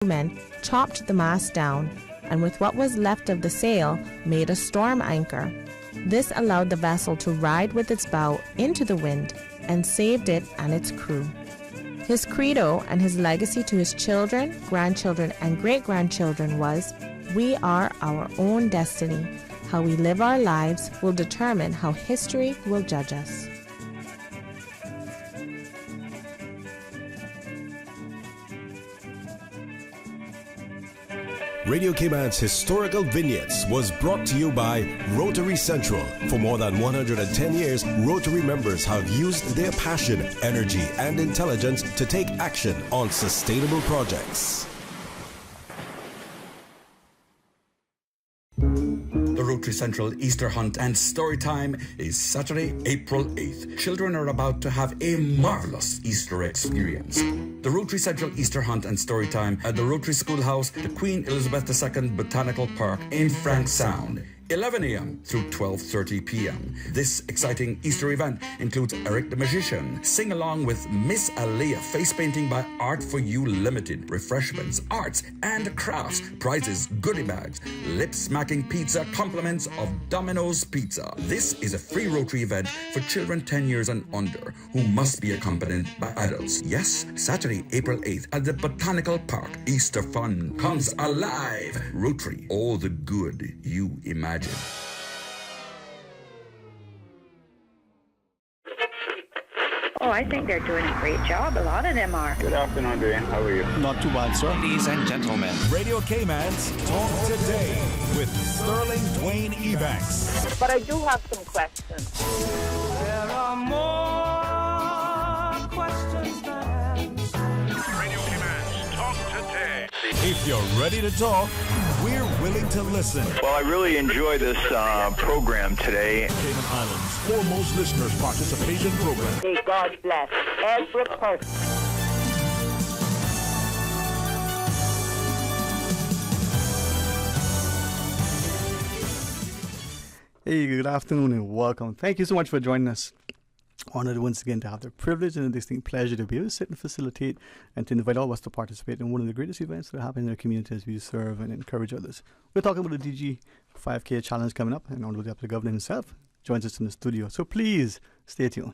men chopped the mast down, and with what was left of the sail, made a storm anchor. This allowed the vessel to ride with its bow into the wind and saved it and its crew. His credo and his legacy to his children, grandchildren, and great-grandchildren was, "We are our own destiny. How we live our lives will determine how history will judge us." Radio Cayman's Historical Vignettes was brought to you by Rotary Central. For more than 110 years, Rotary members have used their passion, energy, and intelligence to take action on sustainable projects. The Rotary Central Easter Hunt and Story Time is Saturday, April 8th. Children are about to have a marvelous Easter experience. The Rotary Central Easter Hunt and Story Time at the Rotary Schoolhouse, the Queen Elizabeth II Botanical Park in Frank Sound. 11 a.m. through 12:30 p.m. This exciting Easter event includes Eric the Magician, sing along with Miss Aaliyah, face painting by Art for You Limited, refreshments, arts and crafts, prizes, goodie bags, lip smacking pizza, compliments of Domino's Pizza. This is a free Rotary event for children 10 years and under who must be accompanied by adults. Yes, Saturday, April 8th at the Botanical Park. Easter fun comes alive. Rotary, all the good you imagine. Oh, I think they're doing a great job. A lot of them are. Good afternoon, Dwayne. How are you? Not too bad, sir. Ladies and gentlemen, Radio Cayman's Talk Today with Sterling Dwayne Ebanks. But I do have some questions. There are more questions than answers. Radio Cayman's Talk Today. If you're ready to talk, we're willing to listen. Well, I really enjoy this program today. Cayman Islands' foremost listeners participation program. May God bless every person. Hey, good afternoon and welcome. Thank you so much for joining us. Honored once again to have the privilege and the distinct pleasure to be able to sit and facilitate and to invite all of us to participate in one of the greatest events that happen in our community as we serve and encourage others. We're talking about the DG 5K challenge coming up, and Honorable Deputy Governor himself joins us in the studio. So please stay tuned.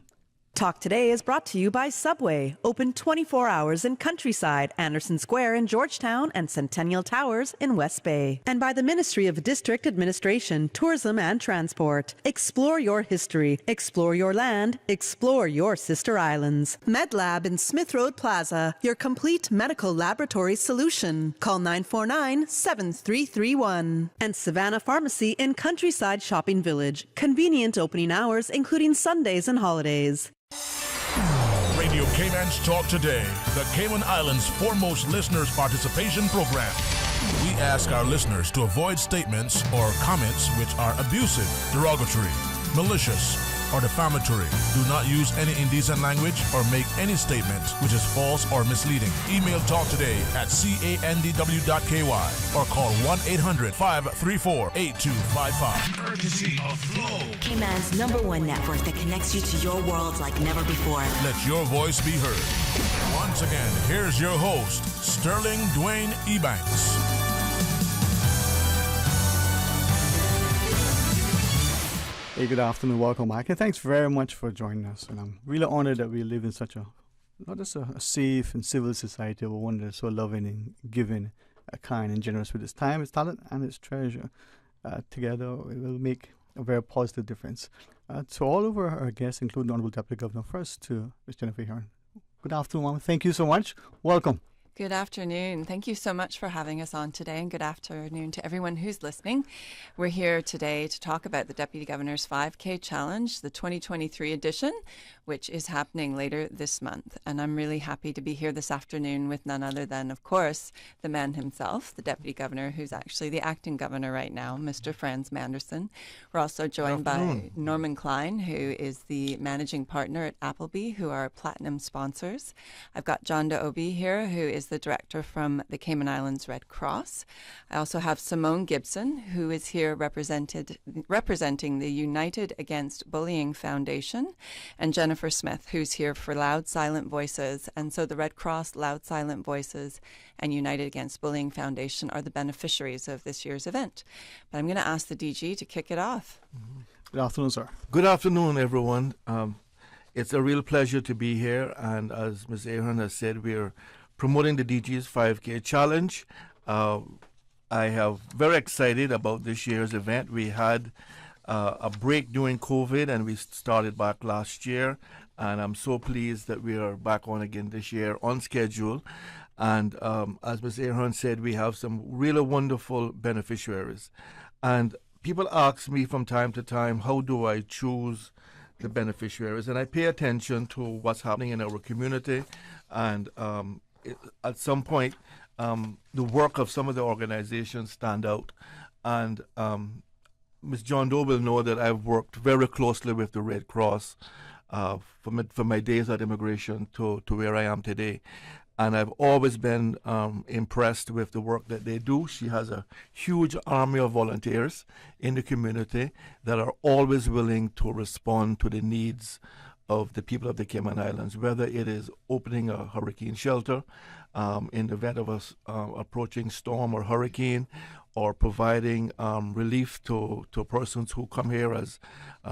Talk Today is brought to you by Subway, open 24 hours in Countryside, Anderson Square in Georgetown, and Centennial Towers in West Bay. And by the Ministry of District Administration, Tourism and Transport. Explore your history, explore your land, explore your sister islands. MedLab in Smith Road Plaza, your complete medical laboratory solution. Call 949-7331. And Savannah Pharmacy in Countryside Shopping Village, convenient opening hours including Sundays and holidays. Radio Cayman's Talk Today, the Cayman Islands' foremost listeners participation program. We ask our listeners to avoid statements or comments which are abusive, derogatory, malicious, or defamatory. Do not use any indecent language or make any statement which is false or misleading. Email talktoday@candw.ky or call 1-800-534-8255. Courtesy of Flow, Cayman's #1 network that connects you to your world like never before. Let your voice be heard. Once again, here's your host, Sterling Dwayne Ebanks. Hey, good afternoon, welcome back, and thanks very much for joining us. And I'm really honored that we live in such not just a safe and civil society, but one that's so loving and giving, kind and generous with its time, its talent, and its treasure. Together, it will make a very positive difference. To all of our guests, including Honorable Deputy Governor, first to Ms. Jennifer Heron. Good afternoon, Mama. Thank you so much. Welcome. Good afternoon. Thank you so much for having us on today, and good afternoon to everyone who's listening. We're here today to talk about the Deputy Governor's 5K Challenge, the 2023 edition, which is happening later this month. And I'm really happy to be here this afternoon with none other than, of course, the man himself, the Deputy Governor, who's actually the acting governor right now, Mr. Franz Manderson. We're also joined by Norman Klein, who is the managing partner at Appleby, who are platinum sponsors. I've got John D'Obi here, who is is the director from the Cayman Islands Red Cross. I also have Simone Gibson, who is here representing the United Against Bullying Foundation, and Jennifer Smith, who's here for Loud Silent Voices. And so the Red Cross, Loud Silent Voices, and United Against Bullying Foundation are the beneficiaries of this year's event. But I'm going to ask the DG to kick it off. Good afternoon, sir. Good afternoon, everyone. It's a real pleasure to be here, and as Ms. Ahern has said, we're promoting the DG's 5K Challenge. I am very excited about this year's event. We had a break during COVID, and we started back last year, and I'm so pleased that we are back on again this year on schedule. And as Ms. Ahern said, we have some really wonderful beneficiaries. And people ask me from time to time, how do I choose the beneficiaries? And I pay attention to what's happening in our community. And at some point, the work of some of the organizations stand out. And Ms. John Doe will know that I've worked very closely with the Red Cross from my days at immigration to where I am today. And I've always been impressed with the work that they do. She has a huge army of volunteers in the community that are always willing to respond to the needs of the people of the Cayman Islands, whether it is opening a hurricane shelter in the event of an approaching storm or hurricane, or providing relief to persons who come here as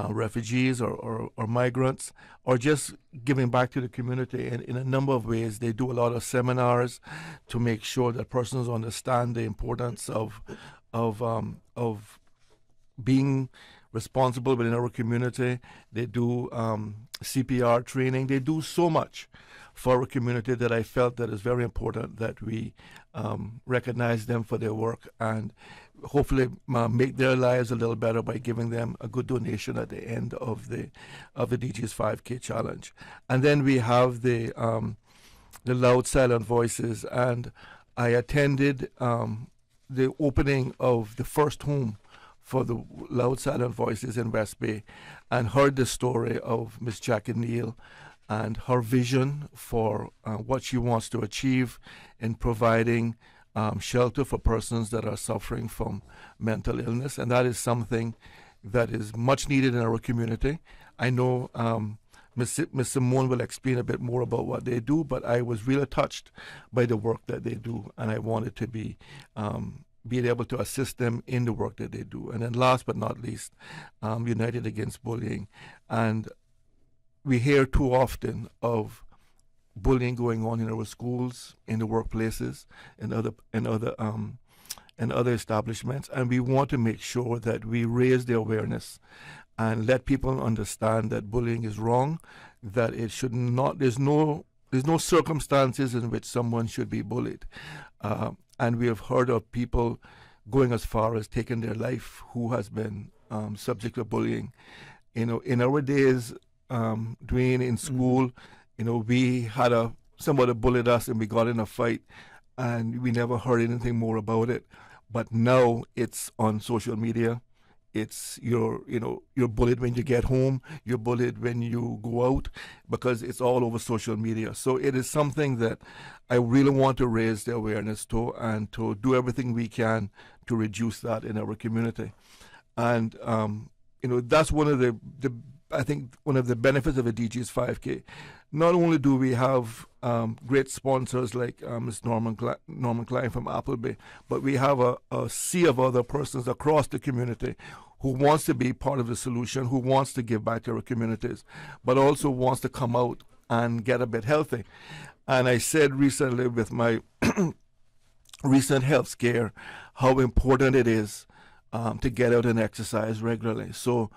refugees or migrants, or just giving back to the community in a number of ways. They do a lot of seminars to make sure that persons understand the importance of being responsible within our community. They do CPR training. They do so much for our community that I felt that it's very important that we recognize them for their work and hopefully make their lives a little better by giving them a good donation at the end of the DG's 5K challenge. And then we have the Loud Silent Voices, and I attended the opening of the first home for the Loud Silent Voices in West Bay and heard the story of Miss Jackie Neal and her vision for what she wants to achieve in providing shelter for persons that are suffering from mental illness. And that is something that is much needed in our community. I know Ms. Simone will explain a bit more about what they do, but I was really touched by the work that they do, and I wanted to be able to assist them in the work that they do. And then last but not least, United Against Bullying. And we hear too often of bullying going on in our schools, in the workplaces, and other establishments, and we want to make sure that we raise the awareness and let people understand that bullying is wrong, that it should not. There's no circumstances in which someone should be bullied, and we have heard of people going as far as taking their life who has been subject to bullying. You know, in our days, Dwayne, in school, you know, we had somebody bullied us and we got in a fight and we never heard anything more about it. But now it's on social media. It's you're bullied when you get home, you're bullied when you go out, because it's all over social media. So it is something that I really want to raise the awareness to, and to do everything we can to reduce that in our community. And that's one of one of the benefits of the DG's 5K. Not only do we have great sponsors like Ms. Norman Klein from Appleby, but we have a sea of other persons across the community who wants to be part of the solution, who wants to give back to our communities, but also wants to come out and get a bit healthy. And I said recently with my recent health scare how important it is to get out and exercise regularly. So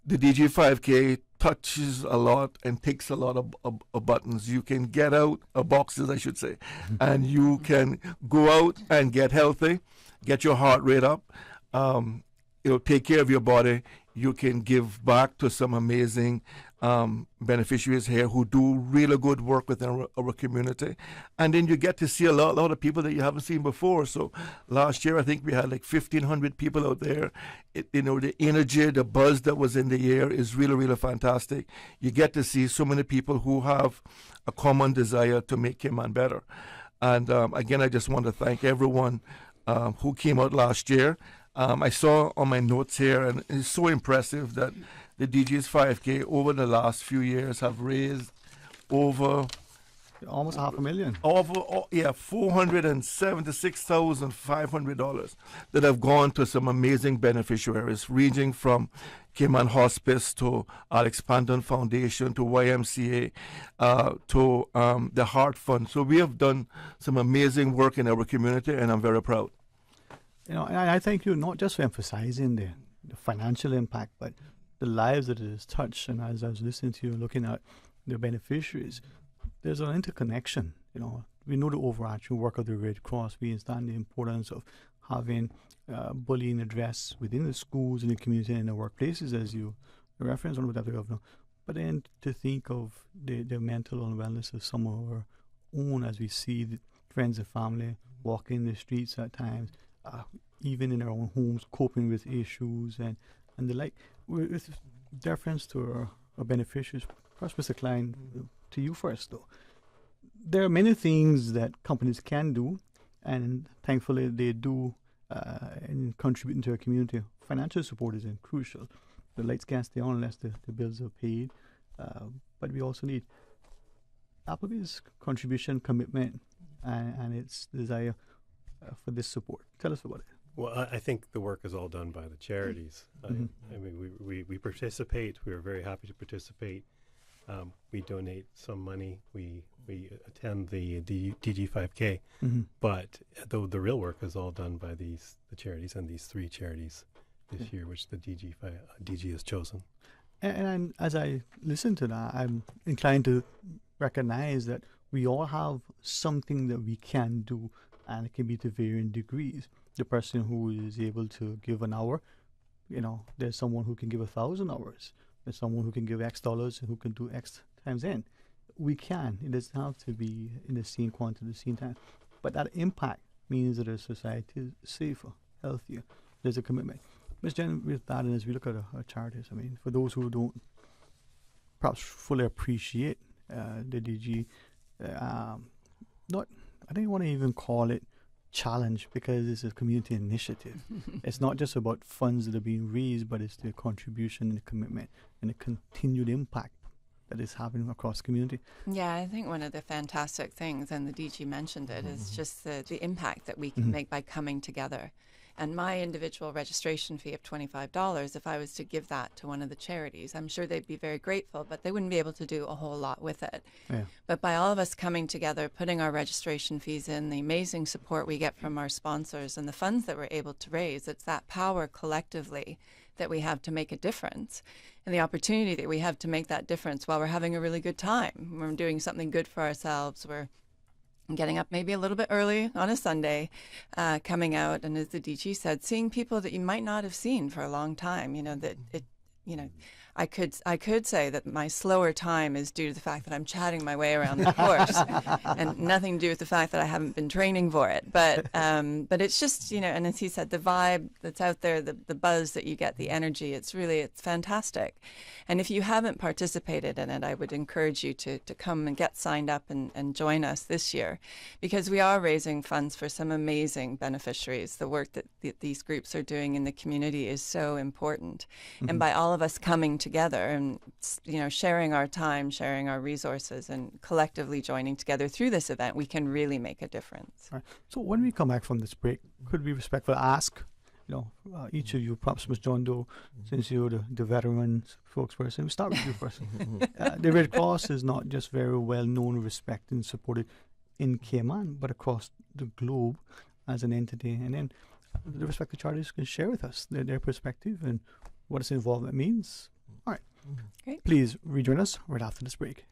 the DG 5K touches a lot and takes a lot of buttons. You can get out, boxes I should say, and you can go out and get healthy, get your heart rate up, take care of your body. You can give back to some amazing beneficiaries here who do really good work within our community. And then you get to see a lot of people that you haven't seen before. So last year, I think we had like 1,500 people out there. The energy, the buzz that was in the air is really, really fantastic. You get to see so many people who have a common desire to make Cayman better. And again, I just want to thank everyone who came out last year. I saw on my notes here, and it's so impressive that the DG's 5K over the last few years have raised over almost $500,000. $476,500 that have gone to some amazing beneficiaries, ranging from Cayman Hospice to Alex Panton Foundation to YMCA to the Heart Fund. So we have done some amazing work in our community, and I'm very proud. And I thank you not just for emphasizing the financial impact, but the lives that it has touched. And as I was listening to you, looking at the beneficiaries, there's an interconnection. We know the overarching work of the Red Cross. We understand the importance of having bullying addressed within the schools, in the community, and in the workplaces, as you referenced on with the governor. But then to think of the mental wellness of some of our own, as we see the friends and family walking the streets at times, even in their own homes, coping with issues and the like. With deference to our beneficiaries, perhaps Mr. Klein, to you first though. There are many things that companies can do, and thankfully they do in contributing to our community. Financial support is crucial. The lights can't stay on unless the bills are paid. But we also need Applebee's contribution, commitment, and its desire for this support. Tell us about it. Well, I think the work is all done by the charities. Mm-hmm. I mean, we participate. We are very happy to participate. We donate some money. We attend the DG 5K, mm-hmm. but the real work is all done by the charities, and these 3 charities this year, which the DG has chosen. And as I listen to that, I'm inclined to recognize that we all have something that we can do, and it can be to varying degrees. The person who is able to give an hour, there's someone who can give 1,000 hours. There's someone who can give X dollars and who can do X times N. We can. It doesn't have to be in the same quantity, the same time. But that impact means that our society is safer, healthier. There's a commitment. Ms. Jen, with that, and as we look at our charities, I mean, for those who don't perhaps fully appreciate the DG, I don't want to even call it challenge, because it's a community initiative. It's not just about funds that are being raised, but it's the contribution and the commitment and the continued impact that is happening across the community. Yeah, I think one of the fantastic things, and the DG mentioned it, is just the impact that we can make by coming together. And my individual registration fee of $25, if I was to give that to one of the charities, I'm sure they'd be very grateful, but they wouldn't be able to do a whole lot with it. Yeah. But by all of us coming together, putting our registration fees in, the amazing support we get from our sponsors, and the funds that we're able to raise, it's that power collectively that we have to make a difference, and the opportunity that we have to make that difference while we're having a really good time. We're doing something good for ourselves. We're getting up maybe a little bit early on a Sunday, coming out, and as the DG said, seeing people that you might not have seen for a long time. I could say that my slower time is due to the fact that I'm chatting my way around the course, and nothing to do with the fact that I haven't been training for it. But it's just, and as he said, the vibe that's out there, the buzz that you get, the energy, it's fantastic. And if you haven't participated in it, I would encourage you to come and get signed up and join us this year, because we are raising funds for some amazing beneficiaries. The work that these groups are doing in the community is so important. Mm-hmm. And by all of us coming together and sharing our time, sharing our resources, and collectively joining together through this event, we can really make a difference. Right. So when we come back from this break, could we respectfully ask each of you, perhaps Ms. John Doe, since you're the veteran spokesperson, we start with you first. The Red Cross is not just very well known, respected, and supported in Cayman, but across the globe as an entity. And then the respective charities can share with us their perspective and what its involvement means. All right. Great. Please rejoin us right after this break.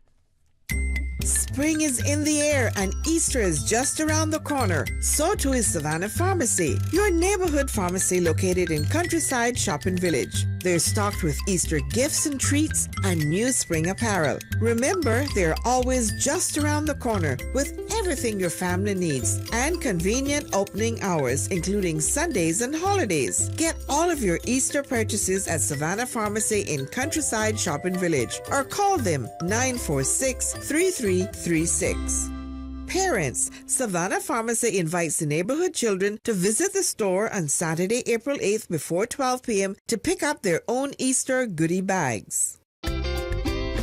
Spring is in the air and Easter is just around the corner. So too is Savannah Pharmacy, your neighborhood pharmacy located in Countryside Shopping Village. They're stocked with Easter gifts and treats and new spring apparel. Remember, they're always just around the corner with everything your family needs and convenient opening hours, including Sundays and holidays. Get all of your Easter purchases at Savannah Pharmacy in Countryside Shopping Village or call them 946-3336. Parents, Savannah Pharmacy invites the neighborhood children to visit the store on Saturday, April 8th before 12 p.m. to pick up their own Easter goodie bags.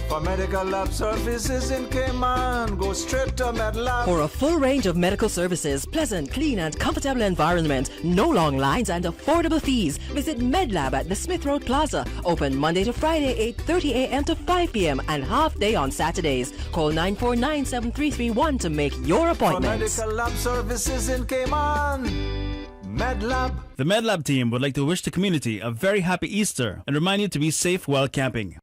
For medical lab services in Cayman, go straight to MedLab. For a full range of medical services, pleasant, clean and comfortable environment, no long lines and affordable fees, visit MedLab at the Smith Road Plaza. Open Monday to Friday, 8:30 a.m. to 5 p.m. and half day on Saturdays. Call 949-7331 to make your appointment. For medical lab services in Cayman, MedLab. The MedLab team would like to wish the community a very happy Easter and remind you to be safe while camping.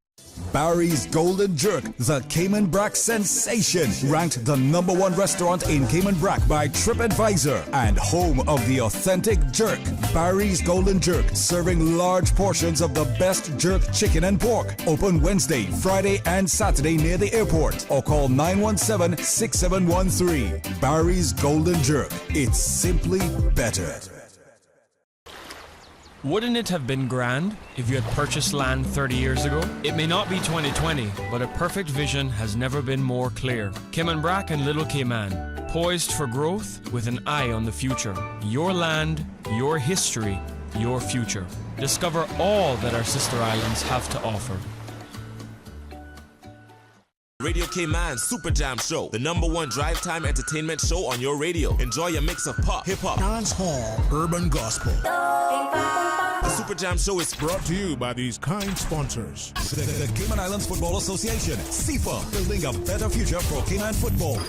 Barry's Golden Jerk, the Cayman Brac sensation, ranked the #1 restaurant in Cayman Brac by TripAdvisor and home of the authentic jerk. Barry's Golden Jerk, serving large portions of the best jerk chicken and pork. Open Wednesday, Friday, and Saturday near the airport, or call 917-6713. Barry's Golden Jerk. It's simply better. Wouldn't it have been grand if you had purchased land 30 years ago? It may not be 2020, but a perfect vision has never been more clear. Cayman Brac and Little Cayman, poised for growth with an eye on the future. Your land, your history, your future. Discover all that our sister islands have to offer. Radio Cayman Super Jam Show, the #1 drive time entertainment show on your radio. Enjoy your mix of pop, hip-hop, dancehall, urban gospel. The Super Jam Show is brought to you by these kind sponsors. The Cayman Islands Football Association, CIFA, building a better future for Cayman football.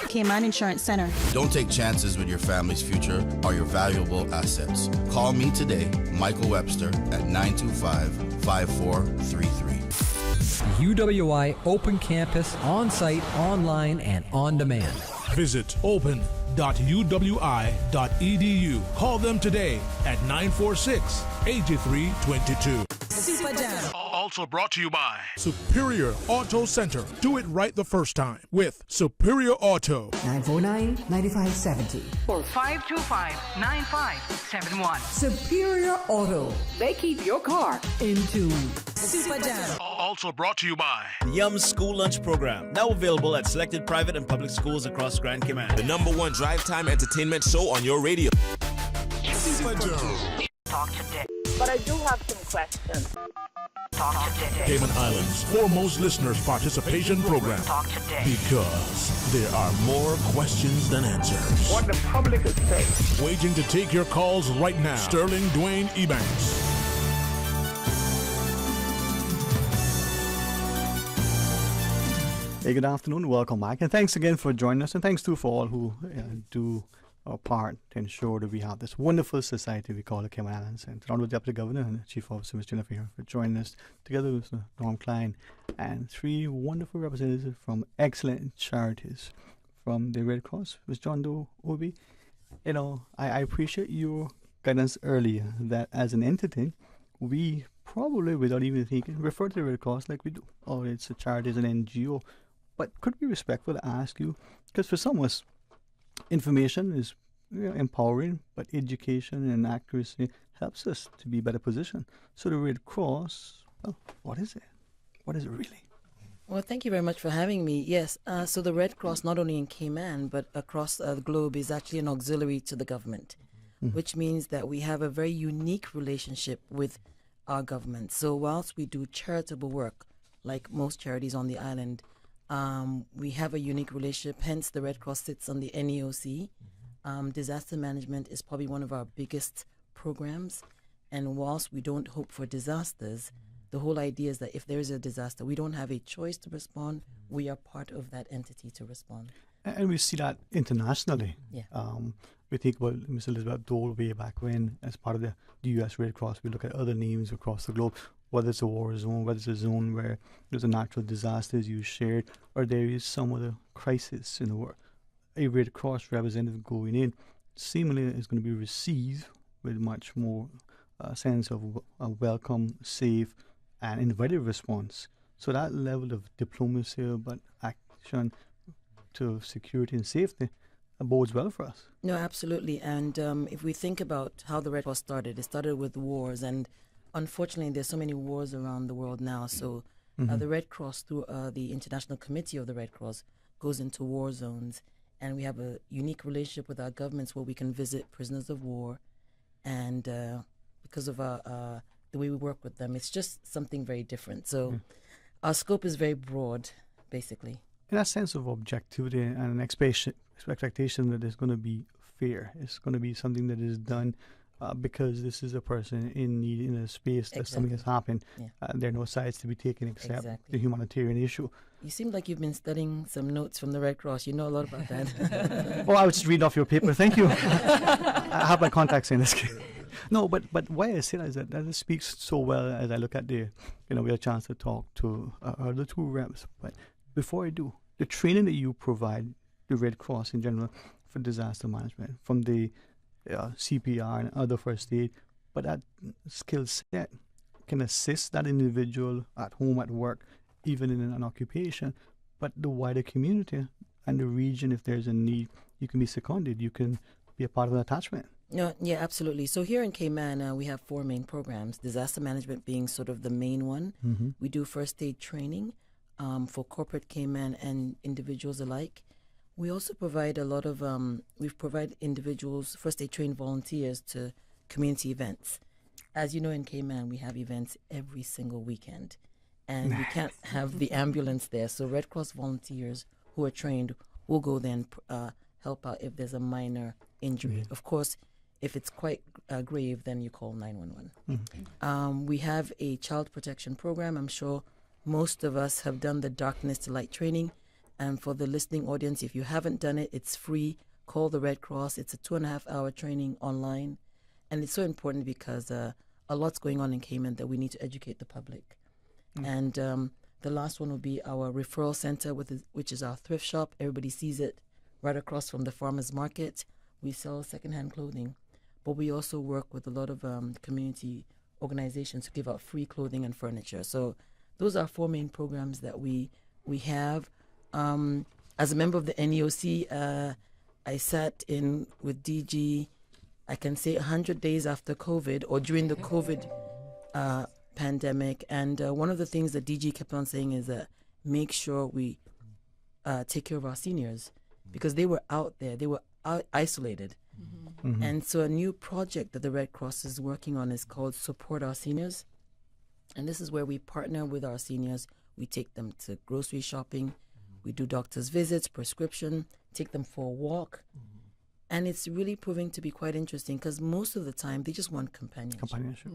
Cayman Insurance Center. Don't take chances with your family's future or your valuable assets. Call me today, Michael Webster, at 925-5433. UWI Open Campus, on-site, online, and on-demand. Visit open.uwi.edu. Call them today at 946-8322. Super Jam. Also brought to you by Superior Auto Center. Do it right the first time with Superior Auto. 949-9570. Or 525-9571. Superior Auto. They keep your car in tune. Super Jam. Also brought to you by the Yum School Lunch Program, now available at selected private and public schools across Grand Cayman. The #1 drive time entertainment show on your radio. Super Jam. Talk today. But I do have some questions. Talk today. Cayman Islands' foremost listeners participation program. Talk today. Because there are more questions than answers. What the public is saying. Waiting to take your calls right now. Sterling Dwayne Ebanks. Hey, good afternoon. Welcome back. And thanks again for joining us. And thanks too for all who do our part to ensure that we have this wonderful society we call the Cayman Islands. And along with the Deputy Governor and the Chief Officer, Ms. Jennifer, here for joining us, together with Norm Klein and 3 wonderful representatives from excellent charities from the Red Cross. Ms. John Doe Obi, you know, I appreciate your guidance earlier that as an entity, we probably, without even thinking, refer to the Red Cross like we do. Oh, it's a charity, it's an NGO. But could we be respectful to ask you, because for some of us, information is empowering, but education and accuracy helps us to be better positioned. So the Red Cross, well, what is it? What is it really? Well, thank you very much for having me. Yes, so the Red Cross, not only in Cayman, but across the globe, is actually an auxiliary to the government, which means that we have a very unique relationship with our government. So whilst we do charitable work, like most charities on the island, we have a unique relationship. Hence, the Red Cross sits on the NEOC. Disaster management is probably one of our biggest programs. And whilst we don't hope for disasters, the whole idea is that if there is a disaster, we don't have a choice to respond. We are part of that entity to respond. And we see that internationally. Yeah. We think about Ms. Elizabeth Dole way back when, as part of the U.S. Red Cross, we look at other names across the globe, whether it's a war zone, whether it's a zone where there's a natural disaster, as you shared, or there is some other crisis in the world. A Red Cross representative going in seemingly is going to be received with much more sense of a welcome, safe, and innovative response. So that level of diplomacy, but action to security and safety bodes well for us. No, absolutely. And if we think about how the Red Cross started, it started with wars. And unfortunately, there's so many wars around the world now. So the Red Cross, through the International Committee of the Red Cross, goes into war zones and we have a unique relationship with our governments where we can visit prisoners of war, and because of our the way we work with them, it's just something very different. So our scope is very broad, basically. In a sense of objectivity and an expectation that it's going to be fair, it's going to be something that is done because this is a person in need in a space that something has happened. There are no sides to be taken except the humanitarian issue. You seem like you've been studying some notes from the Red Cross. You know a lot about that. Oh, I was just reading off your paper. Thank you. I have my contacts in this case. No, but why I say that is that it speaks so well as I look at we had a chance to talk to the two reps. But before I do, the training that you provide, the Red Cross in general, for disaster management, from the CPR and other first aid, but that skill set can assist that individual at home, at work, even in an occupation, but the wider community and the region, if there's a need, you can be seconded, you can be a part of an attachment. No, yeah, absolutely. So here in Cayman, we have 4 main programs, disaster management being sort of the main one. Mm-hmm. We do first aid training for corporate Cayman and individuals alike. We also provide a lot of, we've provided individuals, first aid trained volunteers to community events. As you know, in Cayman, we have events every single weekend, and we can't have the ambulance there. So Red Cross volunteers who are trained will go there and help out if there's a minor injury. Of course, if it's quite grave, then you call 911. Mm-hmm. We have a child protection program. I'm sure most of us have done the darkness to light training. And for the listening audience, if you haven't done it, it's free. Call the Red Cross. It's a 2.5-hour training online. And it's so important because a lot's going on in Cayman that we need to educate the public. And the last one will be our referral center, which is our thrift shop. Everybody sees it right across from the farmer's market. We sell secondhand clothing. But we also work with a lot of community organizations who give out free clothing and furniture. So those are 4 main programs that we have. As a member of the NEOC, I sat in with DG, I can say 100 days after COVID or during the COVID pandemic. And one of the things that DG kept on saying is that make sure we take care of our seniors because they were out there, they were isolated. Mm-hmm. And so a new project that the Red Cross is working on is called Support Our Seniors. And this is where we partner with our seniors. We take them to grocery shopping. We do doctor's visits, prescription, take them for a walk. And it's really proving to be quite interesting because most of the time they just want companionship.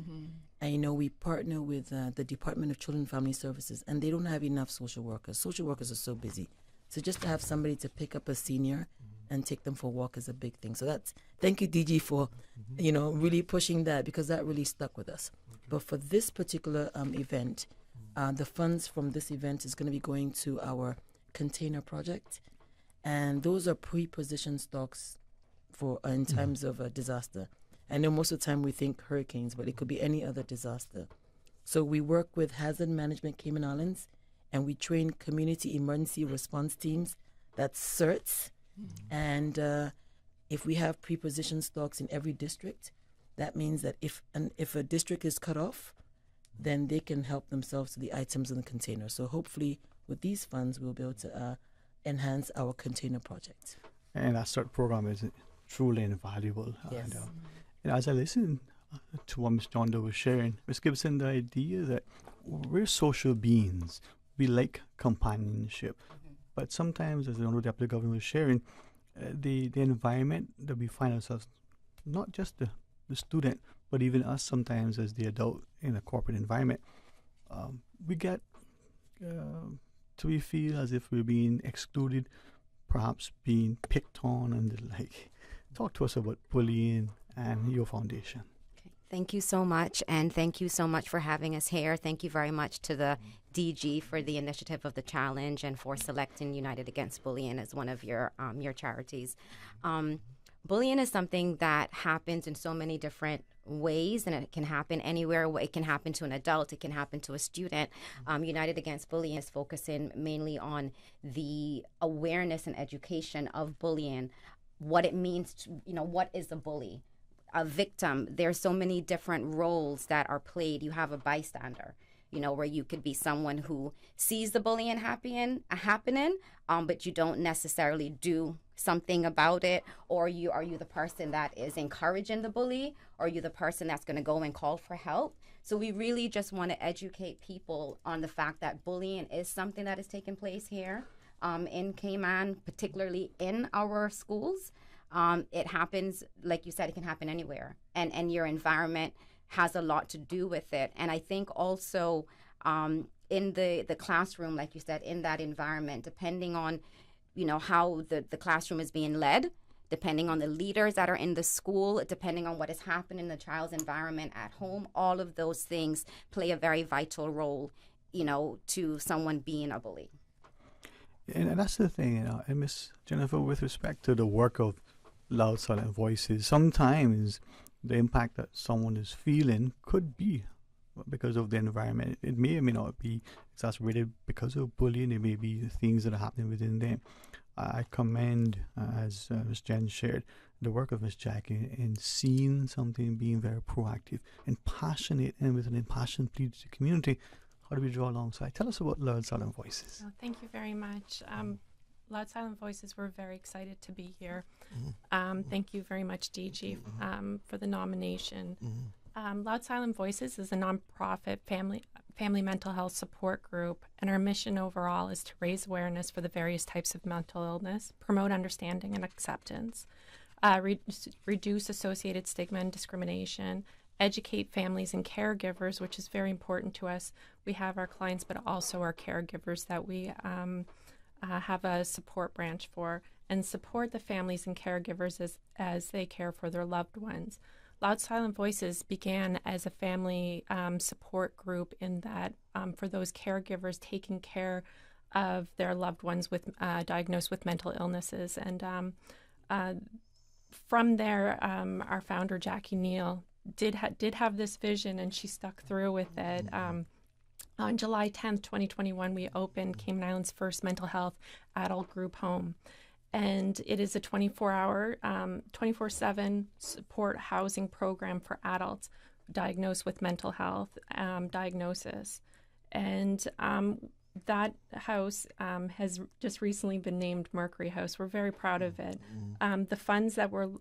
And, we partner with the Department of Children and Family Services, and they don't have enough social workers. Social workers are so busy. So just to have somebody to pick up a senior and take them for a walk is a big thing. So thank you, DG, for, really pushing that because that really stuck with us. But for this particular event, the funds from this event is going to be going to our container project, and those are pre-positioned stocks for in times of a disaster. I know most of the time we think hurricanes, but it could be any other disaster. So we work with Hazard Management Cayman Islands, and we train community emergency response teams. That's CERTs, and if we have pre-positioned stocks in every district, that means that if a district is cut off, then they can help themselves to the items in the container. So hopefully with these funds, we'll be able to enhance our container project. And that CERT program is truly invaluable. Yes. And as I listen to what Ms. John Doe was sharing, Ms. Gibson, the idea that we're social beings. We like companionship. But sometimes, as the Honorable Deputy Governor was sharing, the environment that we find ourselves, not just the student, but even us sometimes as the adult in a corporate environment, we get to we feel as if we're being excluded, perhaps being picked on and the like. Talk to us about bullying and your foundation. Thank you so much, and thank you so much for having us here. Thank you very much to the DG for the initiative of the challenge and for selecting United Against Bullying as one of your charities. Bullying is something that happens in so many different ways, and it can happen anywhere. It can happen to an adult. It can happen to a student. United Against Bullying is focusing mainly on the awareness and education of bullying, what it means to, what is a bully? A victim. There's so many different roles that are played. You have a bystander. where you could be someone who sees the bullying happening, but you don't necessarily do something about it, or are you the person that is encouraging the bully, or are you the person that's going to go and call for help? So we really just want to educate people on the fact that bullying is something that is taking place here in Cayman, particularly in our schools. It happens, like you said, it can happen anywhere, and your environment has a lot to do with it. And I think also in the classroom, like you said, in that environment, depending on how the classroom is being led, depending on the leaders that are in the school, depending on what is happening in the child's environment at home, all of those things play a very vital role, to someone being a bully. And that's the thing, and Miss Jennifer, with respect to the work of Loud Silent Voices, sometimes the impact that someone is feeling could be because of the environment. It may or may not be exacerbated because of bullying. It may be things that are happening within them. I commend, as Ms. Jen shared, the work of Ms. Jackie in seeing something, being very proactive and passionate, and with an impassioned plea to the community. How do we draw alongside? Tell us about Loud Silent Voices. Oh, thank you very much. Loud Silent Voices, we're very excited to be here. Thank you very much, DG, for the nomination. Loud Silent Voices is a nonprofit family mental health support group, and our mission overall is to raise awareness for the various types of mental illness, promote understanding and acceptance, reduce associated stigma and discrimination, educate families and caregivers, which is very important to us. We have our clients, but also our caregivers that we have a support branch for, and support the families and caregivers as they care for their loved ones. Loud Silent Voices began as a family support group in that for those caregivers taking care of their loved ones with diagnosed with mental illnesses. And from there, our founder, Jackie Neal, did have this vision, and she stuck through with it. On July 10th, 2021, we opened Cayman Islands' first mental health adult group home. And it is a 24-hour, 24/7 support housing program for adults diagnosed with mental health diagnosis. And that house has just recently been named Mercury House. We're very proud of it. The funds that we're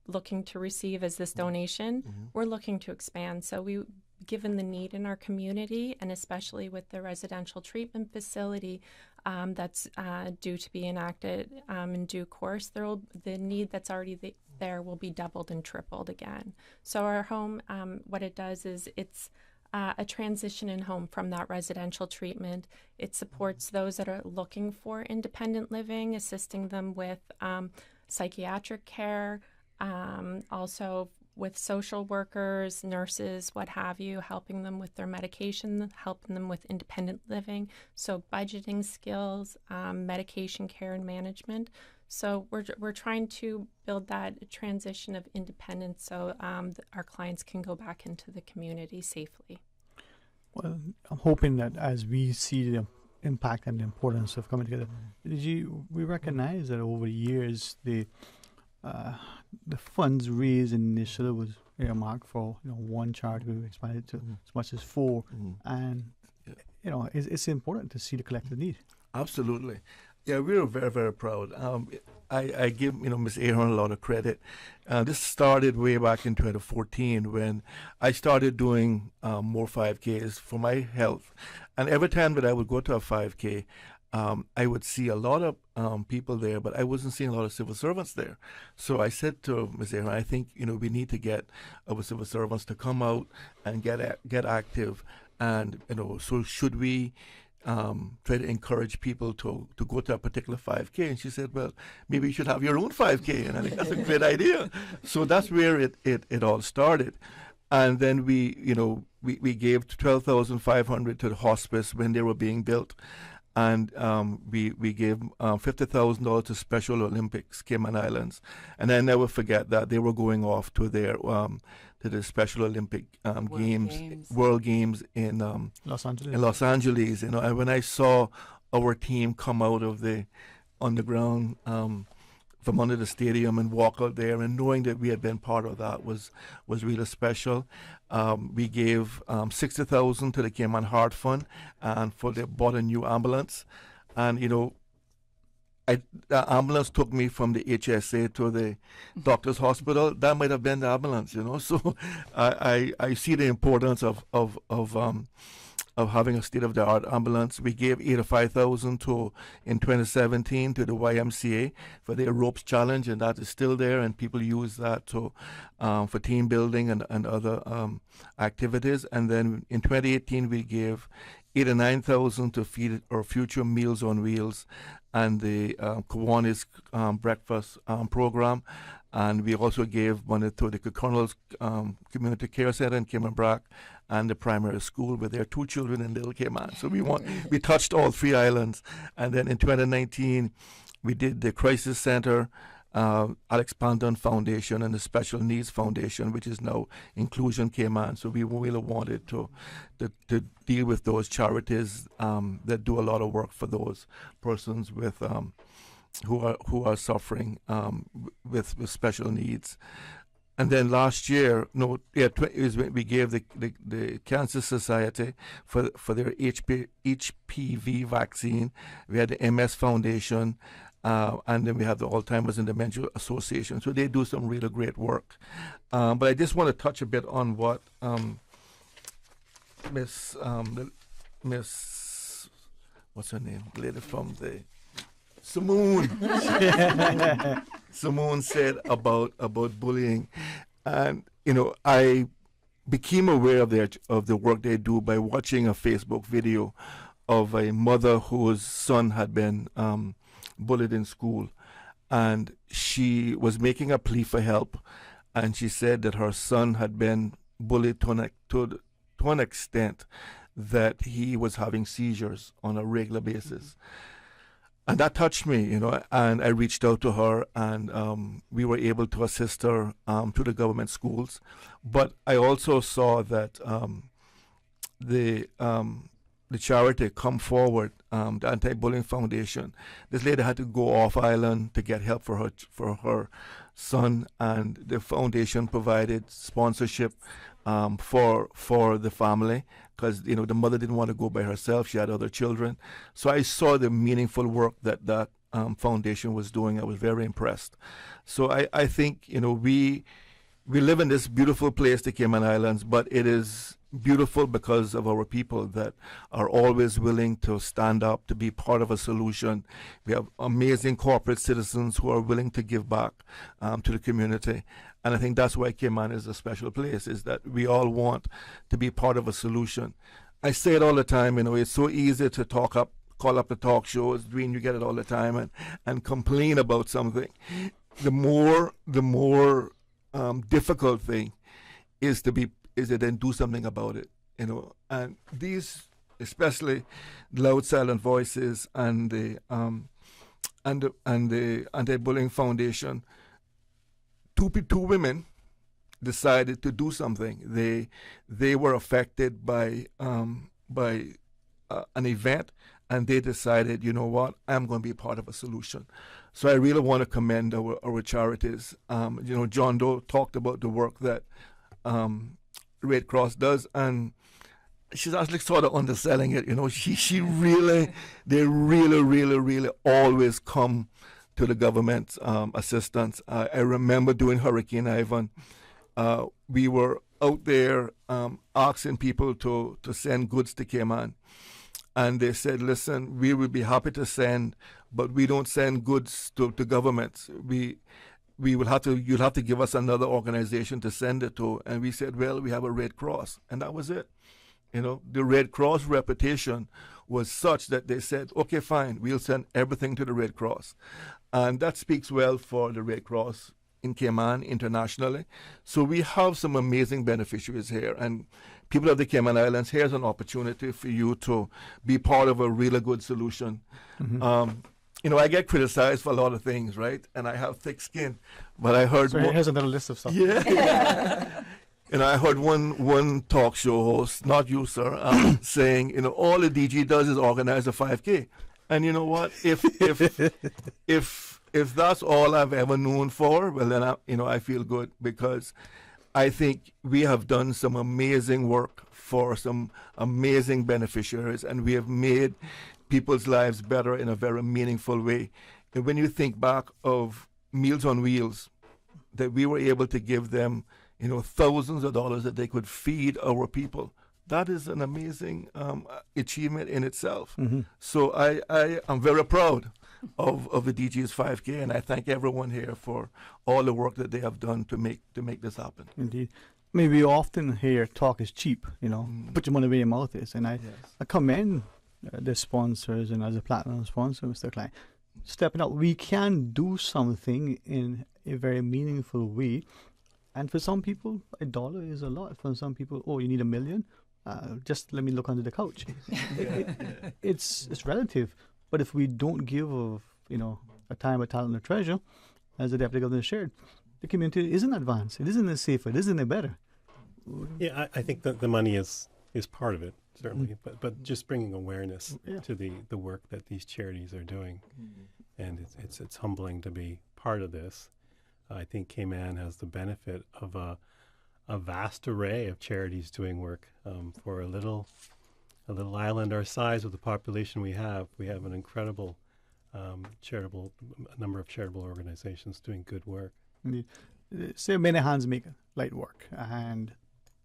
looking to receive as this donation, we're looking to expand. So given the need in our community, and especially with the residential treatment facility that's due to be enacted in due course, the need that's already there will be doubled and tripled again. So our home, what it does is it's a transition in home from that residential treatment. It supports those that are looking for independent living, assisting them with psychiatric care, also with social workers, nurses, what have you, helping them with their medication, helping them with independent living, so budgeting skills, medication care and management. So we're trying to build that transition of independence so our clients can go back into the community safely. Well, I'm hoping that as we see the impact and the importance of coming together, we recognize that over the years the funds raised initially was earmarked for one charity. We expanded to as much as 4, and it's important to see the collective need. Absolutely, yeah, we're very, very proud. I give Ms. Ahern a lot of credit. This started way back in 2014 when I started doing more 5Ks for my health, and every time that I would go to a 5K, I would see a lot of people there, but I wasn't seeing a lot of civil servants there. So I said to Ms. Aaron, I think we need to get our civil servants to come out and get active, and so should we try to encourage people to go to a particular 5K? And she said, well, maybe you should have your own 5K, and I think that's a great idea. So that's where it all started. And then we gave $12,500 to the hospice when they were being built. And we gave $50,000 to Special Olympics, Cayman Islands, and I never forget that they were going off to their to the Special Olympic World Games in Los Angeles. In Los Angeles, and when I saw our team come out of the underground from under the stadium and walk out there, and knowing that we had been part of that was really special. We gave 60,000 to the Cayman Heart Fund, and they bought a new ambulance. And the ambulance took me from the HSA to the doctor's hospital. That might have been the ambulance, So I see the importance of having a state-of-the-art ambulance. We gave 85,000 in 2017 to the YMCA for their ropes challenge, and that is still there, and people use that for team building and other activities. And then in 2018 we gave 89,000 to feed our future Meals on Wheels and the Kiwanis breakfast program. And we also gave money to the Colonel's Community Care Center in Cayman Brac and the primary school with their 2 children in Little Cayman. So we touched all 3 islands. And then in 2019, we did the Crisis Center, Alex Pandon Foundation, and the Special Needs Foundation, which is now Inclusion Cayman. So we really wanted to deal with those charities that do a lot of work for those persons with who are suffering with special needs. And then last year, we gave the Cancer Society for their HPV vaccine. We had the MS Foundation, and then we have the Alzheimer's and Dementia Association. So they do some really great work. But I just want to touch a bit on what Miss what's her name? Lady from the Simone said about bullying, and I became aware of the work they do by watching a Facebook video of a mother whose son had been bullied in school, and she was making a plea for help, and she said that her son had been bullied to an extent that he was having seizures on a regular basis. And that touched me, and I reached out to her, and we were able to assist her to the government schools. But I also saw that the charity Come Forward, the Anti-Bullying Foundation, this lady had to go off island to get help for her son, and the foundation provided sponsorship for the family, because the mother didn't want to go by herself. She had other children. So I saw the meaningful work that foundation was doing. I was very impressed. So I think we live in this beautiful place, the Cayman Islands, but it is beautiful because of our people that are always willing to stand up, to be part of a solution. We have amazing corporate citizens who are willing to give back to the community. And I think that's why Cayman is a special place, is that we all want to be part of a solution. I say it all the time, it's so easy to call up the talk shows, Dwayne, you get it all the time, and complain about something. The more difficult thing is to then do something about it, And these, especially Loud Silent Voices and the Anti-Bullying Foundation, two women decided to do something. They were affected by an event, and they decided, I'm going to be part of a solution. So I really want to commend our charities. John Doe talked about the work that Red Cross does, and she's actually sort of underselling it. They really always come to the government's assistance. I remember during Hurricane Ivan, we were out there asking people to send goods to Cayman. And they said, listen, we will be happy to send, but we don't send goods to governments. You'll have to give us another organization to send it to. And we said, well, we have a Red Cross. And that was it. The Red Cross reputation was such that they said, okay, fine, we'll send everything to the Red Cross. And that speaks well for the Red Cross in Cayman internationally. So we have some amazing beneficiaries here. And people of the Cayman Islands, here's an opportunity for you to be part of a really good solution. Mm-hmm. I get criticized for a lot of things, right? And I have thick skin. But I heard... So here's another list of stuff. Yeah. And I heard one talk show host, not you, sir, saying, all the DG does is organize a 5K. And you know what? If if that's all I've ever known for, well then I feel good, because I think we have done some amazing work for some amazing beneficiaries, and we have made people's lives better in a very meaningful way. And when you think back of Meals on Wheels, that we were able to give them, thousands of dollars that they could feed our people. That is an amazing achievement in itself. Mm-hmm. So I am very proud of the DG's 5K, and I thank everyone here for all the work that they have done to make this happen. Indeed. Maybe we often hear talk is cheap, put your money where your mouth is. And I commend the sponsors, and as a platinum sponsor, Mr. Klein, stepping up. We can do something in a very meaningful way. And for some people, $1 is a lot. For some people, you need $1 million? Just let me look under the couch. It's relative. But if we don't give of, a time, a talent, a treasure, as the Deputy Governor shared, the community isn't advanced. It isn't as safer. It isn't any better. Yeah, I think that the money is part of it, certainly. But just bringing awareness to the work that these charities are doing. And it's humbling to be part of this. I think Cayman has the benefit of a vast array of charities doing work. For a little island our size, with the population we have an incredible number of charitable organizations doing good work. Indeed. Say many hands make light work, and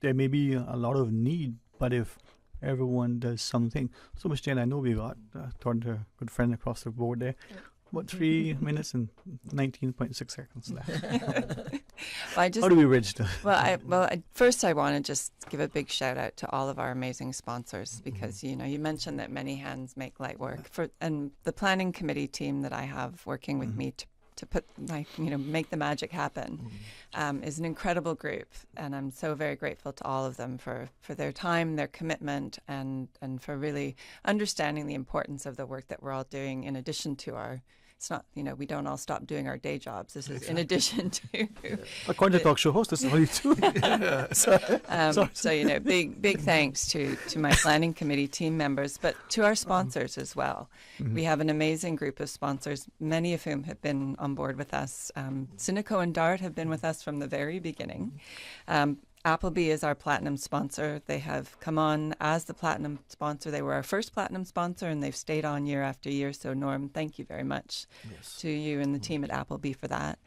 there may be a lot of need, but if everyone does something. So, Ms. Jane, I know we got, talking to a good friend across the board there, about 3 minutes and 19.6 seconds left. How do we register? First I want to just give a big shout out to all of our amazing sponsors, because you mentioned that many hands make light work. And the planning committee team that I have working with me to put make the magic happen is an incredible group, and I'm so very grateful to all of them for their time, their commitment, and for really understanding the importance of the work that we're all doing in addition to our. It's not, we don't all stop doing our day jobs. This is in addition to. According to talk show host, this is all you do. So, big thanks to my planning committee team members, but to our sponsors as well. Mm-hmm. We have an amazing group of sponsors, many of whom have been on board with us. Cineco and DART have been with us from the very beginning. Appleby is our platinum sponsor. They have come on as the platinum sponsor. They were our first platinum sponsor, and they've stayed on year after year. So, Norm, thank you very much to you and the team at Appleby for that.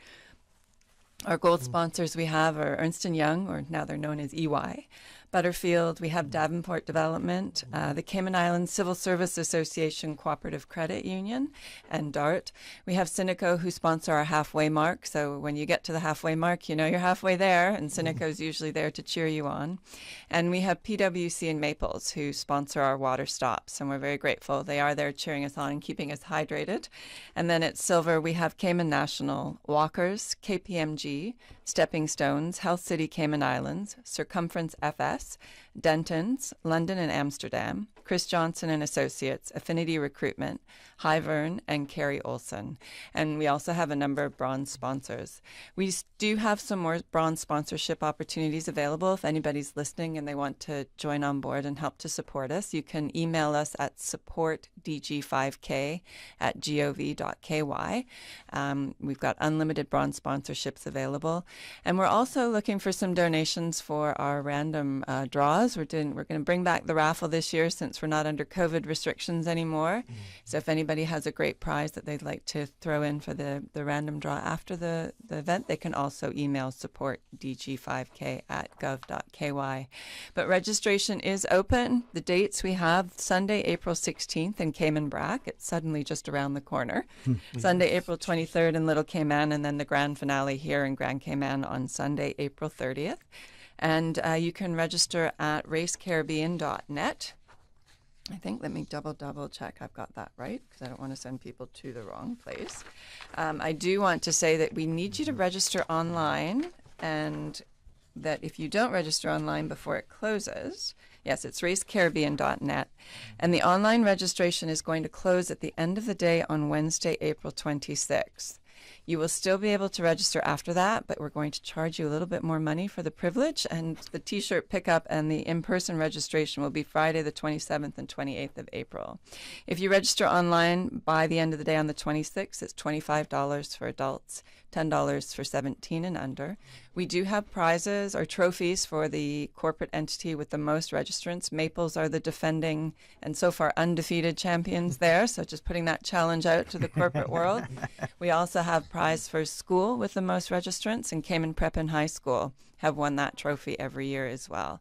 Our gold sponsors we have are Ernst & Young, or now they're known as EY, Butterfield. We have Davenport Development, the Cayman Islands Civil Service Association Cooperative Credit Union, and DART. We have Cineco, who sponsor our halfway mark. So when you get to the halfway mark, you're halfway there, and Cineco is usually there to cheer you on. And we have PwC and Maples, who sponsor our water stops, and we're very grateful. They are there cheering us on and keeping us hydrated. And then at silver, we have Cayman National, Walkers, KPMG, Stepping Stones, Health City Cayman Islands, Circumference FS, Denton's, London and Amsterdam, Chris Johnson and Associates, Affinity Recruitment, Hyvern, and Carrie Olson. And we also have a number of bronze sponsors. We do have some more bronze sponsorship opportunities available. If anybody's listening and they want to join on board and help to support us, you can email us at supportdg5k@gov.ky. We've got unlimited bronze sponsorships available. And we're also looking for some donations for our random draws. We're going to bring back the raffle this year since we're not under COVID restrictions anymore. So if anybody has a great prize that they'd like to throw in for the random draw after the event, they can also email supportdg5k@gov.ky. But registration is open. The dates we have: Sunday, April 16th in Cayman Brac. It's suddenly just around the corner. Sunday, April 23rd in Little Cayman, and then the grand finale here in Grand Cayman on Sunday, April 30th. And you can register at racecaribbean.net. I think, let me double check I've got that right, because I don't want to send people to the wrong place. I do want to say that we need you to register online, and that if you don't register online before it closes, yes, it's racecaribbean.net, and the online registration is going to close at the end of the day on Wednesday, April 26th. You will still be able to register after that, but we're going to charge you a little bit more money for the privilege. And the T-shirt pickup and the in-person registration will be Friday the 27th and 28th of April. If you register online by the end of the day on the 26th, it's $25 for adults, $10 for 17 and under. We do have prizes or trophies for the corporate entity with the most registrants. Maples are the defending and so far undefeated champions there, so just putting that challenge out to the corporate world. We also have prize for school with the most registrants, and Cayman Prep and High School have won that trophy every year as well.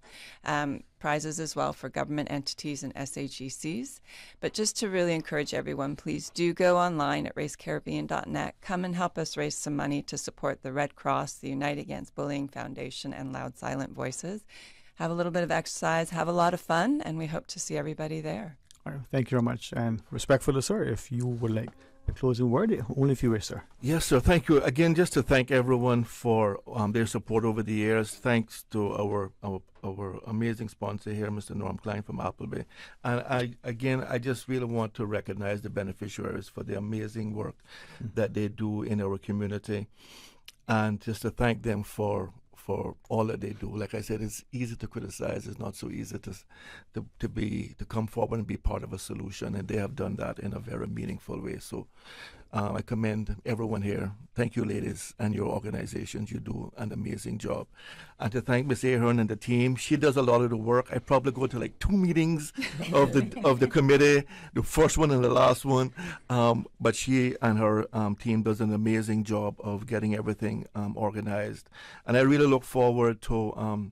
Prizes as well for government entities and SHECs. But just to really encourage everyone, please do go online at racecaribbean.net. Come and help us raise some money to support the Red Cross, the Unite Against Bullying Foundation, and Loud Silent Voices. Have a little bit of exercise, have a lot of fun, and we hope to see everybody there. All right, thank you very much. And respectfully, sir, if you would like a closing word, only if you wish, sir. Yes, sir. Thank you again. Just to thank everyone for their support over the years. Thanks to our amazing sponsor here, Mr. Norm Klein from Appleby. And I just really want to recognize the beneficiaries for the amazing work that they do in our community, and just to thank them for all that they do. Like I said, it's easy to criticize. It's not so easy to come forward and be part of a solution, and they have done that in a very meaningful way. So I commend everyone here. Thank you, ladies, and your organizations. You do an amazing job. And to thank Ms. Ahern and the team. She does a lot of the work. I probably go to like 2 meetings of the committee, the first one and the last one. But she and her team does an amazing job of getting everything organized. And I really look forward to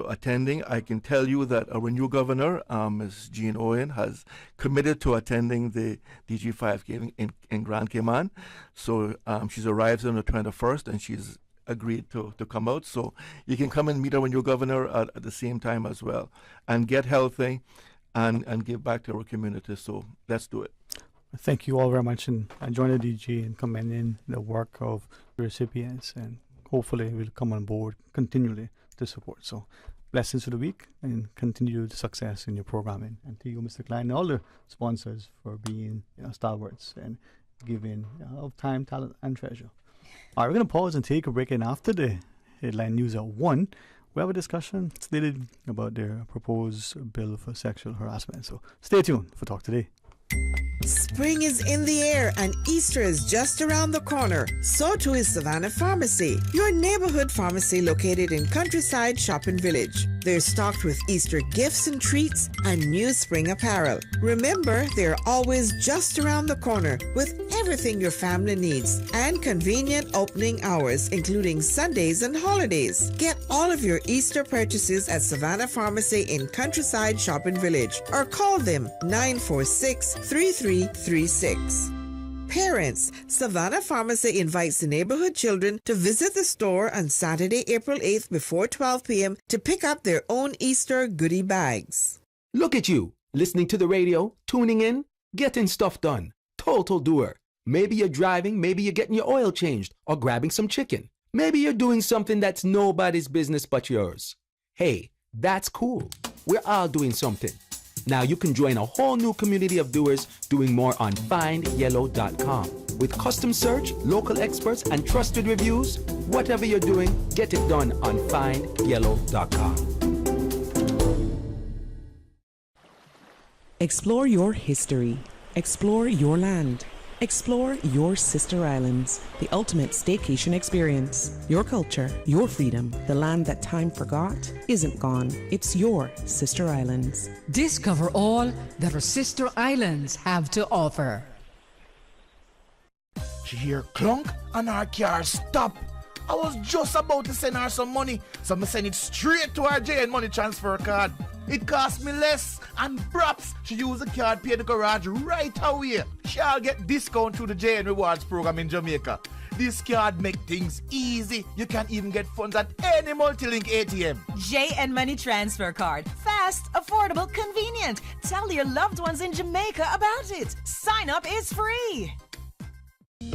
attending. I can tell you that our new governor, Ms. Jean Owen, has committed to attending the DG5 in Grand Cayman. So she's arrived on the 21st, and she's agreed to come out. So you can come and meet our new governor at the same time as well, and get healthy and give back to our community. So let's do it. Thank you all very much, and I join the DG in commending the work of the recipients, and hopefully we'll come on board continually to support. So blessings for the week, and continued success in your programming. And to you, Mr. Klein, and all the sponsors for being stalwarts and giving of time, talent, and treasure. All right, we're going to pause and take a break, and after the headline news at 1, we have a discussion stated about their proposed bill for sexual harassment. So stay tuned for Talk Today. Spring is in the air and Easter is just around the corner. So too is Savannah Pharmacy, your neighborhood pharmacy located in Countryside Shopping Village. They're stocked with Easter gifts and treats and new spring apparel. Remember, they're always just around the corner with everything your family needs and convenient opening hours, including Sundays and holidays. Get all of your Easter purchases at Savannah Pharmacy in Countryside Shopping Village or call them 946-3336. Parents, Savannah Pharmacy invites the neighborhood children to visit the store on Saturday, April 8th before 12 p.m. to pick up their own Easter goodie bags. Look at you, listening to the radio, tuning in, getting stuff done. Total doer. Maybe you're driving, maybe you're getting your oil changed or grabbing some chicken. Maybe you're doing something that's nobody's business but yours. Hey, that's cool. We're all doing something. Now you can join a whole new community of doers doing more on findyellow.com. With custom search, local experts, and trusted reviews, whatever you're doing, get it done on findyellow.com. Explore your history. Explore your land. Explore your sister islands, the ultimate staycation experience. Your culture, your freedom, the land that time forgot isn't gone. It's your sister islands. Discover all that our sister islands have to offer. She hear clunk and her car stop. I was just about to send her some money, so I send it straight to her JN Money Transfer card. It cost me less, and perhaps she use the card, pay the garage right away. She'll get discount through the JN Rewards program in Jamaica. This card make things easy. You can even get funds at any multi-link ATM. JN Money Transfer Card. Fast, affordable, convenient. Tell your loved ones in Jamaica about it. Sign up is free.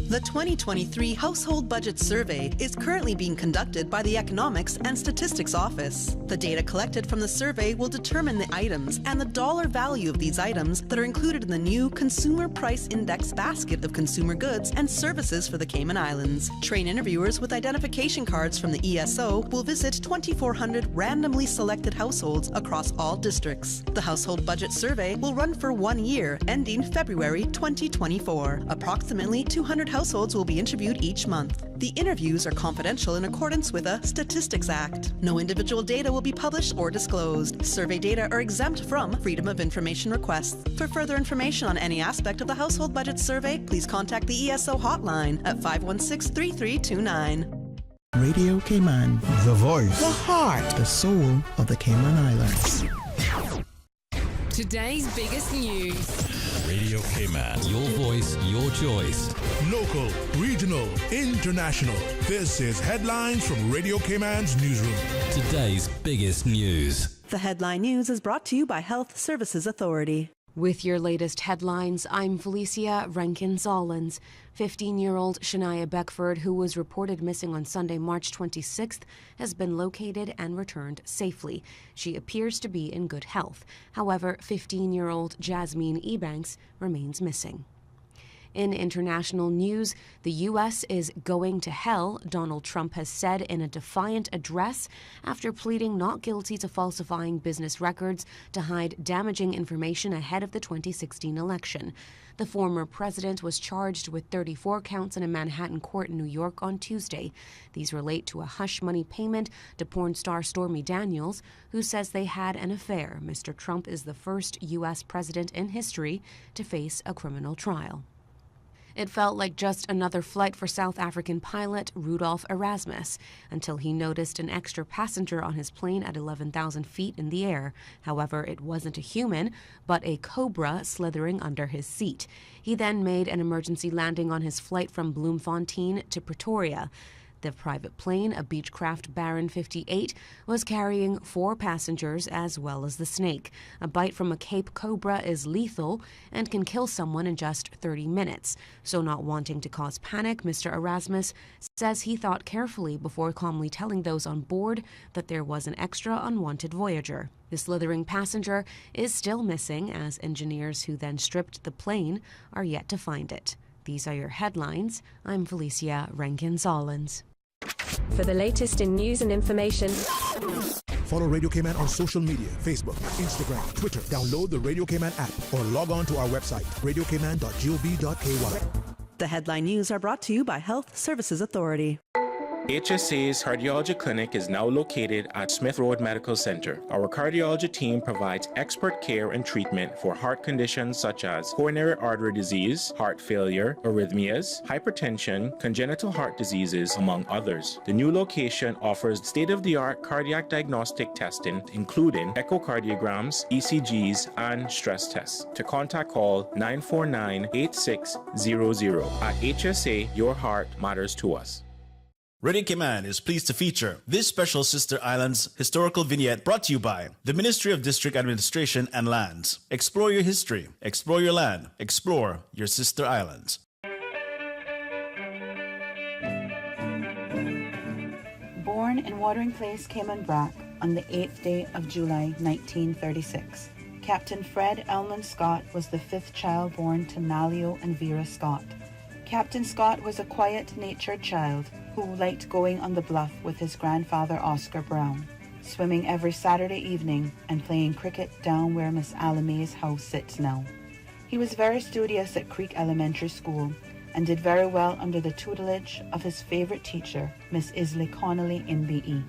The 2023 Household Budget Survey is currently being conducted by the Economics and Statistics Office. The data collected from the survey will determine the items and the dollar value of these items that are included in the new Consumer Price Index basket of consumer goods and services for the Cayman Islands. Trained interviewers with identification cards from the ESO will visit 2,400 randomly selected households across all districts. The Household Budget Survey will run for 1 year, ending February 2024. Approximately 200 households will be interviewed each month. The interviews are confidential in accordance with a Statistics Act. No individual data will be published or disclosed. Survey data are exempt from Freedom of Information requests. For further information on any aspect of the Household Budget Survey, please contact the ESO hotline at 516-3329. Radio Cayman, the voice, the heart, the soul of the Cayman Islands. Today's biggest news. Radio Cayman. Your voice, your choice. Local, regional, international. This is Headlines from Radio Cayman's newsroom. Today's biggest news. The headline news is brought to you by Health Services Authority. With your latest headlines, I'm Felicia Rankin-Zollins. 15-year-old Shania Beckford, who was reported missing on Sunday, March 26th, has been located and returned safely. She appears to be in good health. However, 15-year-old Dwayne Ebanks remains missing. In international news, the U.S. is going to hell, Donald Trump has said in a defiant address after pleading not guilty to falsifying business records to hide damaging information ahead of the 2016 election. The former president was charged with 34 counts in a Manhattan court in New York on Tuesday. These relate to a hush money payment to porn star Stormy Daniels, who says they had an affair. Mr. Trump is the first U.S. president in history to face a criminal trial. It felt like just another flight for South African pilot Rudolf Erasmus until he noticed an extra passenger on his plane at 11,000 feet in the air. However, it wasn't a human, but a cobra slithering under his seat. He then made an emergency landing on his flight from Bloemfontein to Pretoria. The private plane, a Beechcraft Baron 58, was carrying 4 passengers as well as the snake. A bite from a Cape cobra is lethal and can kill someone in just 30 minutes. So not wanting to cause panic, Mr. Erasmus says he thought carefully before calmly telling those on board that there was an extra unwanted voyager. The slithering passenger is still missing, as engineers who then stripped the plane are yet to find it. These are your headlines. I'm Felicia Rankin-Zollins. For the latest in news and information, follow Radio Cayman on social media, Facebook, Instagram, Twitter. Download the Radio Cayman app or log on to our website, radiocayman.gov.ky. The headline news are brought to you by Health Services Authority. HSA's cardiology clinic is now located at Smith Road Medical Center. Our cardiology team provides expert care and treatment for heart conditions such as coronary artery disease, heart failure, arrhythmias, hypertension, congenital heart diseases, among others. The new location offers state-of-the-art cardiac diagnostic testing, including echocardiograms, ECGs, and stress tests. To contact, call 949-8600. At HSA, your heart matters to us. Radio Cayman is pleased to feature this special Sister Islands historical vignette brought to you by the Ministry of District Administration and Lands. Explore your history, explore your land, explore your Sister Islands. Born in Watering Place, Cayman Brac, on the 8th day of July 1936, Captain Fred Elman Scott was the 5th child born to Nalio and Vera Scott. Captain Scott was a quiet-natured child who liked going on the bluff with his grandfather Oscar Brown, swimming every Saturday evening and playing cricket down where Miss Alame's house sits now. He was very studious at Creek Elementary School and did very well under the tutelage of his favorite teacher, Miss Isley Connolly in BE.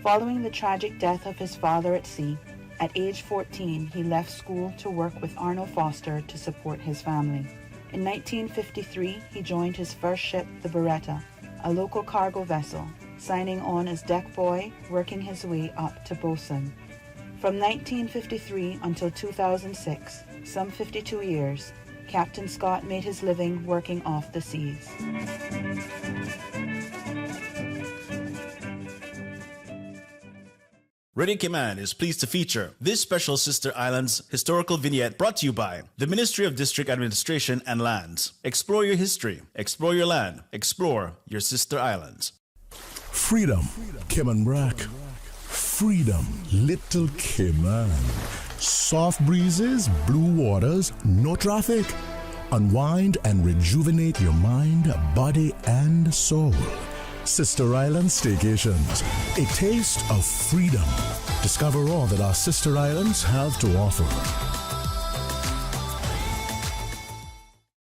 Following the tragic death of his father at sea, at age 14 he left school to work with Arnold Foster to support his family. In 1953, he joined his first ship, the Beretta, a local cargo vessel, signing on as deck boy, working his way up to boatswain. From 1953 until 2006, some 52 years, Captain Scott made his living working off the seas. Radio Cayman is pleased to feature this special Sister Islands historical vignette brought to you by the Ministry of District Administration and Lands. Explore your history, explore your land, explore your Sister Islands. Freedom, Cayman Brack. Freedom, Little Cayman. Soft breezes, blue waters, no traffic. Unwind and rejuvenate your mind, body, and soul. Sister Island Staycations, a taste of freedom. Discover all that our Sister Islands have to offer.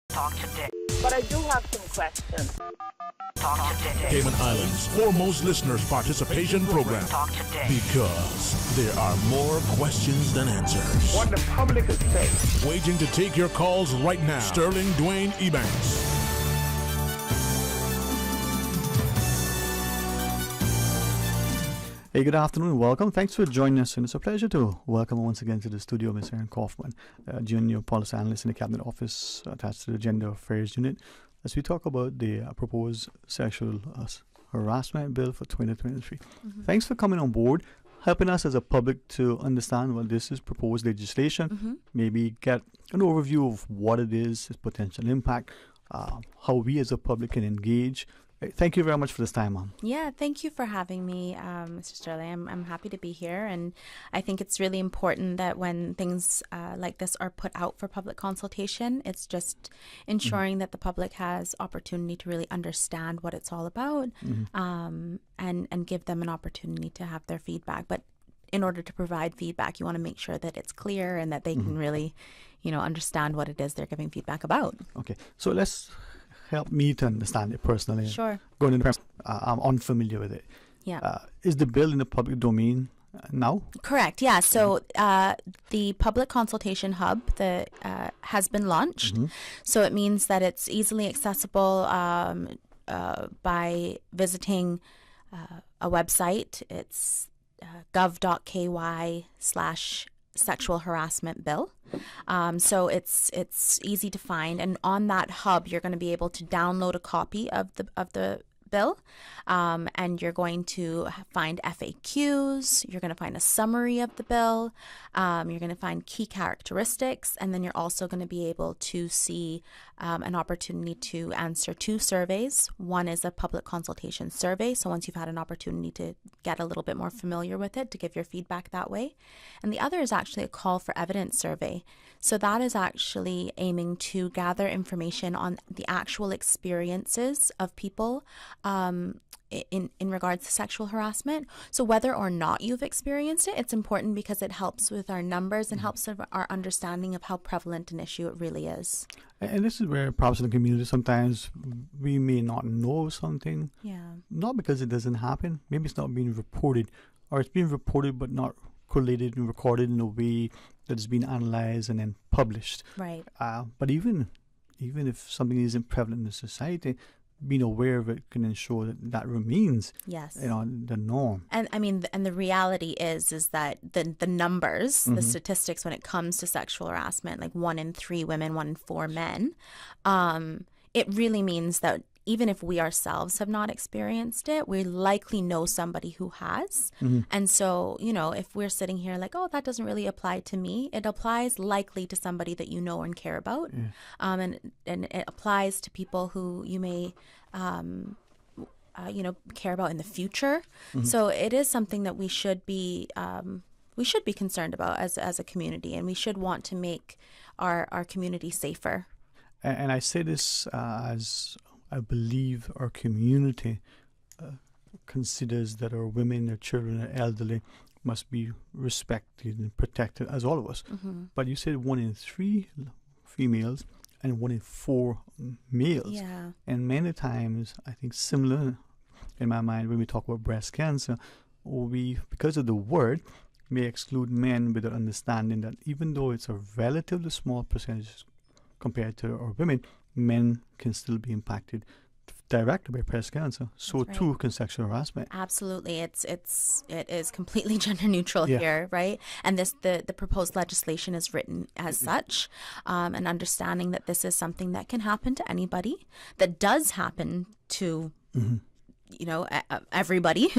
Talk today. But I do have some questions. Talk today. Cayman Islands' foremost listeners participation program. Talk today. Because there are more questions than answers. What the public is saying. Waiting to take your calls right now. Sterling Dwayne Ebanks. Hey, good afternoon. Welcome. Thanks for joining us. And it's a pleasure to welcome once again to the studio Ms. Erin Kaufman, Junior Policy Analyst in the Cabinet Office attached to the Gender Affairs Unit, as we talk about the proposed sexual harassment bill for 2023. Thanks for coming on board, helping us as a public to understand what this is proposed legislation, maybe get an overview of what it is, its potential impact, how we as a public can engage. Thank you very much for this time, Mom. Yeah, thank you for having me, Mr. Sterling. I'm happy to be here, and I think it's really important that when things like this are put out for public consultation, it's just ensuring that the public has opportunity to really understand what it's all about, and give them an opportunity to have their feedback. But in order to provide feedback, you want to make sure that it's clear and that they can really, understand what it is they're giving feedback about. Okay, so let's help me to understand it personally. Sure. Going into I'm unfamiliar with it. Yeah. Is the bill in the public domain now? Correct. Yeah. So the public consultation hub has been launched. So it means that it's easily accessible by visiting a website. It's gov.ky/sexual harassment bill. So it's easy to find, and on that hub you're going to be able to download a copy of the bill, and you're going to find FAQs, you're going to find a summary of the bill, you're going to find key characteristics, and then you're also going to be able to see an opportunity to answer 2 surveys. One is a public consultation survey, so once you've had an opportunity to get a little bit more familiar with it, to give your feedback that way. And the other is actually a call for evidence survey. So that is actually aiming to gather information on the actual experiences of people in regards to sexual harassment. So whether or not you've experienced it, it's important because it helps with our numbers and helps with our understanding of how prevalent an issue it really is. And this is where perhaps in the community sometimes we may not know something. Yeah. Not because it doesn't happen. Maybe it's not being reported, or it's being reported but not collated and recorded in a way that has been analyzed and then published. Right. But even if something isn't prevalent in the society, being aware of it can ensure that remains, yes, the norm. And I mean, and the reality is that the numbers, the statistics when it comes to sexual harassment, like 1 in 3 women, 1 in 4 men, it really means that even if we ourselves have not experienced it, we likely know somebody who has. And so, if we're sitting here like, oh, that doesn't really apply to me, it applies likely to somebody that you know and care about. And it applies to people who you may, care about in the future. So it is something that we should be concerned about as a community, and we should want to make our community safer. And I say this as I believe our community considers that our women, our children, our elderly must be respected and protected as all of us. But you said 1 in 3 females and 1 in 4 males. Yeah. And many times, I think similar in my mind when we talk about breast cancer, we, because of the word, may exclude men without understanding that even though it's a relatively small percentage compared to our women, men can still be impacted directly by breast cancer. So right. Too can sexual harassment. Absolutely, it is completely gender neutral here, right? And the proposed legislation is written as such, and understanding that this is something that can happen to anybody, that does happen to everybody.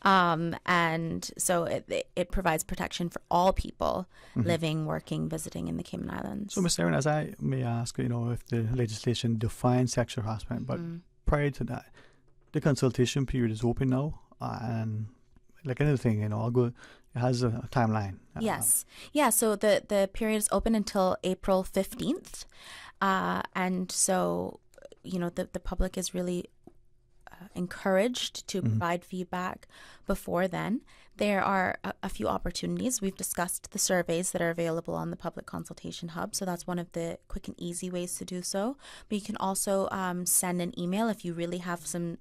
And so it provides protection for all people living, working, visiting in the Cayman Islands. So, Ms. Erin, as I may ask, if the legislation defines sexual harassment, but prior to that, the consultation period is open now, and like anything, it has a timeline. Yes. Yeah, so the period is open until April 15th. And so, the public is really encouraged to provide feedback before then. There are a few opportunities. We've discussed the surveys that are available on the Public Consultation Hub, so that's one of the quick and easy ways to do so. But you can also send an email if you really have some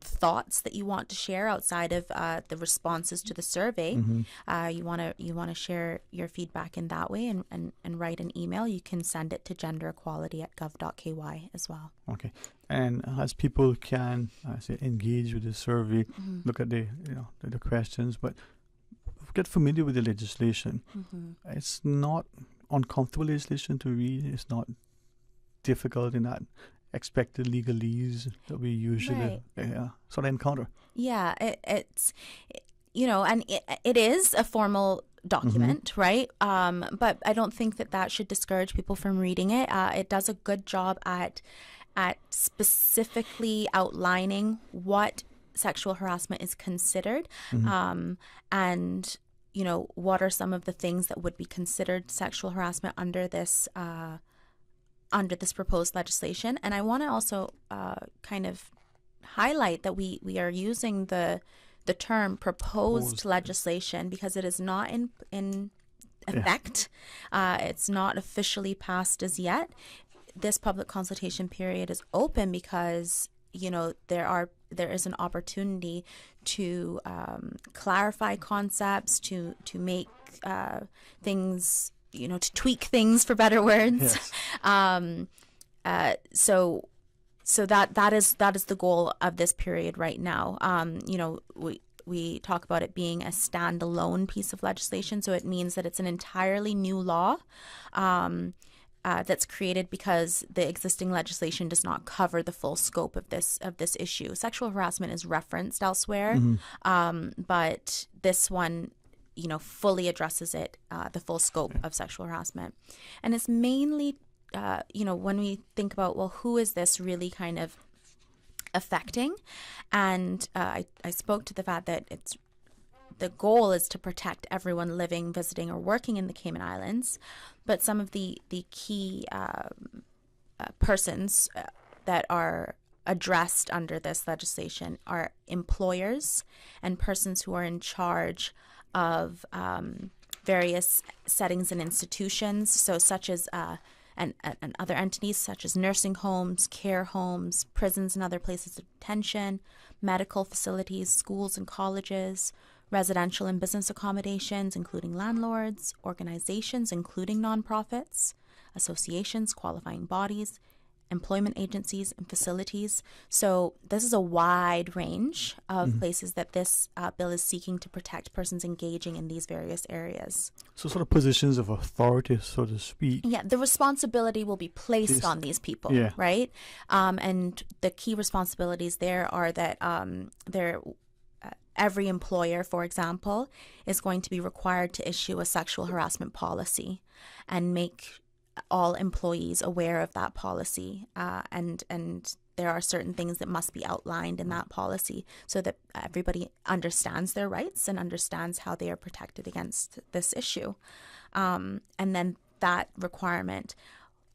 thoughts that you want to share outside of the responses to the survey. You want to share your feedback in that way and write an email. You can send it to genderequality@gov.ky as well. Okay. And as people can engage with the survey, look at the questions, but get familiar with the legislation. It's not uncomfortable legislation to read. It's not difficult in that expected legalese that we usually sort of encounter. Yeah, it's and it is a formal document, right? But I don't think that should discourage people from reading it. It does a good job at specifically outlining what sexual harassment is considered, and what are some of the things that would be considered sexual harassment under this proposed legislation. And I want to also kind of highlight that we are using the term proposed legislation because it is not in effect. It's not officially passed as yet. This public consultation period is open because there is an opportunity to clarify concepts, to make things, to tweak things, for better words. Yes. So that is the goal of this period right now. We talk about it being a standalone piece of legislation, so it means that it's an entirely new law. That's created because the existing legislation does not cover the full scope of this issue. Sexual harassment is referenced elsewhere, but this one, fully addresses it, the full scope of sexual harassment, and it's mainly, when we think about, well, who is this really kind of affecting? And I spoke to the fact that the goal is to protect everyone living, visiting, or working in the Cayman Islands. But some of the key persons that are addressed under this legislation are employers and persons who are in charge of various settings and institutions, so such as and other entities such as nursing homes, care homes, prisons and other places of detention, medical facilities, schools and colleges, residential and business accommodations, including landlords, organizations, including nonprofits, associations, qualifying bodies, employment agencies, and facilities. So this is a wide range of places that this bill is seeking to protect persons engaging in these various areas. So sort of positions of authority, so to speak. Yeah, the responsibility will be placed on these people, right? And the key responsibilities there are that every employer, for example, is going to be required to issue a sexual harassment policy and make all employees aware of that policy. And there are certain things that must be outlined in that policy so that everybody understands their rights and understands how they are protected against this issue. And then that requirement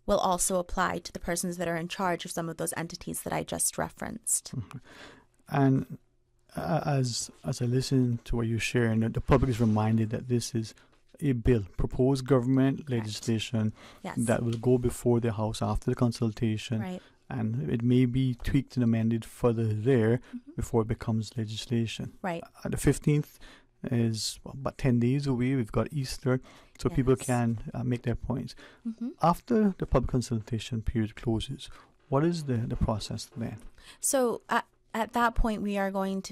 will also apply to the persons that are in charge of some of those entities that I just referenced. And as I listen to what you're sharing, the public is reminded that this is a bill, proposed government legislation that will go before the House after the consultation, and it may be tweaked and amended further there before it becomes legislation. Right. The 15th is about 10 days away. We've got Easter, so people can make their points. After the public consultation period closes, what is the process then? So at that point, there's going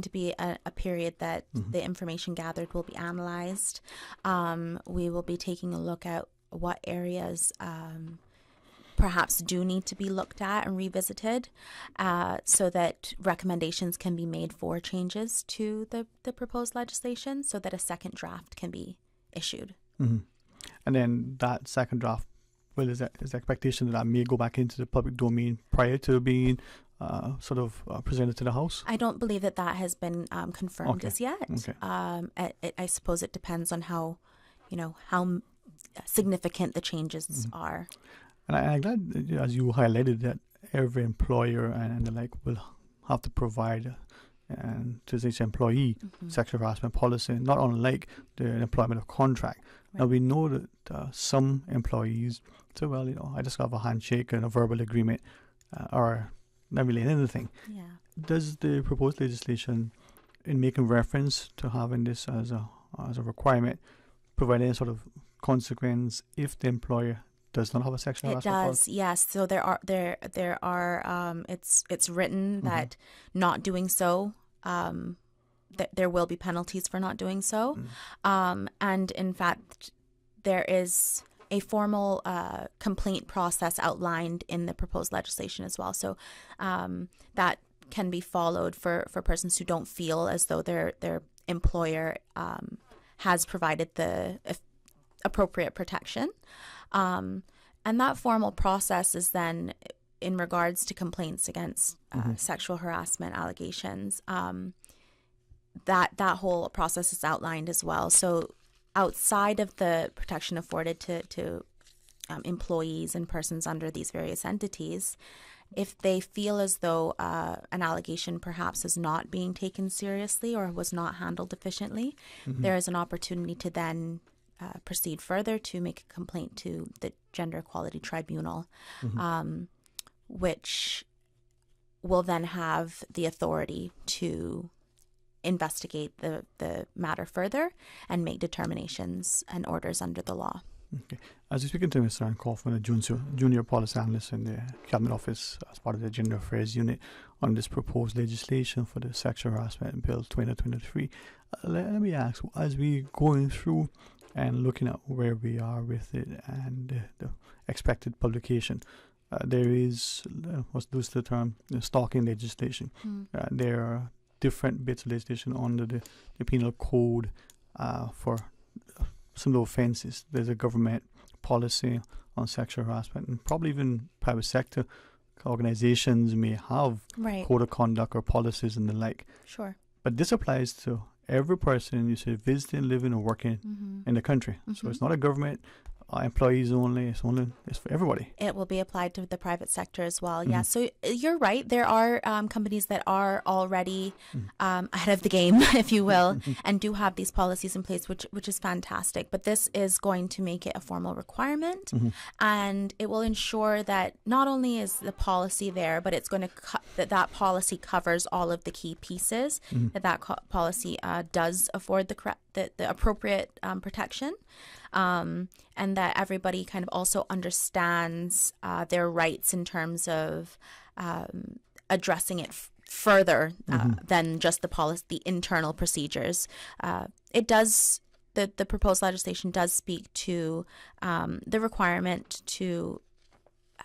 to be a period that the information gathered will be analyzed. We will be taking a look at what areas perhaps do need to be looked at and revisited, so that recommendations can be made for changes to the proposed legislation, so that a second draft can be issued. Mm-hmm. And then that second draft, well, is the expectation that may go back into the public domain prior to being presented to the House? I don't believe that has been confirmed as yet. Okay. I suppose it depends on how significant the changes are. And I'm glad, as you highlighted, that every employer and the like will have to provide to each employee sexual harassment policy, not unlike the employment of contract. Right. Now, we know that some employees say, well, I just have a handshake and a verbal agreement, or not really anything. Yeah. Does the proposed legislation, in making reference to having this as a requirement, provide any sort of consequence if the employer does not have a sexual harassment policy? It does, yes. So there are it's written that not doing so, there will be penalties for not doing so. And in fact, there is a formal complaint process outlined in the proposed legislation as well. So that can be followed for persons who don't feel as though their employer has provided the appropriate protection. And that formal process is then in regards to complaints against sexual harassment allegations. That whole process is outlined as well. So outside of the protection afforded to employees and persons under these various entities, if they feel as though an allegation perhaps is not being taken seriously or was not handled efficiently, there is an opportunity to then proceed further to make a complaint to the Gender Equality Tribunal, which will then have the authority to investigate the matter further and make determinations and orders under the law. Okay. As you're speaking to Mr. Ann Kaufman, a junior policy analyst in the Cabinet Office as part of the Gender Affairs Unit, on this proposed legislation for the Sexual Harassment Bill 2023, let me ask, as we going through and looking at where we are with it and the expected publication, there is, what's the term, stalking legislation. There are different bits of legislation under the penal code for some offences. There's a government policy on sexual harassment, and probably even private sector organizations may have code of conduct or policies and the like. Sure. But this applies to every person, you say, visiting, living, or working in the country. So it's not a government employees only. It's for everybody. It will be applied to the private sector as well. Yeah. So you're right. There are companies that are already ahead of the game, if you will, and do have these policies in place, which is fantastic. But this is going to make it a formal requirement, and it will ensure that not only is the policy there, but it's going to that policy covers all of the key pieces. That policy does afford the appropriate protection. And that everybody kind of also understands their rights in terms of addressing it further than just the internal procedures. It does, the proposed legislation does speak to the requirement to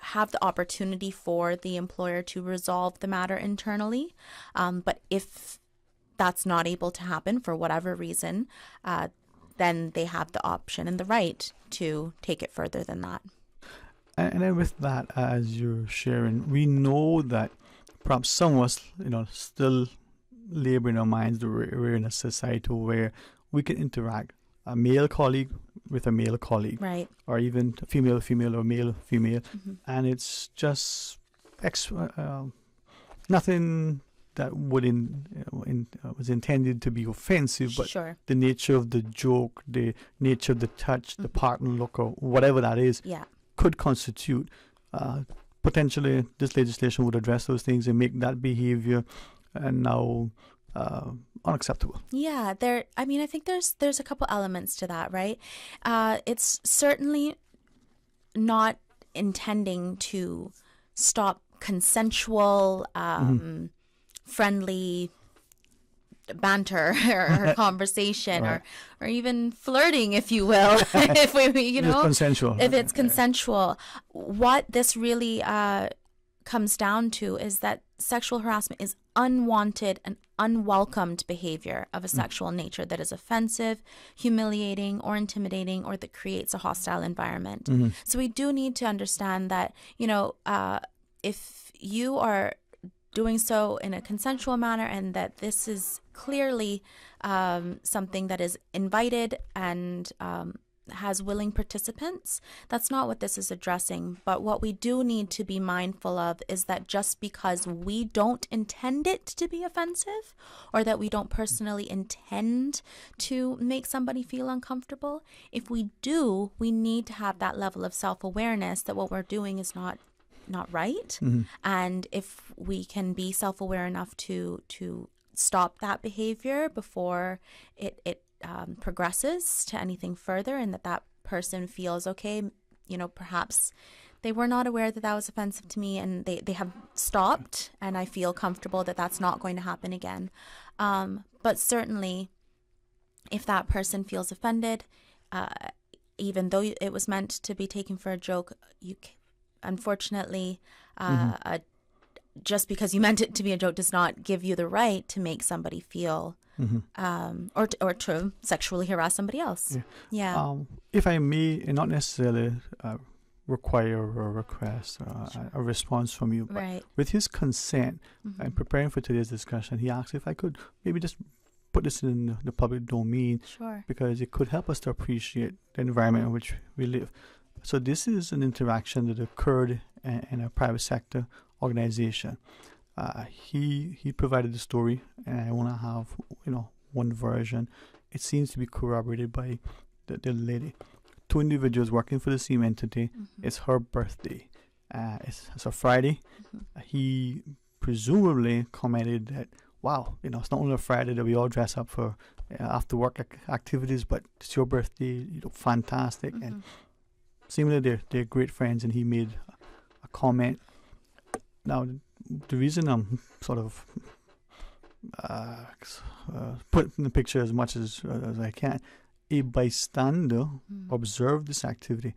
have the opportunity for the employer to resolve the matter internally. But if that's not able to happen for whatever reason, then they have the option and the right to take it further than that. And then with that, as you're sharing, we know that perhaps some of us, still labor in our minds that we're in a society where we can interact, a male colleague with a male colleague, right, or even female or male female, and it's just nothing that was intended to be offensive, but the nature of the joke, the nature of the touch, the partner look, or whatever that is, could constitute. Potentially, this legislation would address those things and make that behavior now unacceptable. Yeah, I think there's a couple elements to that, right? It's certainly not intending to stop consensual, friendly banter or conversation or even flirting, if you will, if it's consensual. If it's consensual. What this really comes down to is that sexual harassment is unwanted and unwelcomed behavior of a sexual nature that is offensive, humiliating, or intimidating, or that creates a hostile environment. So we do need to understand that, if you are doing so in a consensual manner and that this is clearly something that is invited and has willing participants, that's not what this is addressing. But what we do need to be mindful of is that just because we don't intend it to be offensive or that we don't personally intend to make somebody feel uncomfortable, if we do, we need to have that level of self-awareness that what we're doing is not right. And if we can be self-aware enough to stop that behavior before it progresses to anything further, and that person feels okay, perhaps they were not aware that was offensive to me, and they have stopped, and I feel comfortable that that's not going to happen again. But certainly, if that person feels offended, even though it was meant to be taken for a joke, unfortunately, just because you meant it to be a joke does not give you the right to make somebody feel or to sexually harass somebody else. If I may, not necessarily require or request a response from you, but with his consent, and preparing for today's discussion, he asked if I could maybe just put this in the public domain, because it could help us to appreciate the environment in which we live. So this is an interaction that occurred in a private sector organization. He provided the story, and I want to have one version. It seems to be corroborated by the lady. Two individuals working for the same entity. It's her birthday. It's a Friday. He presumably commented that, wow, it's not only a Friday that we all dress up for after work activities, but it's your birthday. You look fantastic. And seemingly they're great friends, and he made a comment. Now, the reason I'm sort of put in the picture as much as I can, a bystander observed this activity,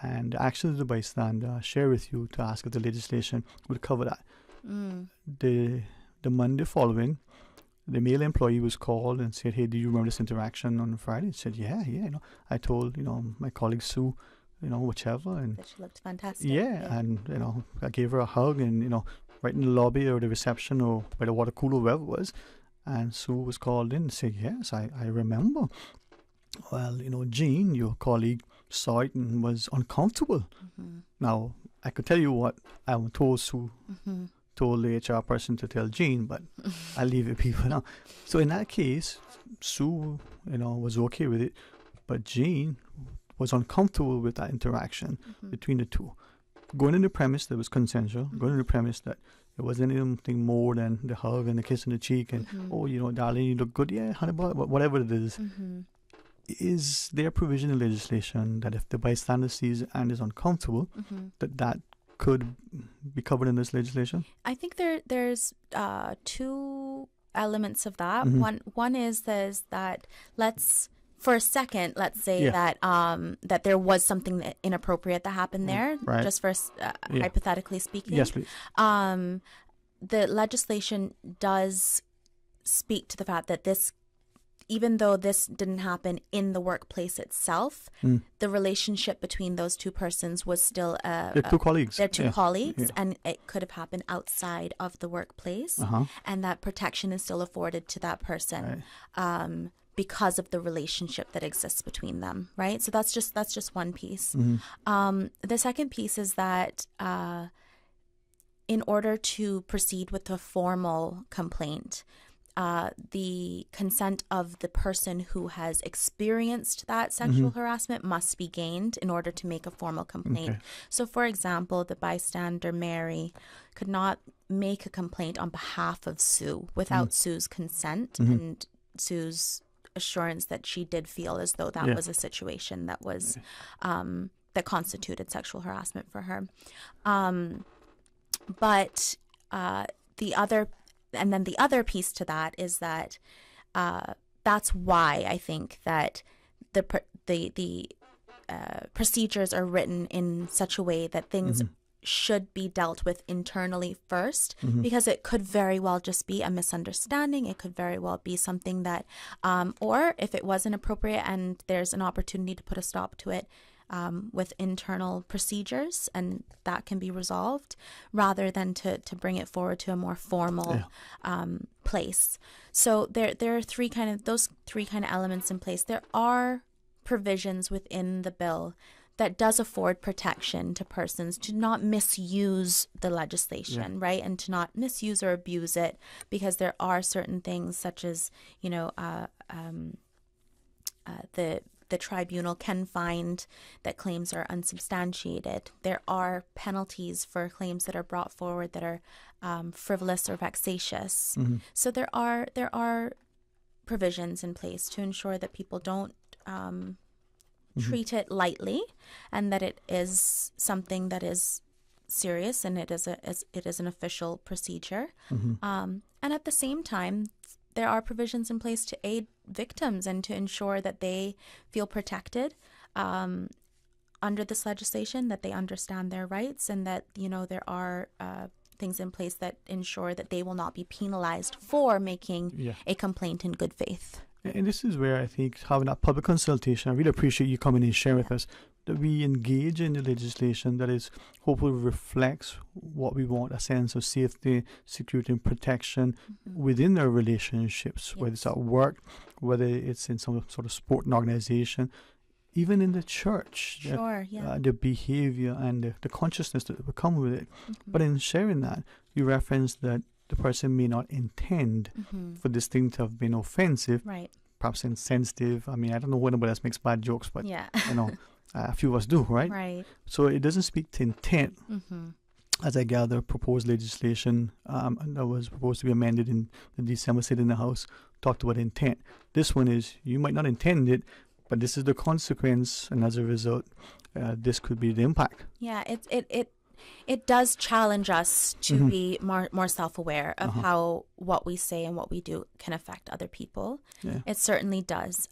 and the actions of the bystander I share with you to ask if the legislation would cover that. The Monday following, the male employee was called and said, "Hey, do you remember this interaction on Friday?" He said, "Yeah. I told my colleague Sue, whichever, and that she looked fantastic. And I gave her a hug, and right in the lobby or the reception or by the water cooler, wherever it was." And Sue was called in and said, "Yes, I remember. Well, Jean, your colleague, saw it and was uncomfortable." Now, I could tell you what I told Sue, told the HR person to tell Jean, but I'll leave it people now. So in that case, Sue, was okay with it, but Jean was uncomfortable with that interaction between the two. Going in the premise that it was consensual, going in the premise that it wasn't anything more than the hug and the kiss on the cheek and, darling, you look good, yeah, honey, whatever it is. Is there provision in legislation that if the bystander sees it and is uncomfortable, that could be covered in this legislation? I think there's two elements of that. One is that for a second, let's say that there was something inappropriate that happened there, just for hypothetically speaking. Yes, please. The legislation does speak to the fact that this, even though this didn't happen in the workplace itself, the relationship between those two persons was still they're two colleagues. They're two colleagues, and it could have happened outside of the workplace, and that protection is still afforded to that person. Because of the relationship that exists between them, right? So that's just one piece. The second piece is that in order to proceed with a formal complaint, the consent of the person who has experienced that sexual harassment must be gained in order to make a formal complaint. So, for example, the bystander, Mary, could not make a complaint on behalf of Sue without Sue's consent and Sue's assurance that she did feel as though that was a situation that was that constituted sexual harassment for her. But the other and then the other piece to that is that that's why I think that the procedures are written in such a way that things should be dealt with internally first, because it could very well just be a misunderstanding. It could very well be something that, or if it wasn't appropriate and there's an opportunity to put a stop to it with internal procedures, and that can be resolved, rather than to bring it forward to a more formal place. So there are those three kind of elements in place. There are provisions within the bill that does afford protection to persons to not misuse the legislation, right? And to not misuse or abuse it, because there are certain things such as, the tribunal can find that claims are unsubstantiated. There are penalties for claims that are brought forward that are frivolous or vexatious. So there are provisions in place to ensure that people don't treat it lightly, and that it is something that is serious, and it is an official procedure. And at the same time, there are provisions in place to aid victims and to ensure that they feel protected under this legislation, that they understand their rights, and that there are things in place that ensure that they will not be penalized for making a complaint in good faith. And this is where I think having that public consultation, I really appreciate you coming in and sharing with us, that we engage in the legislation that is hopefully reflects what we want, a sense of safety, security and protection within our relationships, whether it's at work, whether it's in some sort of sporting organization, even in the church. The behavior and the consciousness that will come with it. But in sharing that, you referenced that the person may not intend for this thing to have been offensive, perhaps insensitive. I mean, I don't know when anybody else makes bad jokes, but a few of us do, right? So it doesn't speak to intent. As I gather, proposed legislation that was proposed to be amended in the December sit in the House talked about intent. This one is, you might not intend it, but this is the consequence, and as a result, this could be the impact. Yeah, it does challenge us to be more self-aware of how what we say and what we do can affect other people. It certainly does,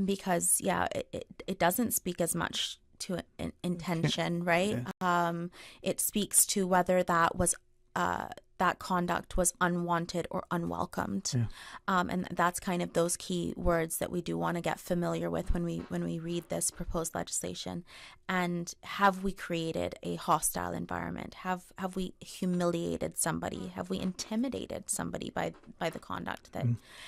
because it doesn't speak as much to intention, right? It speaks to whether that conduct was unwanted or unwelcomed, and that's kind of those key words that we do want to get familiar with when we read this proposed legislation. And have we created a hostile environment? Have we humiliated somebody? Have we intimidated somebody by the conduct that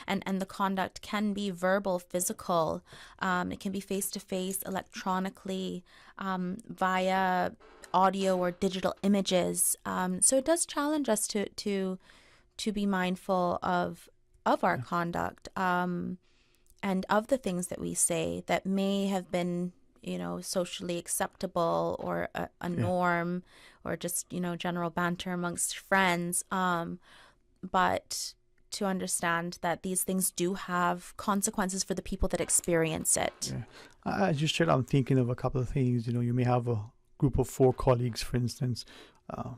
and the conduct can be verbal, physical, it can be face to face, electronically, via audio or digital images. So it does challenge us to be mindful of our conduct, and of the things that we say that may have been, socially acceptable, or a norm, or just, general banter amongst friends. But to understand that these things do have consequences for the people that experience it. As you shared, I'm thinking of a couple of things. You may have a group of 4 colleagues, for instance. I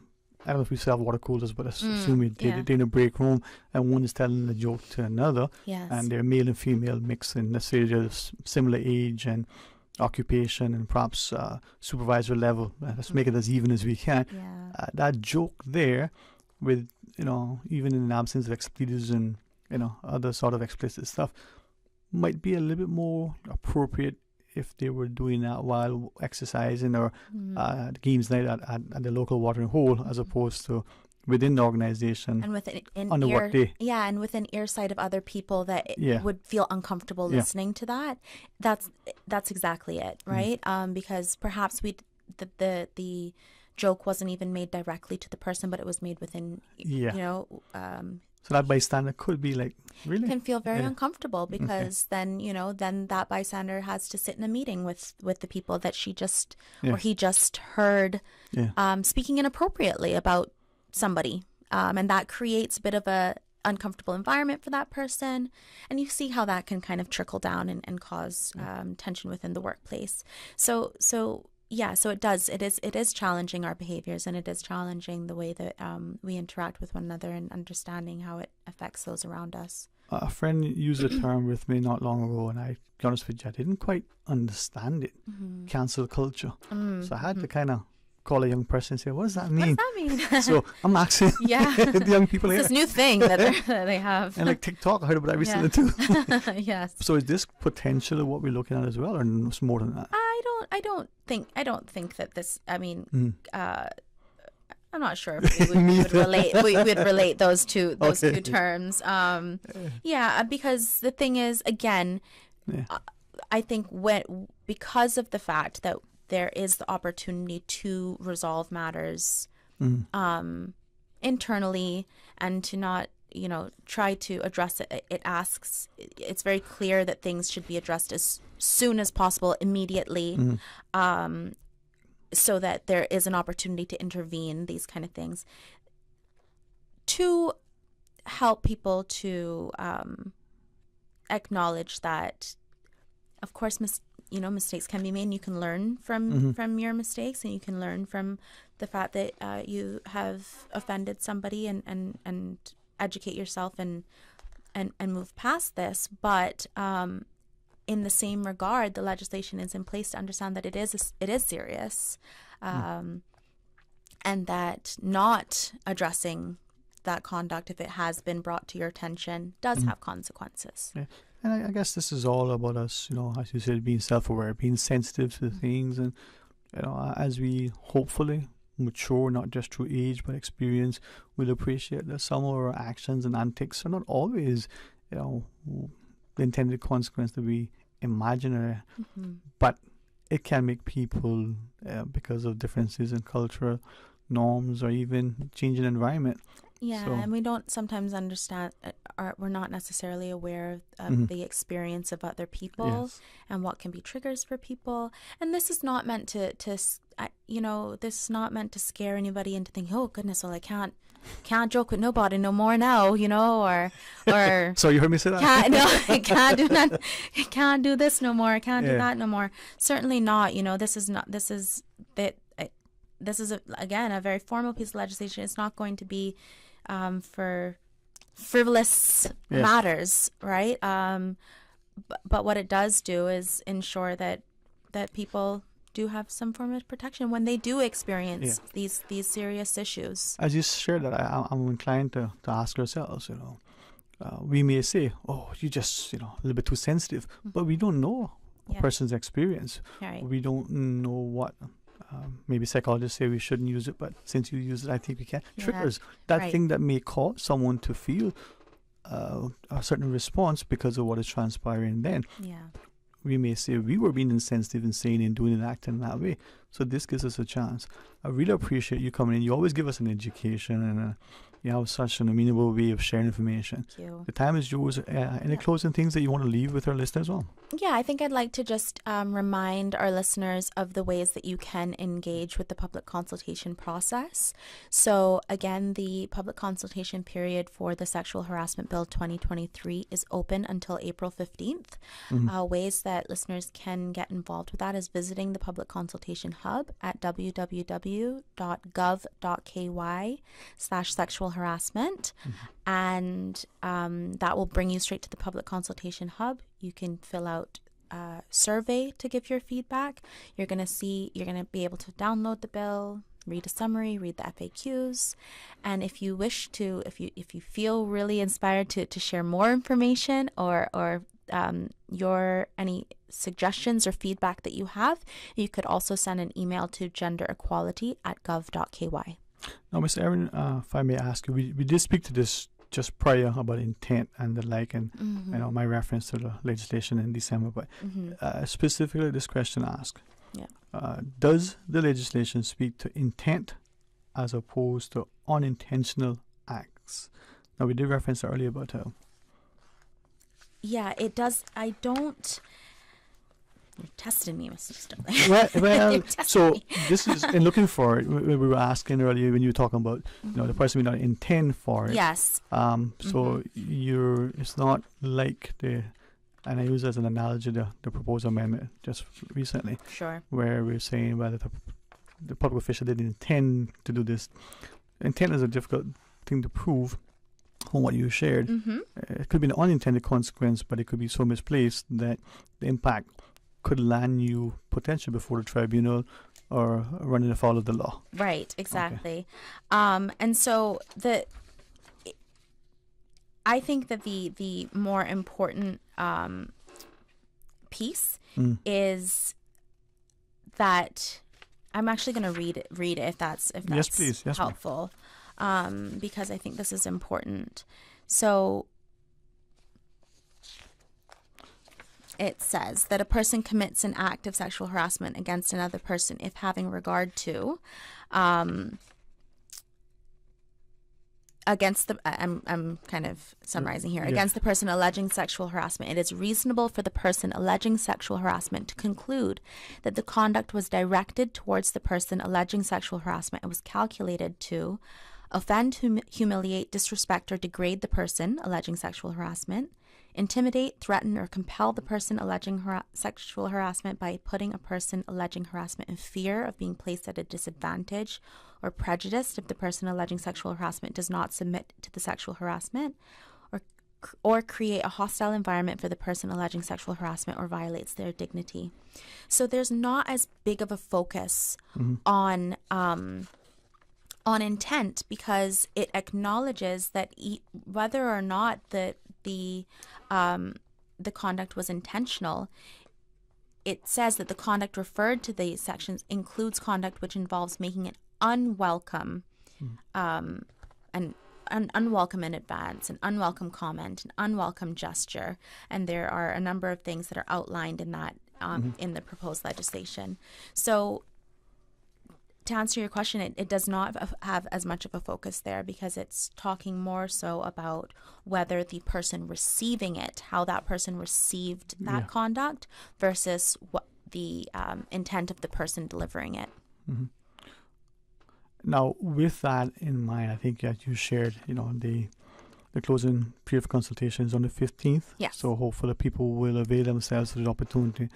don't know if we still have water coolers, but assume they're in a break room, and one is telling a joke to another, and they're male and female mixed in, let's say they're similar age and occupation and perhaps supervisor level. Let's make it as even as we can. That joke there, with even in the absence of expletives and other sort of explicit stuff, might be a little bit more appropriate if they were doing that while exercising or games night at the local watering hole, as opposed to within the organization and within on the work day. And within earsight of other people that would feel uncomfortable listening to that. That's exactly it, right? Because perhaps the joke wasn't even made directly to the person, but it was made within so that bystander could be like, really? Can feel very uncomfortable, because then that bystander has to sit in a meeting with the people that she just or he just heard speaking inappropriately about somebody, and that creates a bit of a uncomfortable environment for that person, and you see how that can kind of trickle down and cause tension within the workplace. So Yeah, so it does. It is challenging our behaviors, and it is challenging the way that we interact with one another and understanding how it affects those around us. A friend used a term with me not long ago, and I, to be honest with you, I didn't quite understand it. Cancel culture. So I had to kind of call a young person and say, what does that mean? What does that mean? So I'm asking the young people it's here. this new thing that they have. And like TikTok, I heard about that recently too. Yes. So is this potentially what we're looking at as well, or it's more than that? I don't think that this. I mean, I'm not sure if we would relate those two terms. Yeah, because the thing is, again, I think because of the fact that there is the opportunity to resolve matters internally and to not, try to address it. It's very clear that things should be addressed as soon as possible, immediately, so that there is an opportunity to intervene, these kind of things, to help people to acknowledge that, of course, mistakes can be made, and you can learn from your mistakes, and you can learn from the fact that you have offended somebody, and educate yourself and move past this. But in the same regard, the legislation is in place to understand that it is serious, and that not addressing that conduct, if it has been brought to your attention, does have consequences. Yeah. And I guess this is all about us, as you said, being self-aware, being sensitive to things, and as we hopefully mature, not just through age but experience, we'll appreciate that some of our actions and antics are not always, the intended consequence to be imaginary, but it can make people, because of differences in cultural norms or even changing environment. Yeah, So- and we don't sometimes understand, we're not necessarily aware of the experience of other people. Yes. And what can be triggers for people. And this is not meant to this is not meant to scare anybody into thinking, oh goodness, well, I can't joke with nobody no more now, or So you heard me say that? I can't do that. I can't do this no more. I can't do that no more. Certainly not. This is again a very formal piece of legislation. It's not going to be for frivolous matters, right? But what it does do is ensure that people do have some form of protection when they do experience these serious issues. As you shared that, I'm inclined to ask ourselves, we may say, oh, you're just, a little bit too sensitive, but we don't know a person's experience. Right. We don't know what, maybe psychologists say we shouldn't use it, but since you use it, I think we can. Triggers, that thing that may cause someone to feel a certain response because of what is transpiring then. Yeah. We may say we were being insensitive and saying and doing and acting that way. So this gives us a chance. I really appreciate you coming in. You always give us an education, and you have such an amenable way of sharing information. Thank you. The time is yours. Any closing things that you want to leave with our listeners on? Yeah, I think I'd like to just remind our listeners of the ways that you can engage with the public consultation process. So again, the public consultation period for the Sexual Harassment Bill 2023 is open until April 15th. Ways that listeners can get involved with that is visiting the Public Consultation Hub at www.gov.ky/sexual harassment. And that will bring you straight to the Public Consultation Hub. You can fill out a survey to give your feedback. You're going to be able to download the bill, read a summary, read the FAQs. And if you wish to, if you feel really inspired to share more information or any suggestions or feedback that you have, you could also send an email to genderequality@gov.ky. Now, Ms. Erin, if I may ask you, we did speak to this just prior about intent and the like, and my reference to the legislation in December, but specifically this question asked, does the legislation speak to intent as opposed to unintentional acts? Now, we did reference earlier about how. Yeah, it does. I don't. You're testing me, Mr. Sterling. Well, so this is in looking for it. We were asking earlier when you were talking about, the person may not intend for it. Yes. So it's not like the And I use as an analogy the proposed amendment just recently. Sure. Where we're saying whether the public official didn't intend to do this. Intent is a difficult thing to prove from what you shared. It could be an unintended consequence, but it could be so misplaced that the impact could land you potentially before the tribunal or running afoul of the law. Right, exactly. Okay. And so I think that the more important piece is that I'm actually going to read it if that's yes, please. Yes, helpful, because I think this is important. So it says that a person commits an act of sexual harassment against another person if having regard to against the I'm kind of summarizing here. Against the person alleging sexual harassment, it is reasonable for the person alleging sexual harassment to conclude that the conduct was directed towards the person alleging sexual harassment and was calculated to offend, humiliate, disrespect, or degrade the person alleging sexual harassment, intimidate, threaten, or compel the person alleging sexual harassment by putting a person alleging harassment in fear of being placed at a disadvantage or prejudiced if the person alleging sexual harassment does not submit to the sexual harassment, or create a hostile environment for the person alleging sexual harassment or violates their dignity. So there's not as big of a focus on intent, because it acknowledges that whether or not the conduct was intentional, it says that the conduct referred to these sections includes conduct which involves making an unwelcome unwelcome in advance, an unwelcome comment, an unwelcome gesture, and there are a number of things that are outlined in that in the proposed legislation. So to answer your question, it does not have as much of a focus there, because it's talking more so about whether the person receiving it, how that person received that conduct, versus what the intent of the person delivering it. Now, with that in mind, I think that you shared, the closing period for consultations on the 15th. Yes. So hopefully people will avail themselves of the opportunity,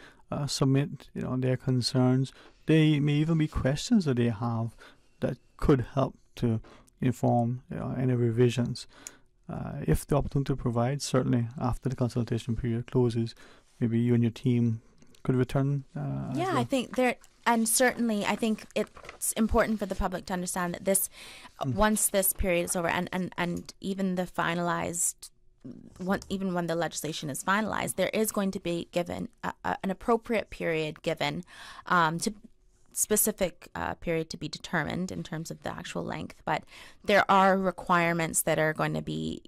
submit, their concerns. There may even be questions that they have that could help to inform any revisions. If the opportunity provides, certainly after the consultation period closes, maybe you and your team could return. I think and certainly I think it's important for the public to understand that this, once this period is over, and even the finalized, even when the legislation is finalized, there is going to be given an appropriate period given to specific period to be determined in terms of the actual length, but there are requirements that are going to be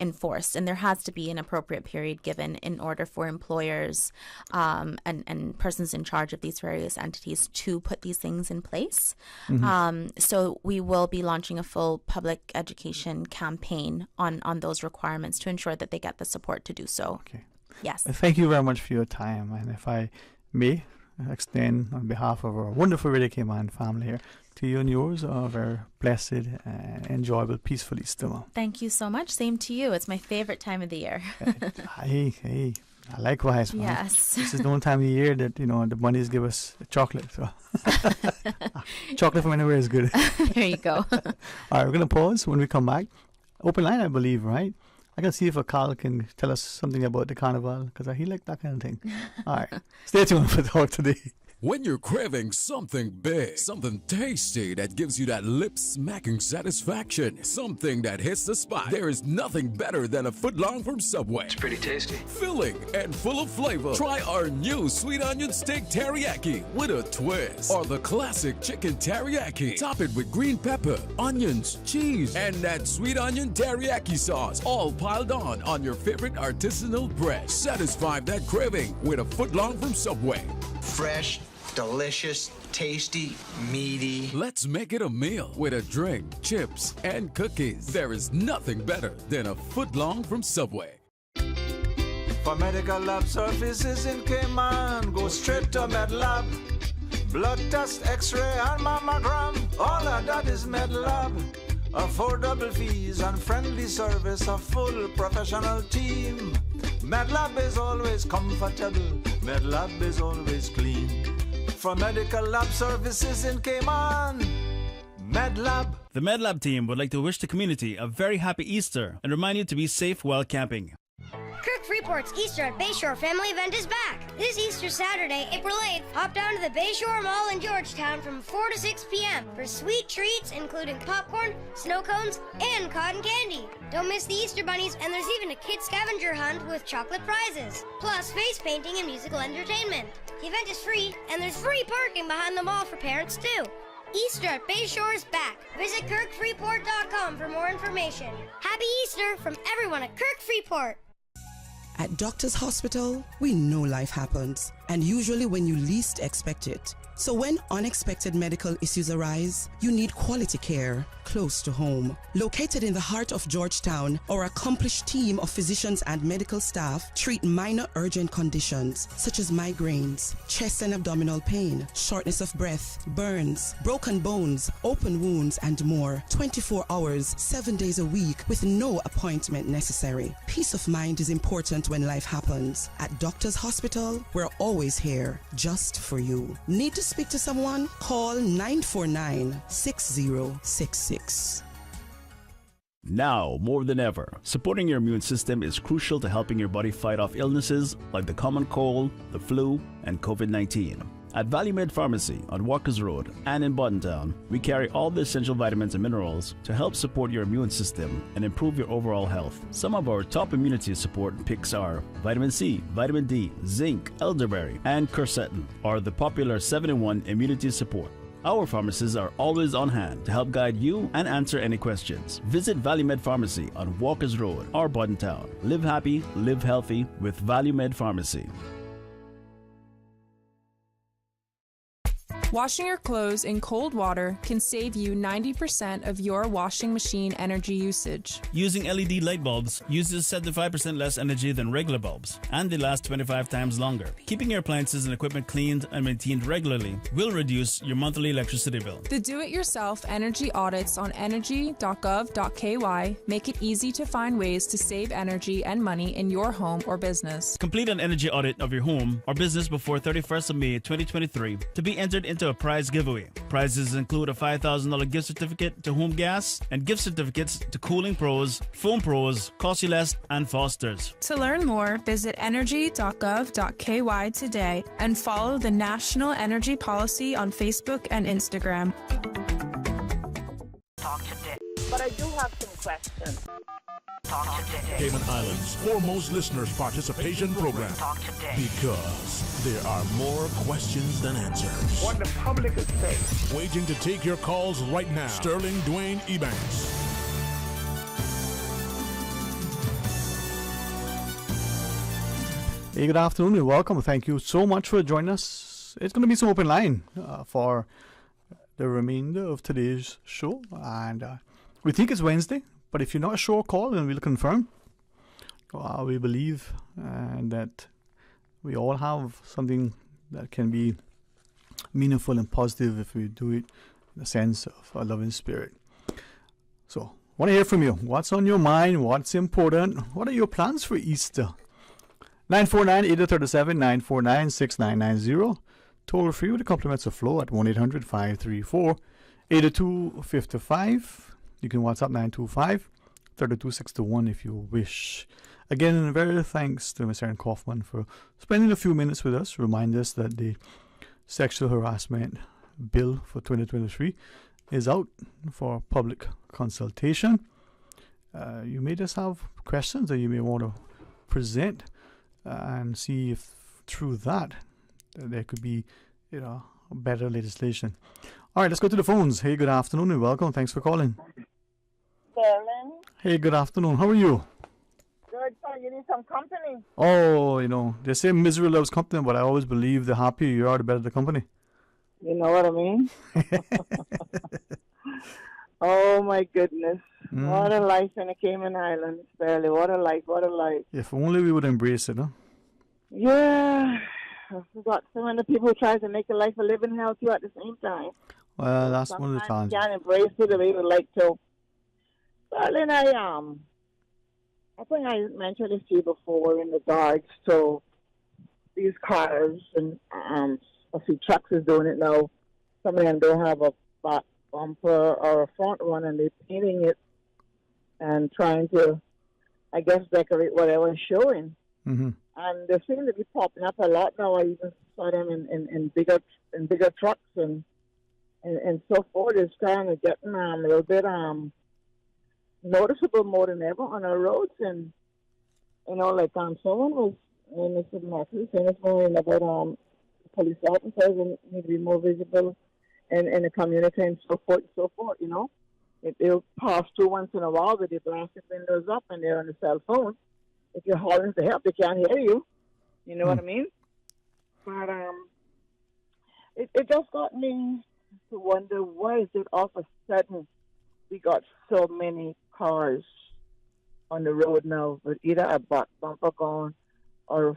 enforced, and there has to be an appropriate period given in order for employers and persons in charge of these various entities to put these things in place. So we will be launching a full public education campaign on those requirements to ensure that they get the support to do so. Okay. Yes. Thank you very much for your time, and if I may extend on behalf of our wonderful Radio Cayman family here to you and yours a very blessed, enjoyable, peaceful Easter. Thank you so much. Same to you. It's my favorite time of the year. Hey, likewise, man. Yes. This is the only time of the year that the bunnies give us chocolate. So chocolate from anywhere is good. There you go. All right, we're gonna pause. When we come back, open line, I believe, right? I can see if Carl can tell us something about the carnival, because he likes that kind of thing. All right, stay tuned for Talk Today. When you're craving something big, something tasty that gives you that lip-smacking satisfaction, something that hits the spot, there is nothing better than a footlong from Subway. It's pretty tasty. Filling and full of flavor. Try our new sweet onion steak teriyaki with a twist, or the classic chicken teriyaki. Top it with green pepper, onions, cheese, and that sweet onion teriyaki sauce, all piled on your favorite artisanal bread. Satisfy that craving with a footlong from Subway. Fresh, delicious, tasty, meaty. Let's make it a meal with a drink, chips, and cookies. There is nothing better than a footlong from Subway. For medical lab services in Cayman, go straight to MedLab. Blood test, x-ray, and mammogram, all of that is MedLab. Affordable fees and friendly service, a full professional team. MedLab is always comfortable. MedLab is always clean. For medical lab services in Cayman, MedLab. The MedLab team would like to wish the community a very happy Easter and remind you to be safe while camping. Kirk Freeport's Easter at Bayshore family event is back. This Easter Saturday, April 8th, hop down to the Bayshore Mall in Georgetown from 4 to 6 p.m. for sweet treats including popcorn, snow cones, and cotton candy. Don't miss the Easter bunnies, and there's even a kid scavenger hunt with chocolate prizes, plus face painting and musical entertainment. The event is free, and there's free parking behind the mall for parents too. Easter at Bayshore is back. Visit KirkFreeport.com for more information. Happy Easter from everyone at Kirk Freeport. At Doctors Hospital, we know life happens, and usually when you least expect it. So when unexpected medical issues arise, you need quality care close to home. Located in the heart of Georgetown, our accomplished team of physicians and medical staff treat minor urgent conditions such as migraines, chest and abdominal pain, shortness of breath, burns, broken bones, open wounds, and more. 24 hours, 7 days a week with no appointment necessary. Peace of mind is important when life happens. At Doctors Hospital, we're always here just for you. Need to speak to someone? Call 949-6066. Now, more than ever, supporting your immune system is crucial to helping your body fight off illnesses like the common cold, the flu, and COVID-19. At Valley Med Pharmacy on Walkers Road and in Buttontown, we carry all the essential vitamins and minerals to help support your immune system and improve your overall health. Some of our top immunity support picks are vitamin C, vitamin D, zinc, elderberry, and quercetin, or the popular 7-in-1 immunity support. Our pharmacists are always on hand to help guide you and answer any questions. Visit Valley Med Pharmacy on Walkers Road or Buttontown. Live happy, live healthy with Valley Med Pharmacy. Washing your clothes in cold water can save you 90% of your washing machine energy usage. Using LED light bulbs uses 75% less energy than regular bulbs, and they last 25 times longer. Keeping your appliances and equipment cleaned and maintained regularly will reduce your monthly electricity bill. The do-it-yourself energy audits on energy.gov.ky make it easy to find ways to save energy and money in your home or business. Complete an energy audit of your home or business before 31st of May 2023 to be entered into a prize giveaway. Prizes include a $5,000 gift certificate to Home Gas and gift certificates to Cooling Pros, Foam Pros, Costyless, and Foster's. To learn more, visit energy.gov.ky today and follow the National Energy Policy on Facebook and Instagram. Talk today. But I do have some questions. Talk today. Cayman Islands' foremost listeners' participation program. Talk today. Because there are more questions than answers. What the public is saying. Waiting to take your calls right now. Sterling Dwayne Ebanks. Hey, good afternoon and welcome. Thank you so much for joining us. It's going to be some open line for the remainder of today's show. And we think it's Wednesday, but if you're not sure, call and we'll confirm. We believe that we all have something that can be meaningful and positive if we do it in the sense of a loving spirit. So, want to hear from you. What's on your mind? What's important? What are your plans for Easter? 949-8037, 949-6990. Toll free with the compliments of Flow at 1-800-534-8255. You can WhatsApp 925-3261 if you wish. Again, very thanks to Ms. Erin Kaufman for spending a few minutes with us. Remind us that the sexual harassment bill for 2023 is out for public consultation. You may just have questions that you may want to present and see if through that there could be, better legislation. All right, let's go to the phones. Hey, good afternoon and welcome. Thanks for calling. Sterling. Hey, good afternoon. How are you? Good, son. You need some company. Oh, they say misery loves company, but I always believe the happier you are, the better the company. You know what I mean? Oh, my goodness. What a life in the Cayman Islands, Barely. What a life, what a life. If only we would embrace it, huh? Yeah. We've got so many people who try to make a life a living hell too at the same time. Well, that's one of the Sometimes challenges. you can't embrace it the way you would like to. Darling, I am. I think I mentioned this to you before in regards to these cars, and a few trucks is doing it now. Some of them don't have a back bumper or a front one, and they're painting it and trying to, I guess, decorate whatever is showing. Mm-hmm. And they seem to be popping up a lot now. I even saw them in bigger trucks and so forth. It's kind of getting a little bit noticeable more than ever on our roads. And like someone was in this message saying this morning about police officers and need to be more visible in the community and so forth and so forth. If they'll pass through once in a while with their blasted windows up and they're on the cell phone. If you're hollering for help, they can't hear you. You know what I mean? But it just got me to wonder, why is it all of a sudden we got so many cars on the road now with either a back bumper gone or a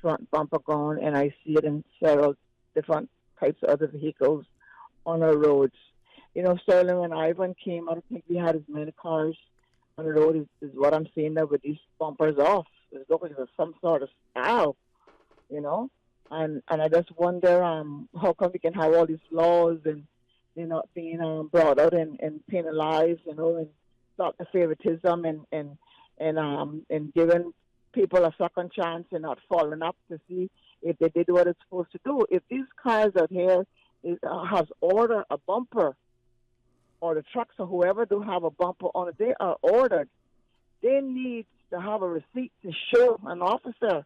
front bumper gone, and I see it in several different types of other vehicles on our roads. Sterling, when Ivan came, I don't think we had as many cars on the road is what I'm seeing now with these bumpers off. It's looking for some sort of style, And I just wonder how come we can have all these laws and they're not being brought out and penalized, and stop the favoritism and giving people a second chance and not following up to see if they did what it's supposed to do. If these cars out here has ordered a bumper, or the trucks or whoever do have a bumper on it, they are ordered. They need to have a receipt to show an officer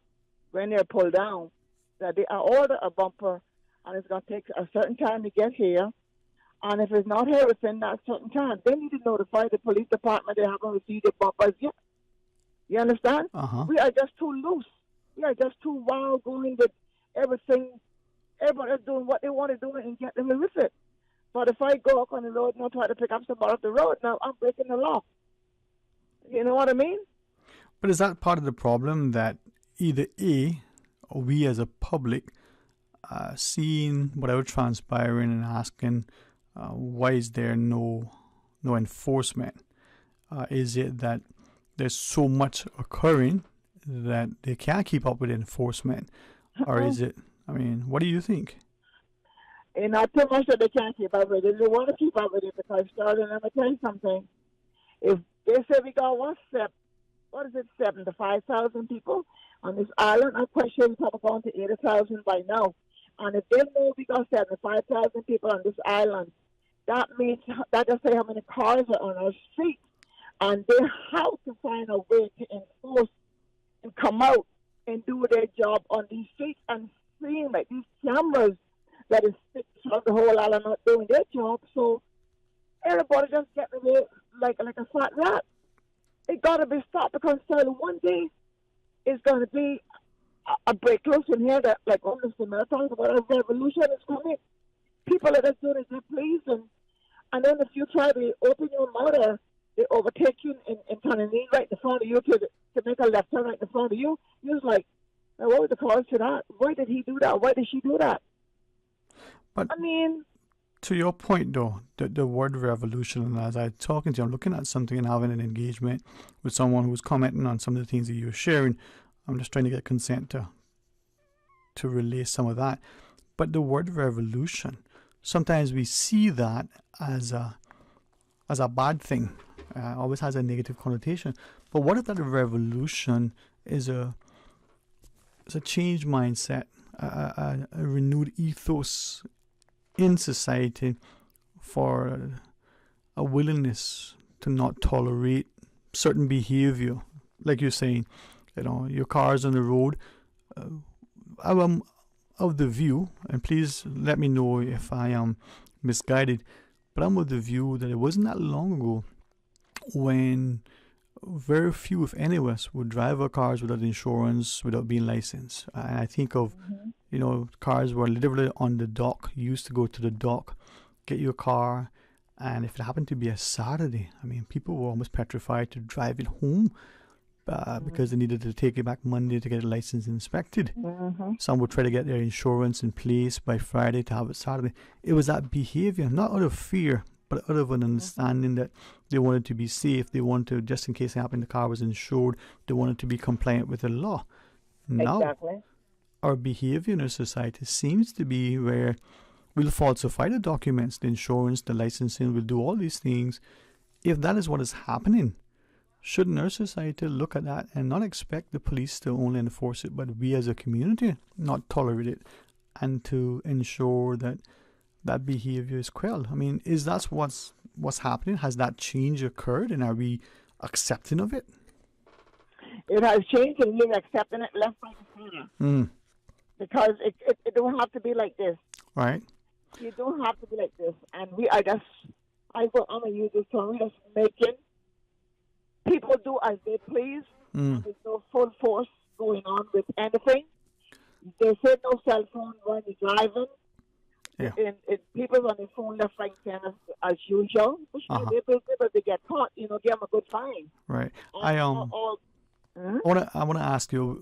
when they're pulled down that they are ordered a bumper, and it's going to take a certain time to get here. And if it's not here within that certain time, they need to notify the police department they haven't received the bumpers yet. You understand? Uh-huh. We are just too loose. We are just too wild going with everything. Everybody's doing what they want to do and get them away with it. But if I go up on the road and I try to pick up somebody off the road, now I'm breaking the law. You know what I mean? But is that part of the problem, that either A, or we as a public, seeing whatever transpiring and asking why is there no enforcement? Is it that there's so much occurring that they can't keep up with enforcement? Or is it, what do you think? And not too much that they can't keep up with it. They want to keep up with it because, Sterling, let me tell you something. If they say we got 7 to 5,000 people on this island, I'm quite sure we're probably going to 80,000 by now. And if they know we got 7 to 5,000 people on this island, that means that just say how many cars are on our street. And they have to find a way to enforce and come out and do their job on these streets. And seeing like these cameras that is fixed throughout the whole island not doing their job, so everybody just getting away like a fat rat. It got to be stopped because one day it's going to be a break loose in here that, like Mr. Miller talks about, a revolution is coming. People are just doing as they please, and then if you try to open your mouth, they overtake you and kind of knee right in front of you to make a left turn right in front of you. You're just like, what was the cause to that? Why did he do that? Why did she do that? But to your point, though, the word revolution, and as I'm talking to you, I'm looking at something and having an engagement with someone who's commenting on some of the things that you're sharing. I'm just trying to get consent to relay some of that. But the word revolution, sometimes we see that as a bad thing. Always has a negative connotation. But what if that revolution is a changed mindset, a renewed ethos in society for a willingness to not tolerate certain behavior, like you're saying, your car's on the road. I'm of the view, and please let me know if I am misguided, but I'm of the view that it wasn't that long ago when very few, if any of us, would drive our cars without insurance, without being licensed. And I think of, cars were literally on the dock. You used to go to the dock, get your car, and if it happened to be a Saturday, people were almost petrified to drive it home because they needed to take it back Monday to get a license inspected. Mm-hmm. Some would try to get their insurance in place by Friday to have it Saturday. It was that behavior, not out of fear, but out of an understanding that they wanted to be safe, they wanted to, just in case it happened, the car was insured, they wanted to be compliant with the law. Now, Exactly. our behavior in our society seems to be where we'll falsify the documents, the insurance, the licensing, we'll do all these things. If that is what is happening, shouldn't our society look at that and not expect the police to only enforce it, but we as a community not tolerate it, and to ensure that that behavior is quelled? I mean, is that what's happening? Has that change occurred, and are we accepting of it? It has changed, and we're accepting it left, right, and center. Because it don't have to be like this. Right. You don't have to be like this. And we are just, I'm going to use this term, we're just making people do as they please. There's no full force going on with anything. They say no cell phone when you're driving. Yeah. And people on their phone left, right, and center as usual. But they get caught, give them a good fine. Right. I want to ask you,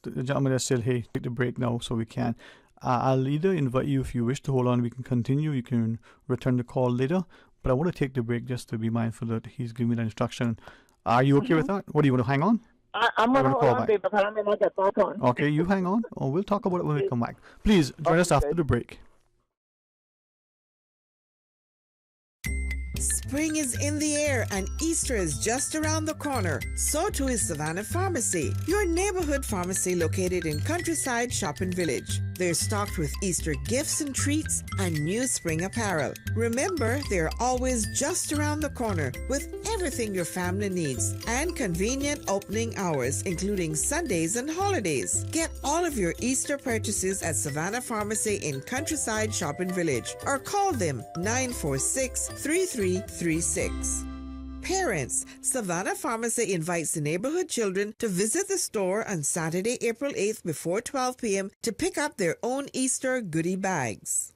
the gentleman is still here. Take the break now so we can. I'll either invite you, if you wish to hold on, we can continue. You can return the call later. But I want to take the break just to be mindful that he's giving me the instruction. Are you okay with that? What do you want to hang on? I'm going to hold on, babe, because I'm going to get back on. Okay, you hang on. Or we'll talk about it when we come back. Please join us after the break. Spring is in the air and Easter is just around the corner. So too is Savannah Pharmacy, your neighborhood pharmacy located in Countryside Shopping Village. They're stocked with Easter gifts and treats and new spring apparel. Remember, they're always just around the corner with everything your family needs and convenient opening hours, including Sundays and holidays. Get all of your Easter purchases at Savannah Pharmacy in Countryside Shopping Village or call them 946-3336. Parents, Savannah Pharmacy invites the neighborhood children to visit the store on Saturday, April 8th before 12 p.m. to pick up their own Easter goodie bags.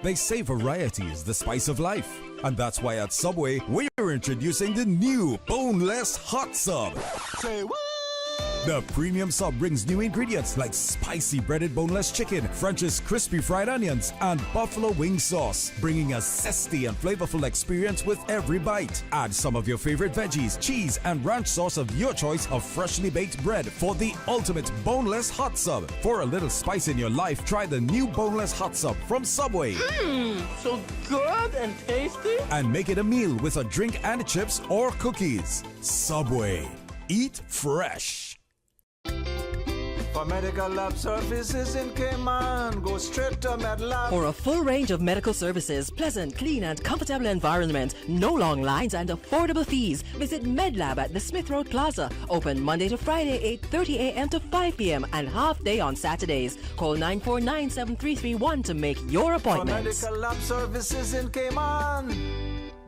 They say variety is the spice of life. And that's why at Subway, we're introducing the new Boneless Hot Sub. Say what? The premium sub brings new ingredients like spicy breaded boneless chicken, French's crispy fried onions, and buffalo wing sauce, bringing a zesty and flavorful experience with every bite. Add some of your favorite veggies, cheese, and ranch sauce of your choice of freshly baked bread for the ultimate boneless hot sub. For a little spice in your life, try the new boneless hot sub from Subway. So good and tasty. And make it a meal with a drink and chips or cookies. Subway. Eat fresh. For medical lab services in Cayman, go straight to MedLab. For a full range of medical services, pleasant, clean and comfortable environment, no long lines and affordable fees, visit MedLab at the Smith Road Plaza. Open Monday to Friday, 8:30 a.m. to 5 p.m. and half day on Saturdays. Call 949-7331 to make your appointment. For medical lab services in Cayman,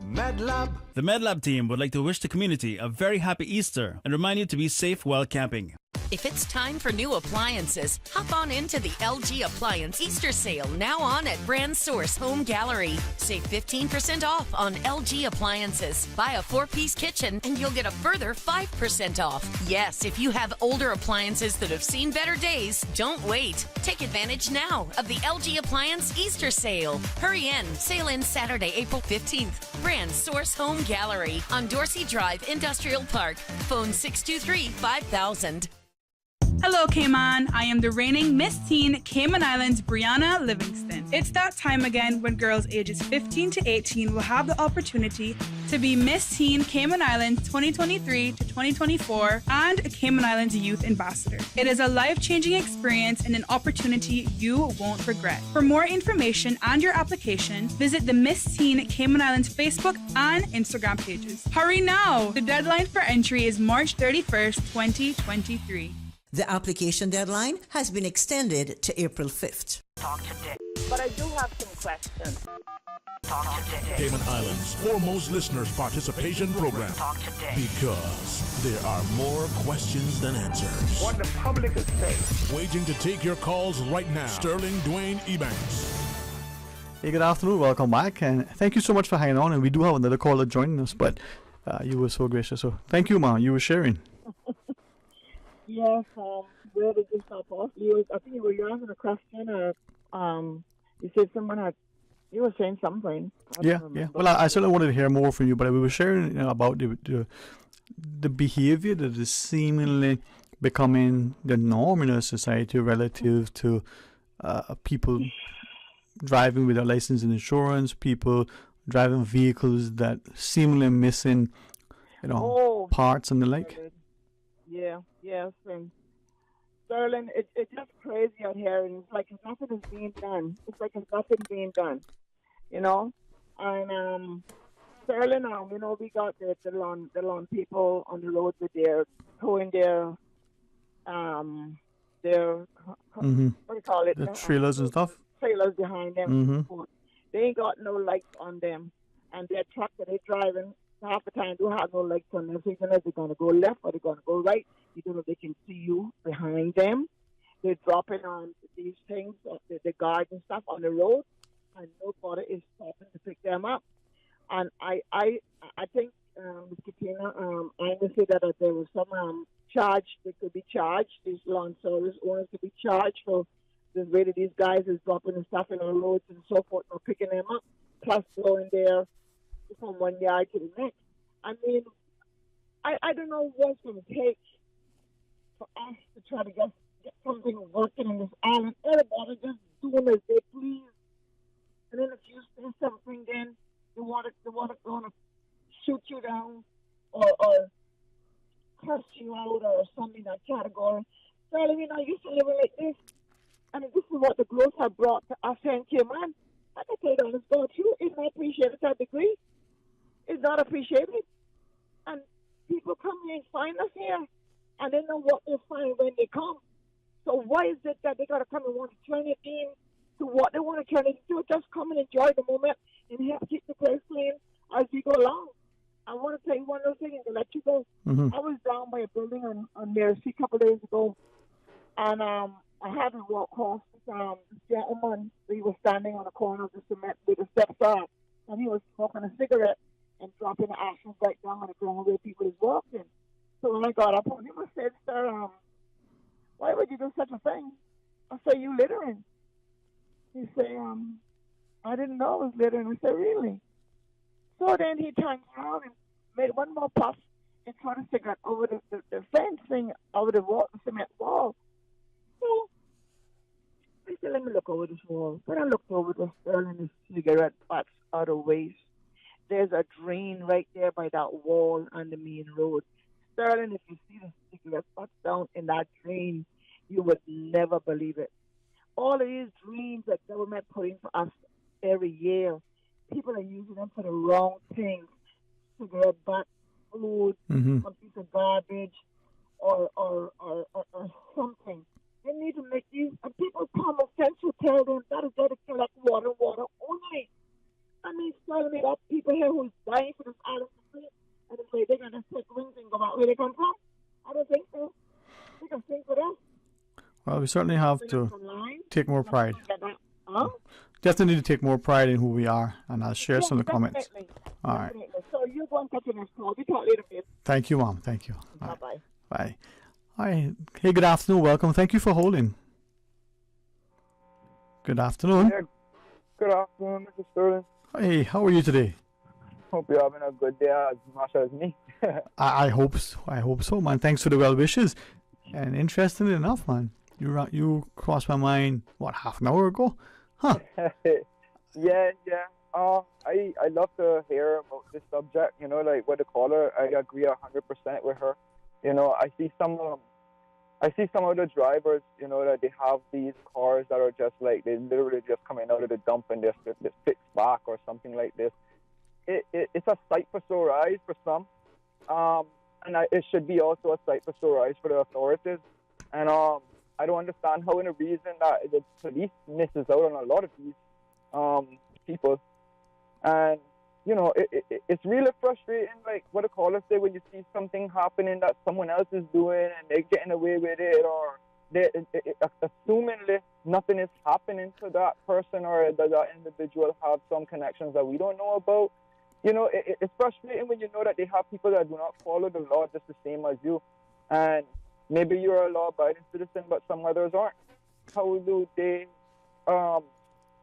MedLab. The MedLab team would like to wish the community a very happy Easter and remind you to be safe while camping. If it's time for new appliances, hop on into the LG Appliance Easter Sale, now on at Brand Source Home Gallery. Save 15% off on LG appliances. Buy a 4-piece kitchen and you'll get a further 5% off. Yes, if you have older appliances that have seen better days, don't wait. Take advantage now of the LG Appliance Easter Sale. Hurry in. Sale ends Saturday, April 15th. Brand Source Home Gallery on Dorsey Drive, Industrial Park. Phone 623-5000. Hello, Cayman. I am the reigning Miss Teen Cayman Islands, Brianna Livingston. It's that time again when girls ages 15 to 18 will have the opportunity to be Miss Teen Cayman Islands 2023 to 2024 and a Cayman Islands Youth Ambassador. It is a life-changing experience and an opportunity you won't regret. For more information and your application, visit the Miss Teen Cayman Islands Facebook and Instagram pages. Hurry now! The deadline for entry is March 31st, 2023. The application deadline has been extended to April 5th. Talk today. But I do have some questions. Talk today. Cayman Islands' foremost listeners' participation program. Talk today. Because there are more questions than answers. What the public is saying. Waiting to take your calls right now. Sterling Dwayne Ebanks. Hey, good afternoon. Welcome back. And thank you so much for hanging on. And we do have another caller joining us, but you were so gracious. So thank you, Ma. You were sharing. Yes, where did you stop off? I think you were asking a question, or you said someone had You were saying something. Yeah. Well, I certainly wanted to hear more from you, but we were sharing about the behavior that is seemingly becoming the norm in our society relative to people driving with a license and insurance, people driving vehicles that seemingly missing, parts and the like. Yeah, yes, and Sterling, it's just crazy out here, and it's like nothing is being done. It's like nothing being done, And Sterling, we got the lawn people on the road with their towing their what do you call it? The trailers and stuff. Trailers behind them. Mm-hmm. They ain't got no lights on them, and their truck that they're driving half the time don't have no lights on them. So you don't know if they're going to go left or they're going to go right. You don't know if they can see you behind them. They're dropping on these things, the guards and stuff on the road, and nobody is stopping to pick them up. And I think, Ms. Katina, I understand that there was some charge. They could be charged. These lawn service owners could be charged for the way that these guys is dropping the stuff in the roads and so forth, or picking them up, plus going there from one yard to the next. I mean, I don't know what's going to take for us to try to get something working in this island. Everybody just doing as they please. And then if you say something, then they want to shoot you down or curse you out or something in that category. So, I used to live like this. I mean, this is what the growth have brought to us here in Cayman. I can tell you honest God, too. It's not appreciated to a degree. It's not appreciated. And people come here and find us here, and they know what they find when they come. So why is it that they got to come and want to turn it into what they want to turn it into? Just come and enjoy the moment and help keep the place clean as we go along. I want to tell you one other thing and let you go. Mm-hmm. I was down by a building on Mercy a couple of days ago, and I had to walk across this gentleman. He was standing on the corner of the cement with the steps up, and he was smoking a cigarette and dropping the ashes right down on the ground where people is walking. So when I got up on him, I said, "Sir, why would you do such a thing?" I said, "You littering." He said, "I didn't know I was littering." I said, "Really?" So then he turned around and made one more puff and threw the cigarette over the fencing, over the cement wall. So I said, "Let me look over this wall." When I looked over the Sterling his cigarette butts out of waste, there's a drain right there by that wall on the main road. Sterling, if you see the cigarette butts down in that drain, you would never believe it. All of these drains that government put in for us every year, people are using them for the wrong things. Cigarette butt, food, some piece of garbage, or something. They need to make these, and people common sense will tell them that is there to collect water only. I mean, telling me that people here who's dying for this island to sleep, and they say they're going to take wings and go out where they come from. I don't think so. They can think for that. Well, we certainly have to take more pride. Definitely need to take more pride in who we are, and I'll share some of the comments. All right. So you go and catch your next call. We talk later, please. Thank you, Mom. Thank you. Bye-bye. Bye. Hi. Hey, good afternoon. Welcome. Thank you for holding. Good afternoon. Yeah, good afternoon, Mr. Sterling. Hey, how are you today? Hope you're having a good day as much as me. I hope so. I hope so, man. Thanks for the well wishes. And interesting enough, man. You crossed my mind, half an hour ago? Huh. Yeah. I love to hear about this subject, like what the caller, I agree 100% with her. I see some of the drivers, that they have these cars that are just like, they literally just coming out of the dump and they're fixed back or something like this. It's a sight for sore eyes for some. And it should be also a sight for sore eyes for the authorities. And I don't understand how in a reason that the police misses out on a lot of these people. And, it's really frustrating, like what the callers say, when you see something happening that someone else is doing and they're getting away with it, or they assumingly nothing is happening to that person, or that individual have some connections that we don't know about. It's frustrating when you know that they have people that do not follow the law just the same as you. And maybe you're a law-abiding citizen, but some others aren't. How do they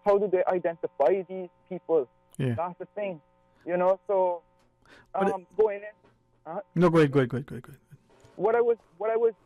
how do they identify these people? Yeah. That's the thing, you know. So going in. No, go ahead. What I was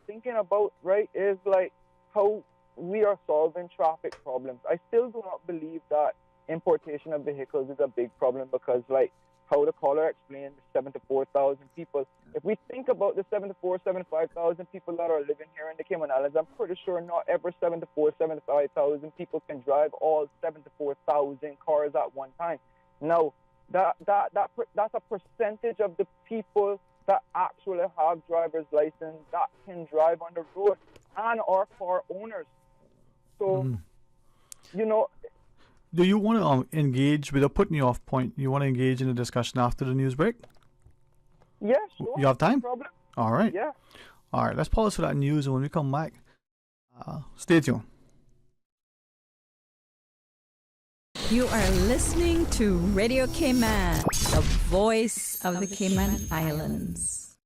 thinking about, right, is like how we are solving traffic problems. I still do not believe that importation of vehicles is a big problem because, like, how the caller explained, 74,000 people. If we think about the 75,000 people that are living here in the Cayman Islands, I'm pretty sure not every 75,000 people can drive all 74,000 cars at one time. Now, that's a percentage of the people that actually have driver's license that can drive on the road and are car owners. So, you know. Do you want to engage, without putting you off point, you want to engage in a discussion after the news break? Yeah, sure. You have time? No problem. All right. Yeah. All right, let's pause for that news, and when we come back, stay tuned. You are listening to Radio Cayman, the voice of the Cayman Islands.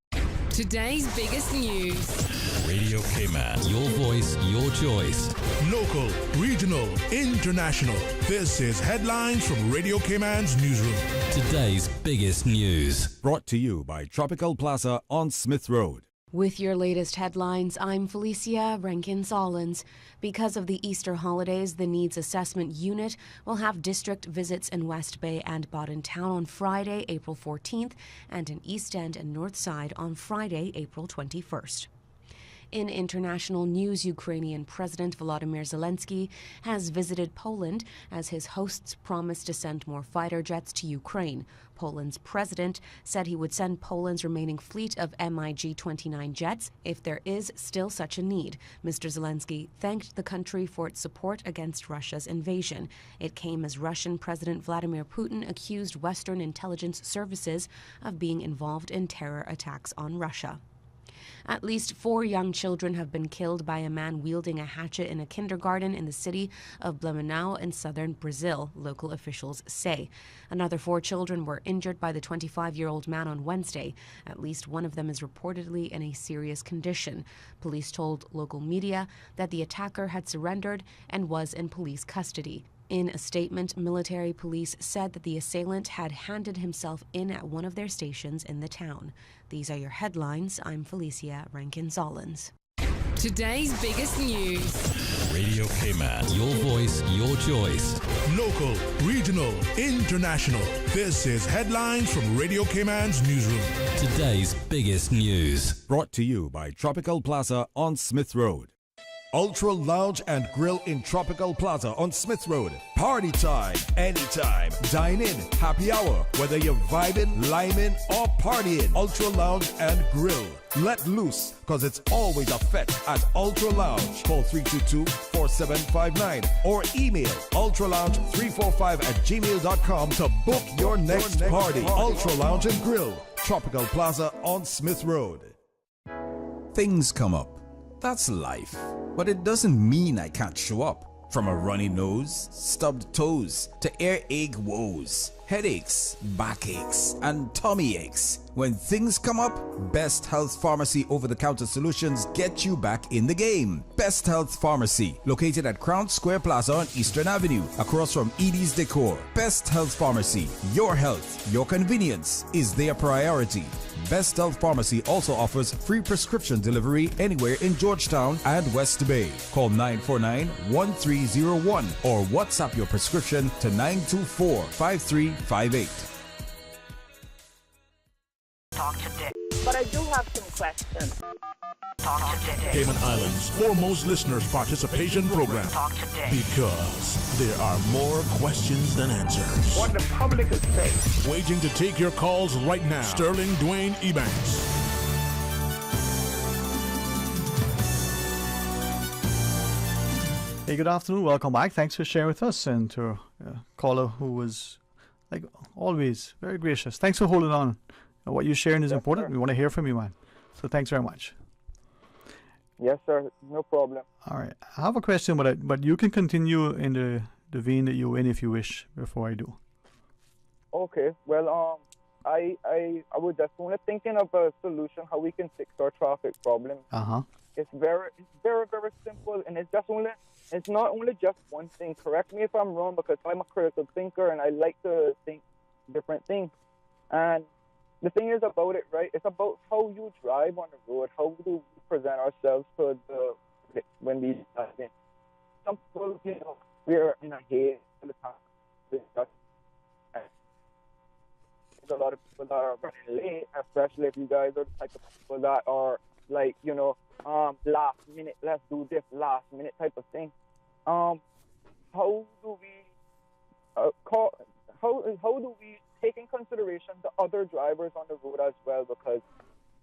Today's biggest news. Radio Cayman, your voice, your choice. Local, regional, international. This is headlines from Radio Cayman's newsroom. Today's biggest news. Brought to you by Tropical Plaza on Smith Road. With your latest headlines, I'm Felicia Rankin-Solins. Because of the Easter holidays, the Needs Assessment Unit will have district visits in West Bay and Bodden Town on Friday, April 14th, and in East End and North Side on Friday, April 21st. In international news, Ukrainian President Volodymyr Zelensky has visited Poland as his hosts promised to send more fighter jets to Ukraine. Poland's president said he would send Poland's remaining fleet of MiG-29 jets if there is still such a need. Mr. Zelensky thanked the country for its support against Russia's invasion. It came as Russian President Vladimir Putin accused Western intelligence services of being involved in terror attacks on Russia. At least 4 young children have been killed by a man wielding a hatchet in a kindergarten in the city of Blumenau in southern Brazil, local officials say. Another 4 children were injured by the 25-year-old man on Wednesday. At least one of them is reportedly in a serious condition. Police told local media that the attacker had surrendered and was in police custody. In a statement, military police said that the assailant had handed himself in at one of their stations in the town. These are your headlines. I'm Felicia Rankin-Solins. Today's biggest news. Radio Cayman, your voice, your choice. Local, regional, international. This is headlines from Radio Cayman's newsroom. Today's biggest news. Brought to you by Tropical Plaza on Smith Road. Ultra Lounge and Grill in Tropical Plaza on Smith Road. Party time, anytime. Dine in, happy hour, whether you're vibing, liming, or partying. Ultra Lounge and Grill. Let loose, cause it's always a fete at Ultra Lounge. Call 322-4759 or email ultralounge345@gmail.com to book your next party. Ultra Lounge and Grill, Tropical Plaza on Smith Road. Things come up. That's life. But it doesn't mean I can't show up. From a runny nose, stubbed toes, to earache woes, headaches, backaches, and tummy aches. When things come up, Best Health Pharmacy over-the-counter solutions get you back in the game. Best Health Pharmacy, located at Crown Square Plaza on Eastern Avenue, across from Edie's Decor. Best Health Pharmacy, your health, your convenience is their priority. Best Health Pharmacy also offers free prescription delivery anywhere in Georgetown and West Bay. Call 949-1301 or WhatsApp your prescription to 924-5358. Talk today. But I do have some questions. Talk today. Cayman Islands' foremost listeners participation program. Talk today. Because there are more questions than answers. What the public is saying. Waiting to take your calls right now. Sterling Dwayne Ebanks. Hey, good afternoon. Welcome back. Thanks for sharing with us, and to a caller who was, like always, very gracious. Thanks for holding on. What you're sharing is important. Sir. We want to hear from you, man. So thanks very much. Yes, sir. No problem. All right. I have a question, but you can continue in the vein that you're in if you wish before I do. Okay. Well, I was just only thinking of a solution how we can fix our traffic problem. Uh-huh. It's very, very simple, and it's just only it's not only just one thing. Correct me if I'm wrong, because I'm a critical thinker and I like to think different things. And the thing is about it, right? It's about how you drive on the road. How do we present ourselves to when we drive in? Some people, we're in a haze all the time. There's a lot of people that are running late, especially if you guys are the type of people that are like, last minute, let's do this last minute type of thing. How do we how do we take in consideration the other drivers on the road as well? Because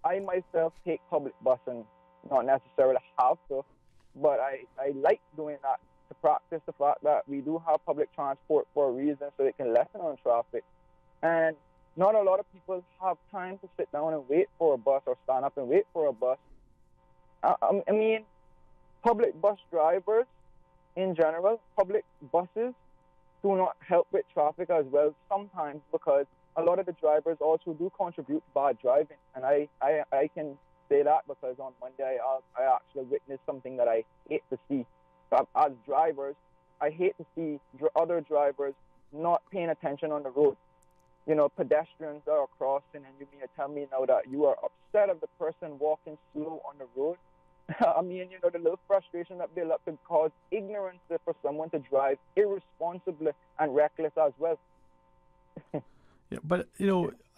I myself take public bus and not necessarily have to, but I like doing that to practice the fact that we do have public transport for a reason, so it can lessen on traffic. And not a lot of people have time to sit down and wait for a bus or stand up and wait for a bus. I mean, public bus drivers in general, public buses do not help with traffic as well sometimes, because a lot of the drivers also do contribute to bad driving. And I can say that because on Monday I actually witnessed something that I hate to see. As drivers, I hate to see other drivers not paying attention on the road. Pedestrians that are crossing, and you mean to tell me now that you are upset of the person walking slow on the road? I mean, the little frustration that builds up can cause ignorance for someone to drive irresponsibly and reckless as well. Yeah, but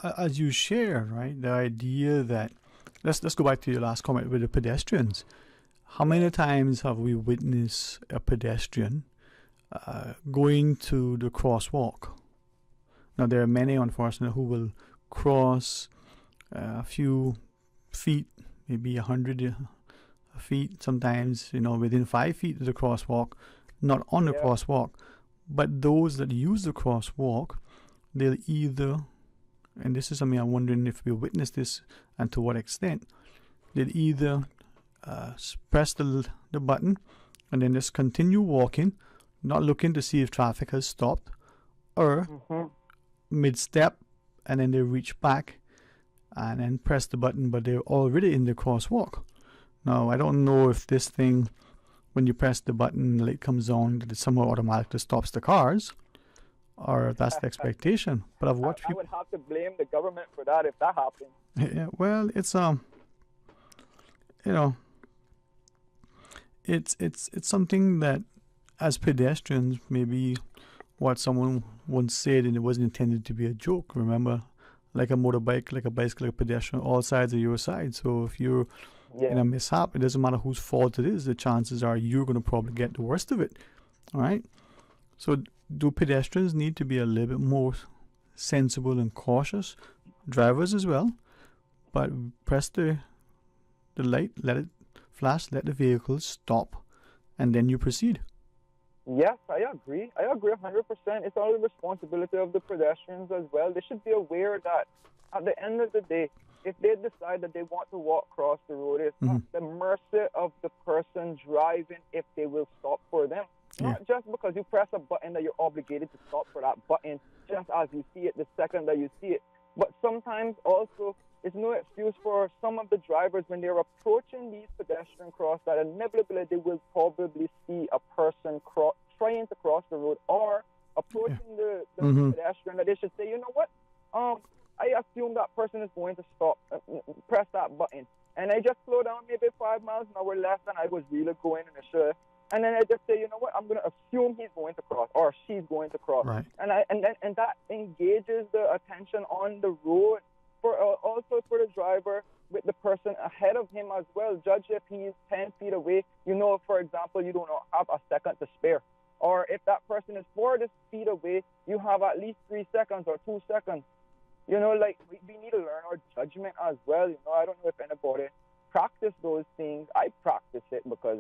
as you share, right, the idea that let's go back to your last comment with the pedestrians. How many times have we witnessed a pedestrian going to the crosswalk? Now, there are many, unfortunately, who will cross a few feet, maybe 100 feet, sometimes, within 5 feet of the crosswalk, not on the crosswalk. But those that use the crosswalk, they'll either, and this is something I'm wondering if we witness this and to what extent, they'll either press the button and then just continue walking, not looking to see if traffic has stopped, or mid-step, and then they reach back and then press the button, but they're already in the crosswalk. Now, I don't know if this thing, when you press the button, the light comes on, that it somehow automatically stops the cars, or if that's the expectation. But I've watched people. I would have to blame the government for that if that happened. Yeah, well, it's it's something that, as pedestrians, maybe what someone once said, and it wasn't intended to be a joke. Remember, like a motorbike, like a bicycle, like a pedestrian, all sides are your side. So if you're in a mishap, it doesn't matter whose fault it is, the chances are you're going to probably get the worst of it. All right? So do pedestrians need to be a little bit more sensible and cautious? Drivers as well. But press the light, let it flash, let the vehicle stop, and then you proceed. Yes, I agree. I agree 100%. It's all the responsibility of the pedestrians as well. They should be aware that at the end of the day, if they decide that they want to walk across the road, it's not the mercy of the person driving if they will stop for them. Not just because you press a button that you're obligated to stop for that button just as you see it, the second that you see it. But sometimes also, it's no excuse for some of the drivers when they're approaching these pedestrian cross that inevitably they will probably see a person trying to cross the road or approaching the pedestrian, that they should say, you know what, I assume that person is going to stop, press that button. And I just slow down maybe 5 miles an hour less than I was really going in the should. And then I just say, you know what, I'm going to assume he's going to cross or she's going to cross. Right. And that engages the attention on the road, also for the driver with the person ahead of him as well. Judge if he's 10 feet away, for example, you do not have a second to spare. Or if that person is 40 feet away, you have at least 3 seconds or 2 seconds. We need to learn our judgment as well. I don't know if anybody practice those things. I practice it because,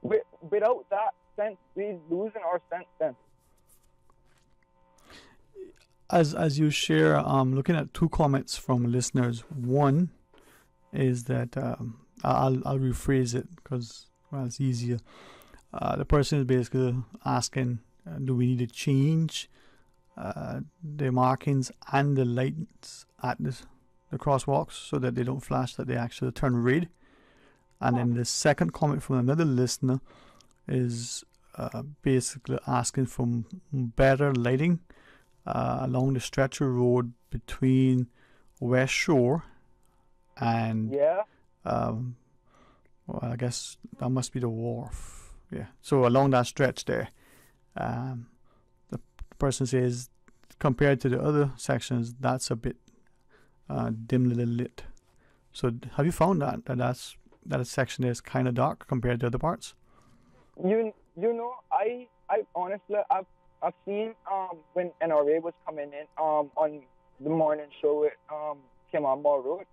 without that sense, we're losing our sense then. As you share, looking at 2 comments from listeners. One is that I'll rephrase it because it's easier. The person is basically asking, do we need to change the markings and the lights at the crosswalks so that they don't flash, that they actually turn red? And then the second comment from another listener is basically asking for better lighting along the stretch of road between West Shore and well, I guess that must be the wharf. Yeah. So along that stretch there, the person says compared to the other sections, that's a bit dimly lit. So have you found that section is kind of dark compared to other parts? You know, I honestly I've seen when NRA was coming in on the morning show with Kim on Mall Road,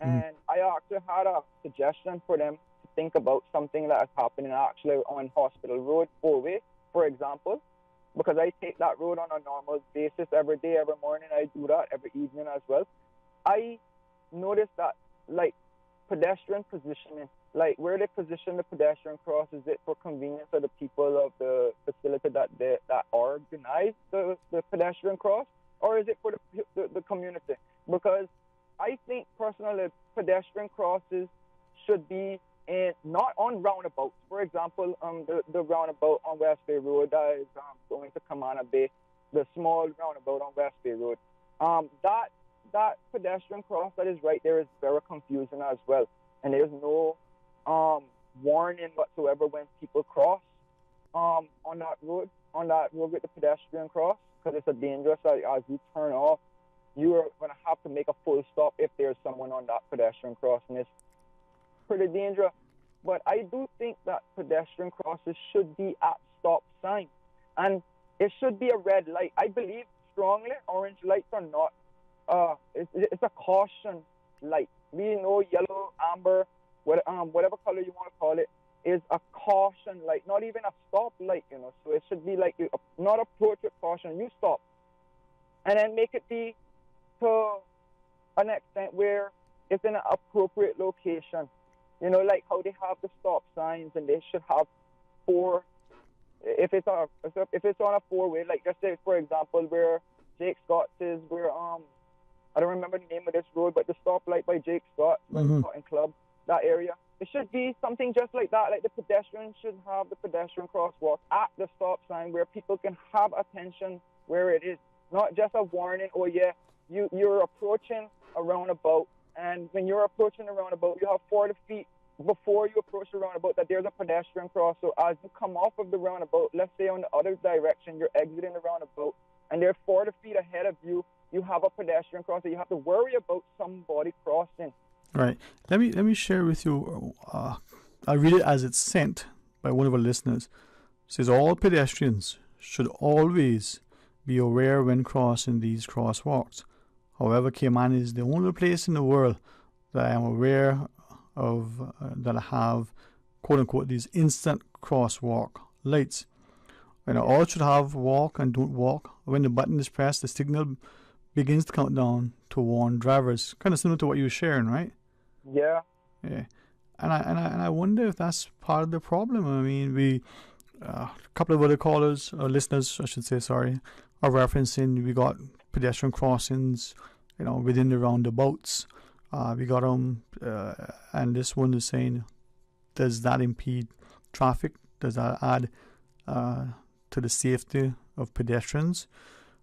and I actually had a suggestion for them to think about something that is happening actually on Hospital Road, four-way, for example, because I take that road on a normal basis every day, every morning. I do that every evening as well. I noticed that, like, pedestrian positioning, like where they position the pedestrian cross, is it for convenience of the people of the facility that organize the pedestrian cross, or is it for the community? Because I think personally pedestrian crosses should be not on roundabouts. For example, the roundabout on West Bay Road that is going to Kamana Bay, the small roundabout on West Bay Road. That pedestrian cross that is right there is very confusing as well. And there's no warning whatsoever when people cross on that road with the pedestrian cross, because it's a dangerous. As you turn off, you are going to have to make a full stop if there's someone on that pedestrian cross, and it's pretty dangerous. But I do think that pedestrian crosses should be at stop signs, and it should be a red light. I believe strongly orange lights are not. It's a caution light. We know yellow, amber, whatever color you want to call it, is a caution light, not even a stop light, you know. So it should be like, not approach with caution, you stop. And then make it be to an extent where it's in an appropriate location. You know, like how they have the stop signs, and they should have four. If it's on a four-way, like just say, for example, where Jake Scott's is, where I don't remember the name of this road, but the stoplight by Jake Scott, Cotton Club, that area. It should be something just like that. Like the pedestrians should have the pedestrian crosswalk at the stop sign where people can have attention where it is. Not just a warning, oh yeah, you're approaching a roundabout, and when you're approaching a roundabout, you have 40 feet before you approach the roundabout that there's a pedestrian cross. So as you come off of the roundabout, let's say on the other direction, you're exiting the roundabout, and they're 40 feet ahead of you, you have a pedestrian crossing. You have to worry about somebody crossing. Right. Let me share with you. I read it as it's sent by one of our listeners. It says all pedestrians should always be aware when crossing these crosswalks. However, Cayman is the only place in the world that I am aware of that have, quote unquote, these instant crosswalk lights. And all should have walk and don't walk. When the button is pressed, the signal begins to count down to warn drivers. Kind of similar to what you were sharing, right? Yeah. Yeah. And I wonder if that's part of the problem. I mean, we a couple of other callers, or listeners, I should say, sorry, are referencing we got pedestrian crossings, you know, within the roundabouts. We got them, and this one is saying, does that impede traffic? Does that add to the safety of pedestrians,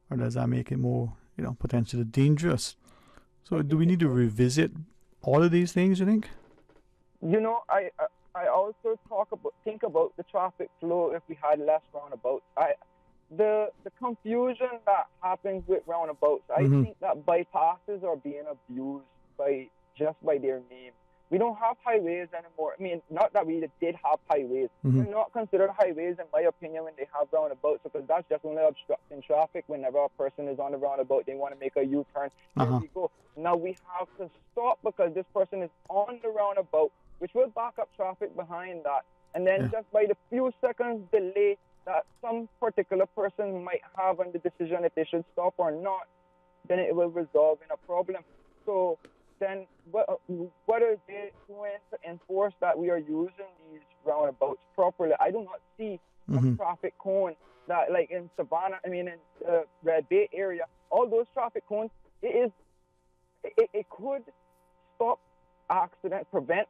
or does that make it more, you know, potentially dangerous? So, do we need to revisit all of these things, you think? You know, I also think about the traffic flow if we had less roundabouts. The confusion that happens with roundabouts, I think that bypasses are being abused by their name. We don't have highways anymore. I mean, not that we did have highways. They're not considered highways, in my opinion, when they have roundabouts, because that's just only obstructing traffic. Whenever a person is on the roundabout, they want to make a U-turn. Here we go. Now we have to stop because this person is on the roundabout, which will back up traffic behind that. And then just by the few seconds delay that some particular person might have on the decision if they should stop or not, then it will result in a problem. So then what are they doing to enforce that we are using these roundabouts properly? I do not see a traffic cone that, like in Savannah, I mean in the Red Bay area, all those traffic cones, it could stop accidents, prevent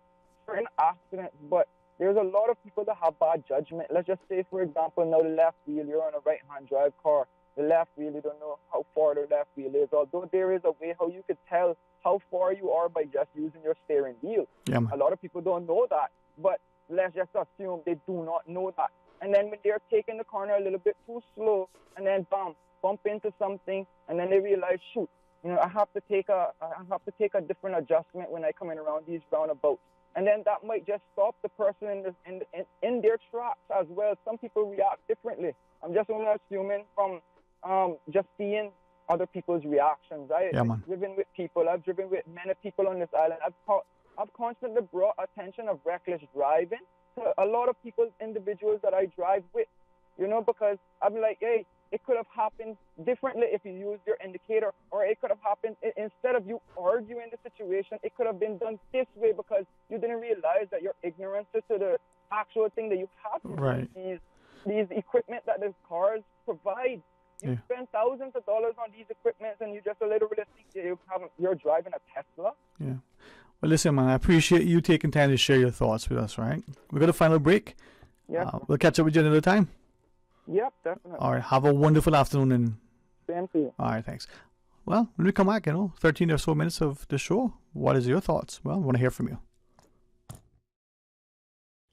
certain accidents, but there's a lot of people that have bad judgment. Let's just say, for example, now the left wheel, you're on a right-hand drive car. The left wheel, you don't know how far the left wheel is, although there is a way how you could tell how far you are by just using your steering wheel. Yeah, a lot of people don't know that, but let's just assume they do not know that. And then when they're taking the corner a little bit too slow, and then bump into something, and then they realize, shoot, I have to take a different adjustment when I come in around these roundabouts. And then that might just stop the person in their tracks as well. Some people react differently. I'm just only assuming from just seeing other people's reactions. I've driven with people. I've driven with many people on this island. I've constantly brought attention of reckless driving to a lot of people, individuals that I drive with, because I'm like, hey, it could have happened differently if you used your indicator, or it could have happened instead of you arguing the situation, it could have been done this way because you didn't realize that your ignorance to the actual thing that you have to use these equipment that the cars provide. You spend thousands of dollars on these equipments, and you just literally think that you're driving a Tesla. Yeah. Well, listen, man, I appreciate you taking time to share your thoughts with us, right? We're going to final break. Yeah. We'll catch up with you another time. Yep, definitely. All right. Have a wonderful afternoon. And same to you. All right, thanks. Well, when we come back, 13 or so minutes of the show, what is your thoughts? Well, I want to hear from you.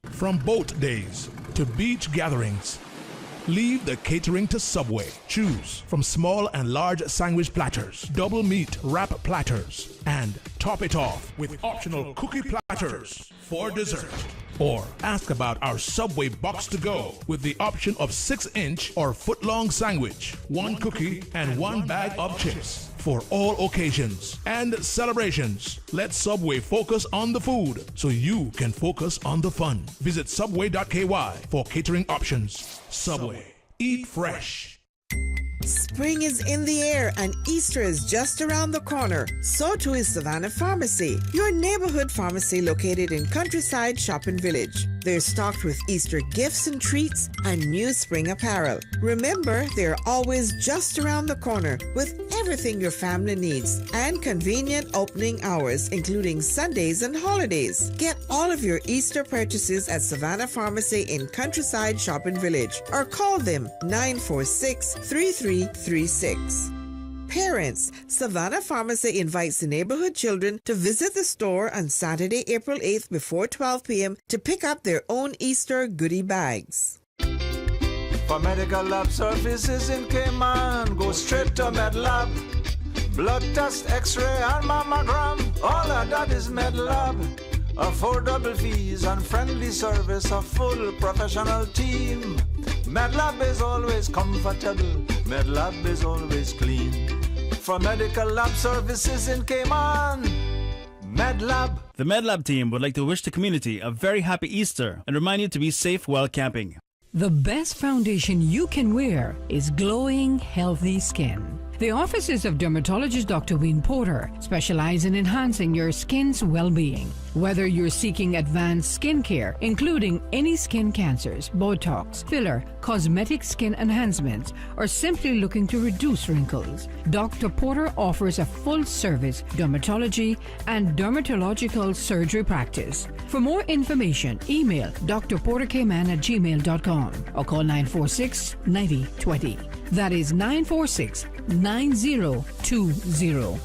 From boat days to beach gatherings, leave the catering to Subway. Choose from small and large sandwich platters, double meat wrap platters, and top it off with optional cookie platters for dessert. Or ask about our Subway box to go with the option of 6-inch or foot-long sandwich, 1 cookie, and 1 bag of chips. For all occasions and celebrations, let Subway focus on the food so you can focus on the fun. Visit subway.ky for catering options. Subway. Eat fresh. Spring is in the air and Easter is just around the corner. So too is Savannah Pharmacy, your neighborhood pharmacy located in Countryside Shopping Village. They're stocked with Easter gifts and treats and new spring apparel. Remember, they're always just around the corner with everything your family needs and convenient opening hours, including Sundays and holidays. Get all of your Easter purchases at Savannah Pharmacy in Countryside Shopping Village or call them 946-3336. Parents, Savannah Pharmacy invites the neighborhood children to visit the store on Saturday, April 8th before 12 p.m. to pick up their own Easter goodie bags. For medical lab services in Cayman, go straight to MedLab. Blood test, x-ray, and mammogram, all of that is MedLab. Affordable fees and friendly service, a full professional team. MedLab is always comfortable, MedLab is always clean. For medical lab services in Cayman, MedLab. The MedLab team would like to wish the community a very happy Easter and remind you to be safe while camping. The best foundation you can wear is glowing, healthy skin. The offices of dermatologist Dr. Wayne Porter specialize in enhancing your skin's well-being. Whether you're seeking advanced skincare, including any skin cancers, Botox, filler, cosmetic skin enhancements, or simply looking to reduce wrinkles, Dr. Porter offers a full-service dermatology and dermatological surgery practice. For more information, email drporterkman@gmail.com or call 946-9020. That is 946-9020.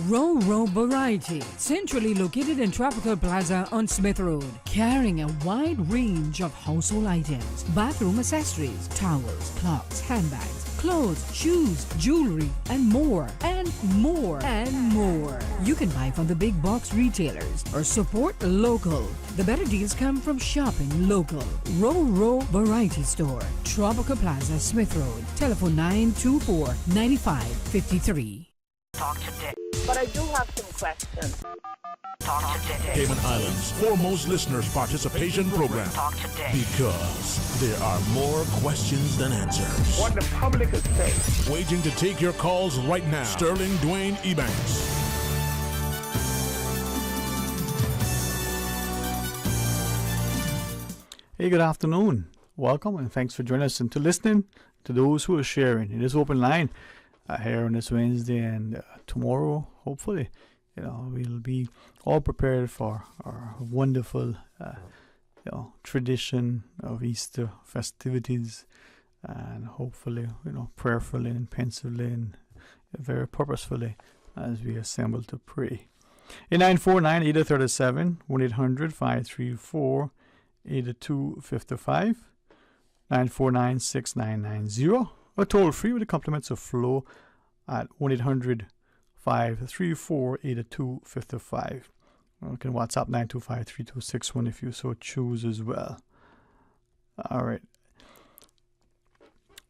Ro Variety, centrally located in Tropical Plaza on Smith Road, carrying a wide range of household items, bathroom accessories, towels, clocks, handbags, clothes, shoes, jewelry, and more, and more, and more. You can buy from the big box retailers or support local. The better deals come from shopping local. Ro Variety Store, Tropical Plaza, Smith Road. Telephone 924-9553. Talk today. But I do have some questions. Talk today. Cayman Islands' foremost listeners' participation program. Talk today. Because there are more questions than answers. What the public is saying. Waiting to take your calls right now. Sterling Dwayne Ebanks. Hey, good afternoon. Welcome and thanks for joining us and to listening to those who are sharing. It is open line. here on this Wednesday and tomorrow, hopefully, we'll be all prepared for our wonderful, tradition of Easter festivities, and hopefully, prayerfully and pensively and very purposefully as we assemble to pray. In 949-8037, 1-800-534-8255, 949-6990, or toll free with the compliments of Flo at 1-800-534-8255. You can WhatsApp 925-3261 if you so choose as well. All right.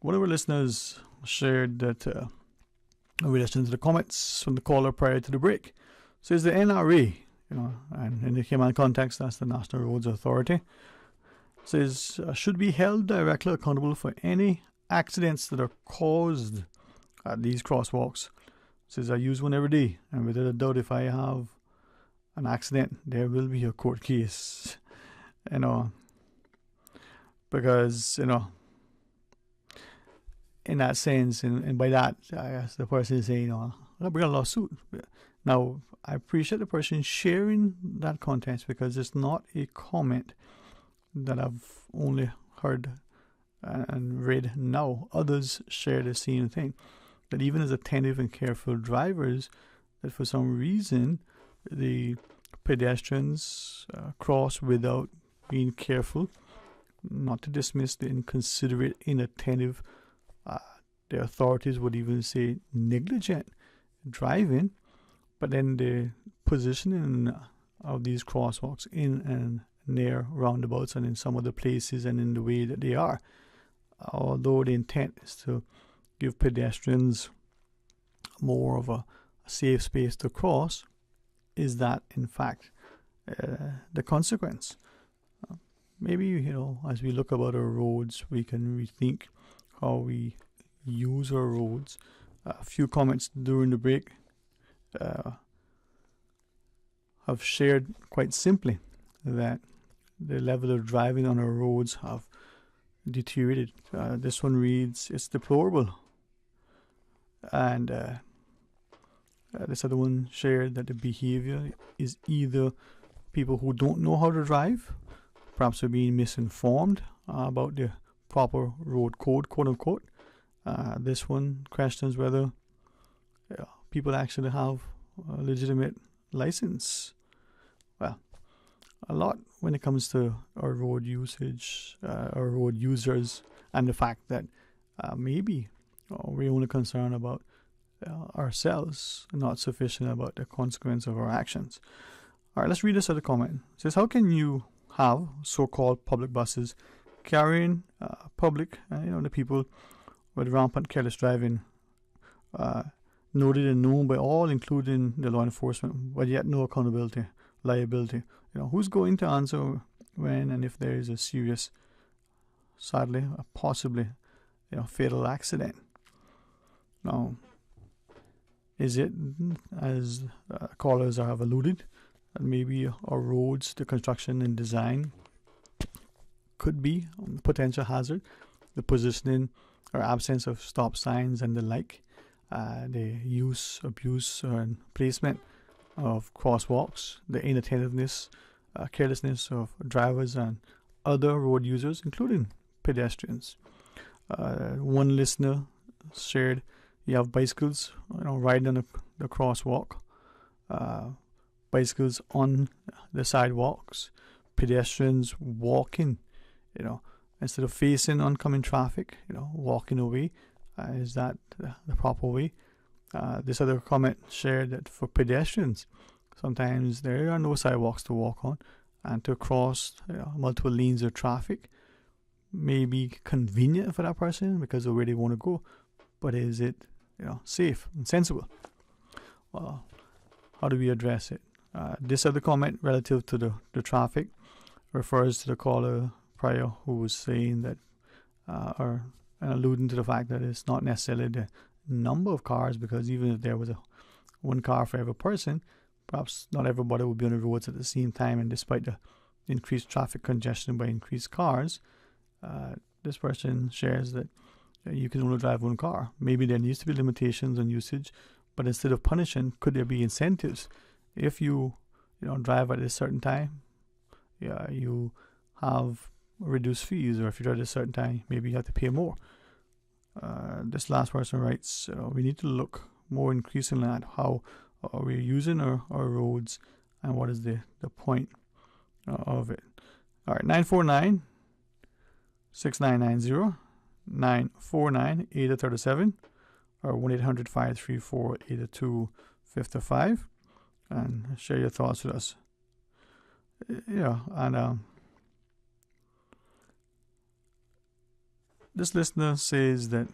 One of our listeners shared that we listened to the comments from the caller prior to the break. Says the NRA, and in the Cayman context, that's the National Roads Authority, says should be held directly accountable for any accidents that are caused at these crosswalks. Says I use one every day, and without a doubt, if I have an accident, there will be a court case. Because in that sense, and by that, I guess the person is saying, I'll bring a lawsuit. Now, I appreciate the person sharing that context because it's not a comment that I've only heard and read now. Others share the same thing, that even as attentive and careful drivers, that for some reason the pedestrians cross without being careful, not to dismiss the inconsiderate, inattentive, the authorities would even say negligent driving, but then the positioning of these crosswalks in and near roundabouts and in some other places and in the way that they are, although the intent is to give pedestrians more of a safe space to cross, is that in fact the consequence? Maybe, as we look about our roads, we can rethink how we use our roads. A few comments during the break have shared quite simply that the level of driving on our roads have deteriorated. This one reads, it's deplorable. And this other one shared that the behavior is either people who don't know how to drive, perhaps are being misinformed about the proper road code, quote unquote. This one questions whether people actually have a legitimate license. Well, a lot when it comes to our road usage, our road users, and the fact that maybe we're only concerned about ourselves, not sufficient about the consequence of our actions. All right, let's read this other comment. It says, how can you have so-called public buses carrying public, the people with rampant careless driving, noted and known by all, including the law enforcement, but yet no accountability, liability? Who's going to answer when and if there is a serious, sadly, possibly, fatal accident? Now, is it, as callers have alluded, that maybe our roads, the construction and design could be a potential hazard, the positioning or absence of stop signs and the like, the use, abuse, and placement of crosswalks, the inattentiveness, carelessness of drivers and other road users, including pedestrians. One listener shared, you have bicycles, riding on the crosswalk, bicycles on the sidewalks, pedestrians walking, instead of facing oncoming traffic, walking away. Is that the proper way? This other comment shared that for pedestrians, sometimes there are no sidewalks to walk on, and to cross multiple lanes of traffic may be convenient for that person because of where they want to go, but is it safe and sensible? Well, how do we address it? This other comment relative to the traffic refers to the caller prior who was saying that, or alluding to the fact that it's not necessarily the number of cars, because even if there was one car for every person, perhaps not everybody would be on the roads at the same time, and despite the increased traffic congestion by increased cars, this person shares that you can only drive one car. Maybe there needs to be limitations on usage, but instead of punishing, could there be incentives? If you drive at a certain time, you have reduced fees, or if you drive at a certain time, maybe you have to pay more. This last person writes, we need to look more increasingly at how we're using our roads and what is the point of it. All right, 949-6990, 949-8037, or 1-800-534-8255, and share your thoughts with us. And this listener says that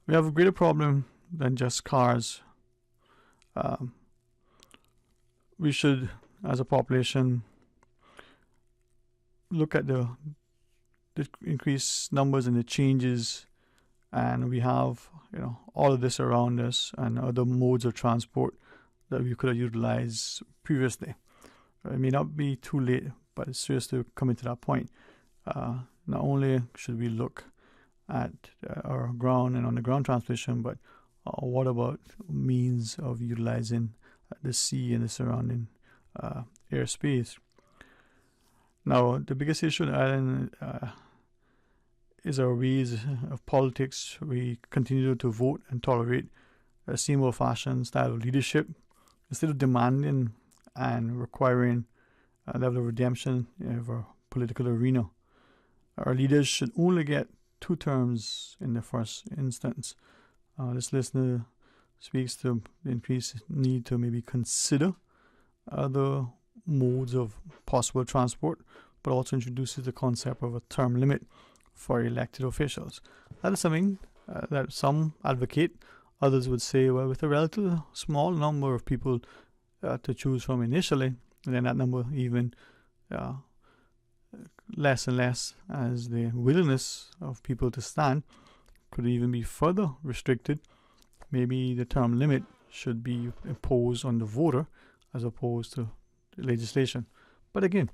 we have a greater problem than just cars. We should, as a population, look at the increased numbers and the changes, and we have all of this around us and other modes of transport that we could have utilized previously. It may not be too late, but it's serious to come to that point. Not only should we look at our ground and underground transportation, but what about means of utilizing the sea and the surrounding airspace? Now, the biggest issue in Ireland is our ways of politics. We continue to vote and tolerate a same old fashioned style of leadership instead of demanding and requiring a level of redemption in our political arena. Our leaders should only get 2 terms in the first instance. This listener speaks to the increased need to maybe consider other modes of possible transport, but also introduces the concept of a term limit for elected officials. That is something that some advocate. Others would say, well, with a relatively small number of people to choose from initially, and then that number even less and less as the willingness of people to stand could even be further restricted. Maybe the term limit should be imposed on the voter as opposed to legislation. But again,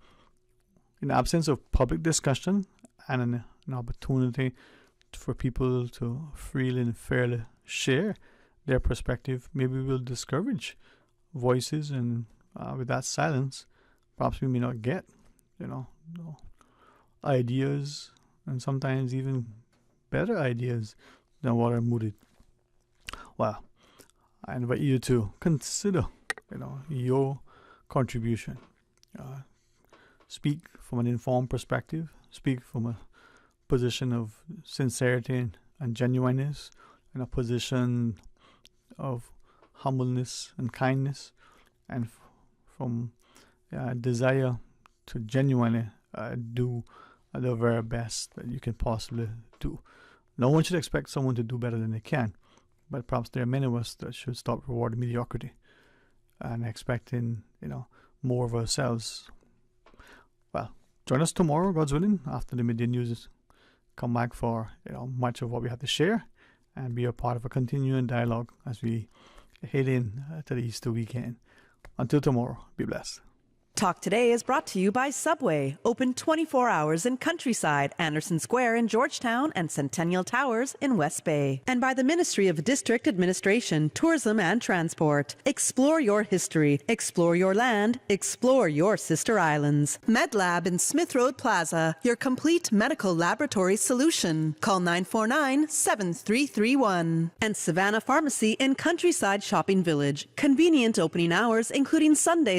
in the absence of public discussion and an opportunity for people to freely and fairly share their perspective, maybe we'll discourage voices, and with that silence, perhaps we may not get, ideas, and sometimes even better ideas than what are mooted. Well, I invite you to consider, your contribution. Speak from an informed perspective. Speak from a position of sincerity and genuineness, and a position of humbleness and kindness, and from a desire to genuinely do the very best that you can possibly do. No one should expect someone to do better than they can, but perhaps there are many of us that should stop rewarding mediocrity and expecting, more of ourselves. Well, join us tomorrow, God's willing, after the midday news. Come back for much of what we have to share, and be a part of a continuing dialogue as we head in to the Easter weekend. Until tomorrow, be blessed. Talk Today is brought to you by Subway, open 24 hours in Countryside, Anderson Square in Georgetown, and Centennial Towers in West Bay. And by the Ministry of District Administration, Tourism and Transport. Explore your history, explore your land, explore your sister islands. MedLab in Smith Road Plaza, your complete medical laboratory solution. Call 949-7331. And Savannah Pharmacy in Countryside Shopping Village, convenient opening hours including Sundays